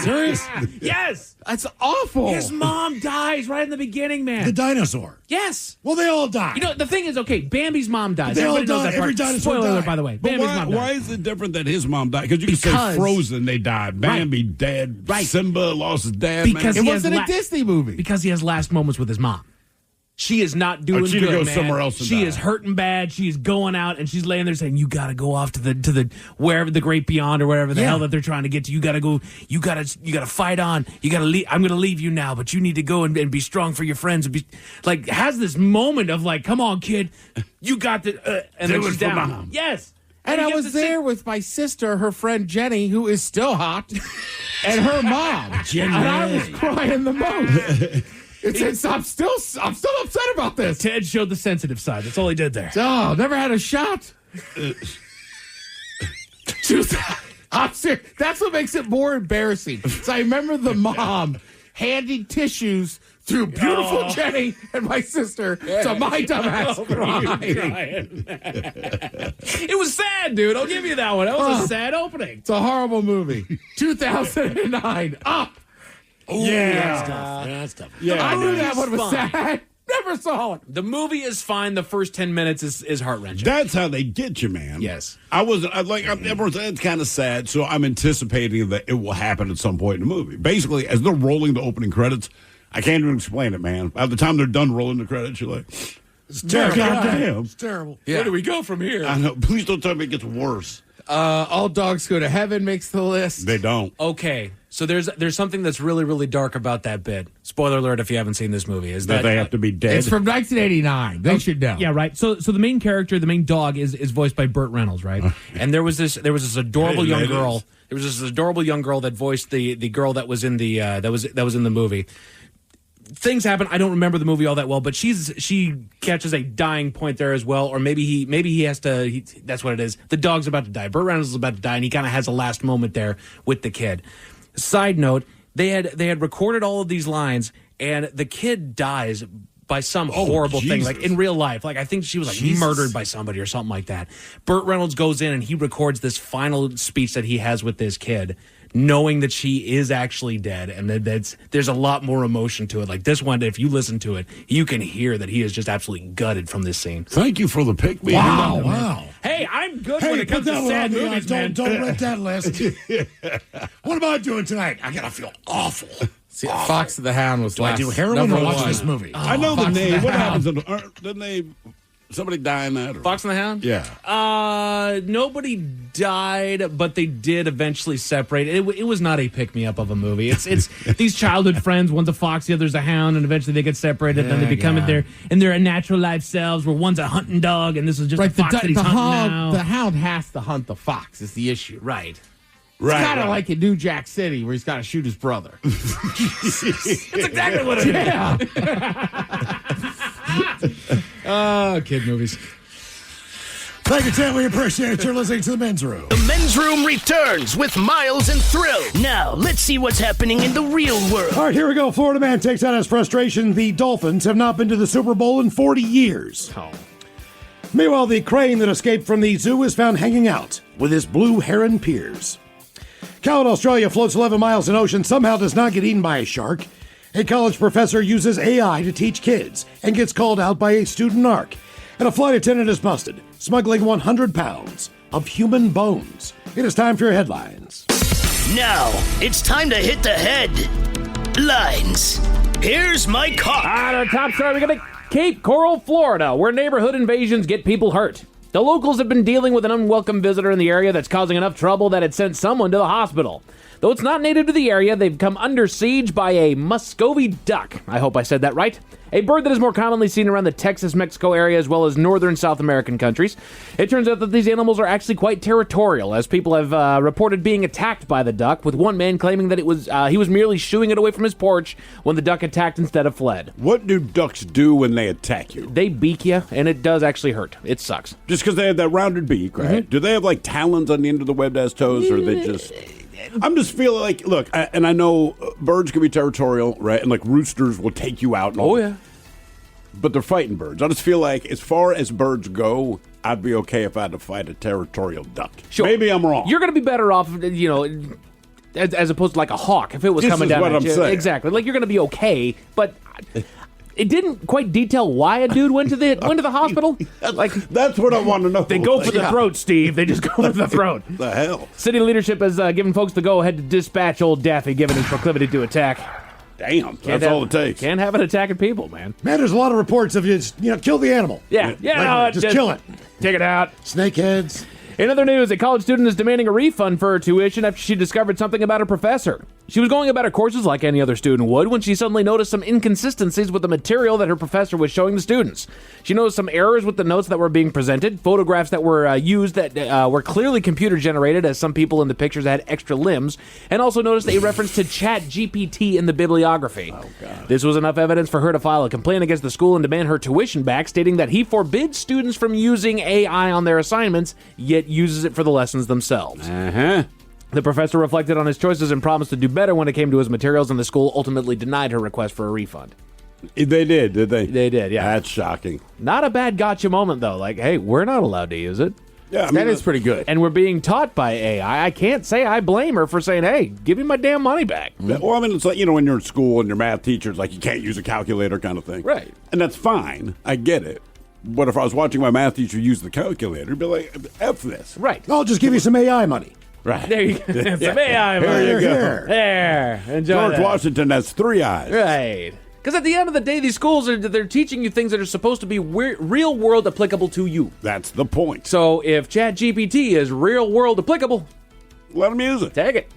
Serious? Yes. That's awful. His mom dies right in the beginning, man. The dinosaur. Yes. Well, they all die. You know, the thing is, okay, Bambi's mom dies. They all Everybody knows die. that part. Every dinosaur Spoiler alert, died. by the way. But Bambi's mom dies. why is it different that his mom died? Because you can say Frozen, they died. Bambi dead. Right. Simba lost his dad. Because it wasn't a Disney movie. Because he has last moments with his mom. She is not doing she good, goes man. somewhere else and she die. is hurting bad. She is going out, and she's laying there saying, "You got to go off to the wherever the great beyond or wherever the hell that they're trying to get to. You got to go. You got to fight on. You got to leave. I'm going to leave you now, but you need to go and be strong for your friends." And be like, has this moment of like, "Come on, kid, you got the." And then she's down. Mom. Yes. And I was there with my sister, her friend Jenny, who is still hot, and her mom. Jenny. And I was crying the most. I'm still upset about this. Ted showed the sensitive side. That's all he did there. Oh, never had a shot. I'm serious. That's what makes it more embarrassing. So I remember the mom handing tissues through beautiful Jenny and my sister to my dumbass crying. It was sad, dude. I'll give you that one. That was a sad opening. It's a horrible movie. 2009. Up. Ooh, Yeah, that's tough. Yeah, I knew that it's one was fine. sad. Never saw it. The movie is fine. The first 10 minutes is heart-wrenching. That's how they get you, man. Yes. Everyone's it's kind of sad, so I'm anticipating that it will happen at some point in the movie. Basically, as they're rolling the opening credits, I can't even explain it, man. By the time they're done rolling the credits, you're like, It's terrible. goddamn. It's terrible. Yeah. Where do we go from here? I know. Please don't tell me it gets worse. All Dogs Go to Heaven makes the list. They don't. Okay, so there's something that's really, really dark about that bit. Spoiler alert if you haven't seen this movie. Is That they have to be dead. It's from 1989. They should know. Yeah, right. So the main character, the main dog, is voiced by Burt Reynolds, right? And there was this adorable young girl. There was this adorable young girl that voiced the girl that was in the that was in the movie. Things happen. I don't remember the movie all that well, but she catches a dying point there as well, or maybe he has to. That's what it is. The dog's about to die. Burt Reynolds is about to die, and he kind of has a last moment there with the kid. Side note: they had recorded all of these lines, and the kid dies by some horrible thing, like in real life. Like I think she was like murdered by somebody or something like that. Burt Reynolds goes in and he records this final speech that he has with this kid, knowing that she is actually dead, and there's a lot more emotion to it. Like this one, if you listen to it, you can hear that he is just absolutely gutted from this scene. Thank you for the pick me. Wow. Hey, I'm good Hey, when it put comes to that one sad on the movies, don't man. rent that list. What am I doing tonight? I gotta feel awful. See, Fox and the Hound was Do I last do heroin number or watch one. this movie? I know Fox the and name. the What Hound. happens? Didn't they? Somebody die in that? Or? Fox and the Hound? Yeah. Nobody died, but they did eventually separate. It was not a pick-me-up of a movie. It's these childhood friends. One's a fox, the other's a hound, and eventually they get separated. Then they become in their natural life selves, where one's a hunting dog, and this is just a fox that he's hunting now. The hound has to hunt the fox is the issue. Right. It's kind of like in New Jack City where he's got to shoot his brother. That's exactly what it is. Oh, kid movies. Thank you, Tim. We appreciate it. You're listening to The Men's Room. The Men's Room returns with Miles and Thrill. Now, let's see what's happening in the real world. All right, here we go. Florida man takes out his frustration. The Dolphins have not been to the Super Bowl in 40 years. Oh. Meanwhile, the crane that escaped from the zoo is found hanging out with his blue heron peers. Cow in Australia floats 11 miles in ocean, somehow does not get eaten by a shark. A college professor uses AI to teach kids and gets called out by a student narc. And a flight attendant is busted, smuggling 100 pounds of human bones. It is time for your headlines. Now, it's time to hit the headlines. Here's my cop. Our top story, we're going to Cape Coral, Florida, where neighborhood invasions get people hurt. The locals have been dealing with an unwelcome visitor in the area that's causing enough trouble that it sent someone to the hospital. Though it's not native to the area, they've come under siege by a Muscovy duck. I hope I said that right. A bird that is more commonly seen around the Texas-Mexico area as well as northern South American countries. It turns out that these animals are actually quite territorial, as people have reported being attacked by the duck, with one man claiming that he was merely shooing it away from his porch when the duck attacked instead of fled. What do ducks do when they attack you? They beak you, and it does actually hurt. It sucks. Just because they have that rounded beak, right? Mm-hmm. Do they have like talons on the end of the webbed ass toes, or they just... I'm just feeling like, look, and I know birds can be territorial, right? And like roosters will take you out. And all yeah. But they're fighting birds. I just feel like as far as birds go, I'd be okay if I had to fight a territorial duck. Sure. Maybe I'm wrong. You're going to be better off, as opposed to like a hawk if it was This coming is down what at I'm you. saying. Exactly. Like you're going to be okay, but it didn't quite detail why a dude went to the hospital. Like that's what I want to know. They go for the throat, Steve. They just go for the throat. The hell? City leadership has given folks the go-ahead to dispatch old Daffy, given his proclivity to attack. Damn, that's all it takes. Can't have it attacking people, man. Man, there's a lot of reports of just, kill the animal. Yeah, just kill it. Take it out. Snakeheads. In other news, a college student is demanding a refund for her tuition after she discovered something about her professor. She was going about her courses like any other student would when she suddenly noticed some inconsistencies with the material that her professor was showing the students. She noticed some errors with the notes that were being presented, photographs that were used that were clearly computer generated, as some people in the pictures had extra limbs, and also noticed a reference to ChatGPT in the bibliography. Oh, God. This was enough evidence for her to file a complaint against the school and demand her tuition back, stating that he forbids students from using AI on their assignments, yet uses it for the lessons themselves. Uh-huh. The professor reflected on his choices and promised to do better when it came to his materials, and the school ultimately denied her request for a refund. They did they? They did, yeah. That's shocking. Not a bad gotcha moment, though. Like, hey, we're not allowed to use it. Yeah, I mean, that is pretty good. And we're being taught by AI. I can't say I blame her for saying, hey, give me my damn money back. Well, I mean, it's like, when you're in school and your math teacher's like, you can't use a calculator kind of thing. Right. And that's fine. I get it. But if I was watching my math teacher use the calculator, I'd be like, F this. Right. I'll just give you some AI money. Right. There you go. Some AI money. Here you go. There. Enjoy George that. Washington has 3 eyes. Right. Because at the end of the day, these schools, they're teaching you things that are supposed to be real world applicable to you. That's the point. So if ChatGPT is real world applicable, let them use it. Take it.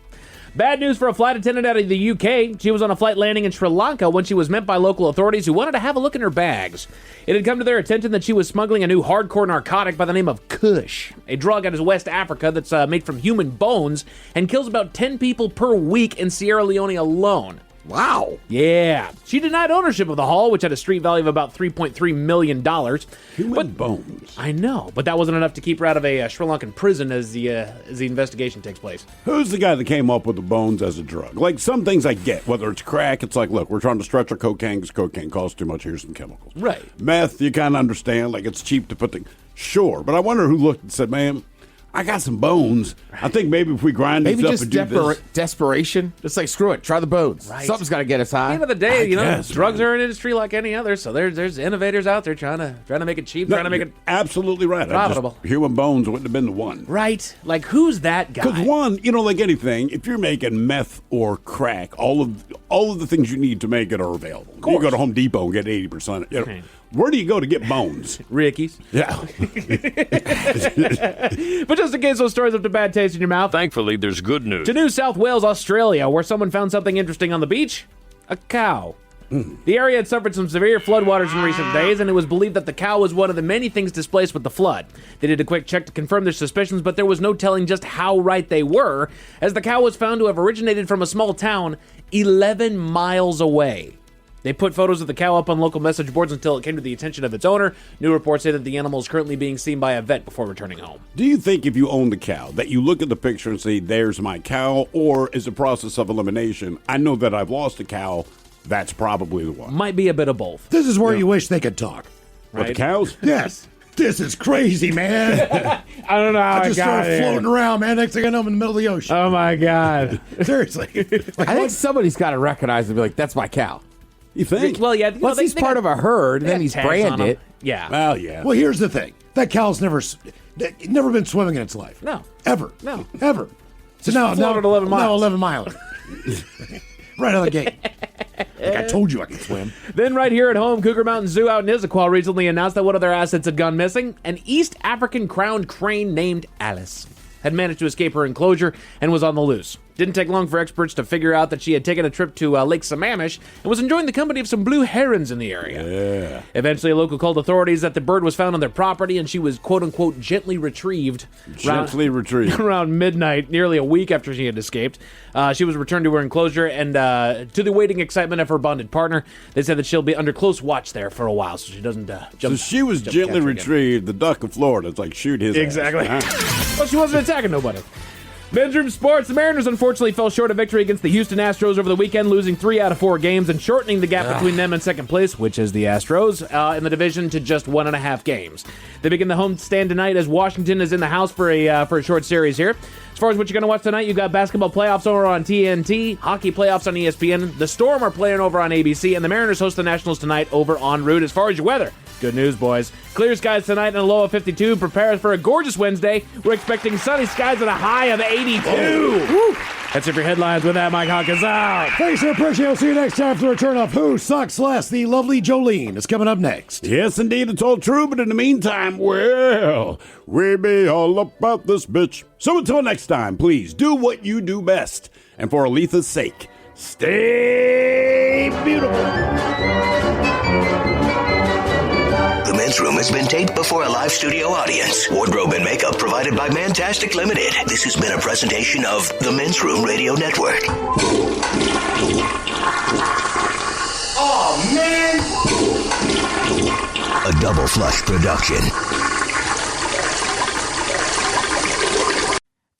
Bad news for a flight attendant out of the UK. She was on a flight landing in Sri Lanka when she was met by local authorities who wanted to have a look in her bags. It had come to their attention that she was smuggling a new hardcore narcotic by the name of Kush, a drug out of West Africa that's made from human bones and kills about 10 people per week in Sierra Leone alone. Wow. Yeah. She denied ownership of the haul, which had a street value of about $3.3 million. Human bones. I know, but that wasn't enough to keep her out of a Sri Lankan prison as the investigation takes place. Who's the guy that came up with the bones as a drug? Like, some things I get, whether it's crack, it's like, look, we're trying to stretch our cocaine because cocaine costs too much, here's some chemicals. Right. Meth, you kind of understand, like, it's cheap to put things. Sure, but I wonder who looked and said, man, I got some bones. I think maybe if we grind Maybe these up just and do this. desperation. Just like, screw it, try the bones. Right. Something's got to get us high. At the end of the day, guess, drugs are an industry like any other. So there's innovators out there trying to make it cheap, No, trying to make it you're absolutely right. profitable. Human bones wouldn't have been the one. Right. Like, who's that guy? Because one, like anything, if you're making meth or crack, all of the things you need to make it are available. You go to Home Depot and get 80%. Where do you go to get bones? Ricky's. Yeah. But just in case those stories left a bad taste in your mouth, thankfully, there's good news. to New South Wales, Australia, where someone found something interesting on the beach, a cow. The area had suffered some severe floodwaters in recent days, and it was believed that the cow was one of the many things displaced with the flood. They did a quick check to confirm their suspicions, but there was no telling just how right they were, as the cow was found to have originated from a small town 11 miles away. They put photos of the cow up on local message boards until it came to the attention of its owner. New reports say that the animal is currently being seen by a vet before returning home. Do you think if you own the cow that you look at the picture and say, there's my cow, or is a process of elimination, I know that I've lost a cow, that's probably the one? Might be a bit of both. This is where you wish they could talk. With the cows? Yes. This is crazy, man. I don't know how I just started floating around, man. Next thing I know, I'm in the middle of the ocean. Oh, my God. Seriously. I think somebody's got to recognize and be like, that's my cow. You think? Well, yeah. Once he's part of a herd, and then he's branded. Yeah. Well, yeah. Well, here's the thing. That cow's never been swimming in its life. No. Ever. No. Ever. So now floated 11 miles. Now 11 miles. Right out of the gate. Like I told you I could swim. Then right here at home, Cougar Mountain Zoo out in Issaquah recently announced that one of their assets had gone missing. An East African crowned crane named Alice had managed to escape her enclosure and was on the loose. Didn't take long for experts to figure out that she had taken a trip to Lake Sammamish and was enjoying the company of some blue herons in the area. Yeah. Eventually, a local called authorities that the bird was found on their property and she was quote-unquote gently retrieved. Around midnight, nearly a week after she had escaped. She was returned to her enclosure and to the waiting excitement of her bonded partner, they said that she'll be under close watch there for a while so she doesn't jump. So she was gently retrieved. The duck of Florida. It's like shoot his Exactly. ass. Well, she wasn't attacking nobody. Men's room sports. The Mariners unfortunately fell short of victory against the Houston Astros over the weekend, losing 3 out of 4 games and shortening the gap between them and second place, which is the Astros, in the division to just 1.5 games. They begin the homestand tonight as Washington is in the house for a short series here. As far as what you're going to watch tonight, you've got basketball playoffs over on TNT, hockey playoffs on ESPN, the Storm are playing over on ABC, and the Mariners host the Nationals tonight over on Root. As far as your weather, good news, boys. Clear skies tonight and a low of 52. Prepare for a gorgeous Wednesday. We're expecting sunny skies and a high of 82. That's it for your headlines. With that, Mike Hawkins out. Thanks, I appreciate it. We'll see you next time for the return of Who Sucks Less. The lovely Jolene is coming up next. Yes, indeed, it's all true, but in the meantime, well, we be all about this bitch. So until next time, please do what you do best. And for Aletha's sake, stay beautiful. The Men's Room has been taped before a live studio audience. Wardrobe and makeup provided by Mantastic Limited. This has been a presentation of the Men's Room Radio Network. Oh, man! A Double Flush production.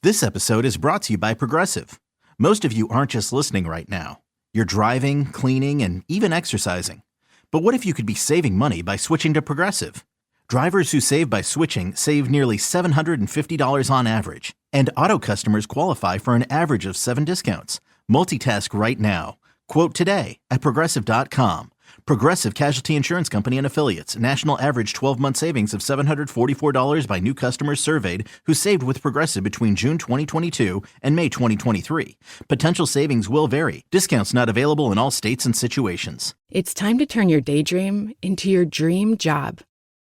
This episode is brought to you by Progressive. Most of you aren't just listening right now. You're driving, cleaning, and even exercising. But what if you could be saving money by switching to Progressive? Drivers who save by switching save nearly $750 on average. And auto customers qualify for an average of 7 discounts. Multitask right now. Quote today at Progressive.com. Progressive Casualty Insurance Company and Affiliates. National average 12-month savings of $744 by new customers surveyed who saved with Progressive between June 2022 and May 2023. Potential savings will vary. Discounts not available in all states and situations. It's time to turn your daydream into your dream job.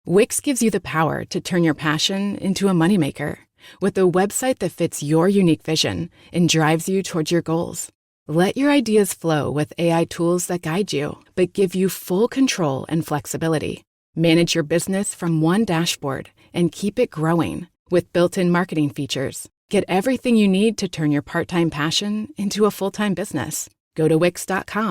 Wix gives you the power to turn your passion into a moneymaker with a website that fits your unique vision and drives you towards your goals. Let your ideas flow with AI tools that guide you, but give you full control and flexibility. Manage your business from one dashboard and keep it growing with built-in marketing features. Get everything you need to turn your part-time passion into a full-time business. Go to Wix.com.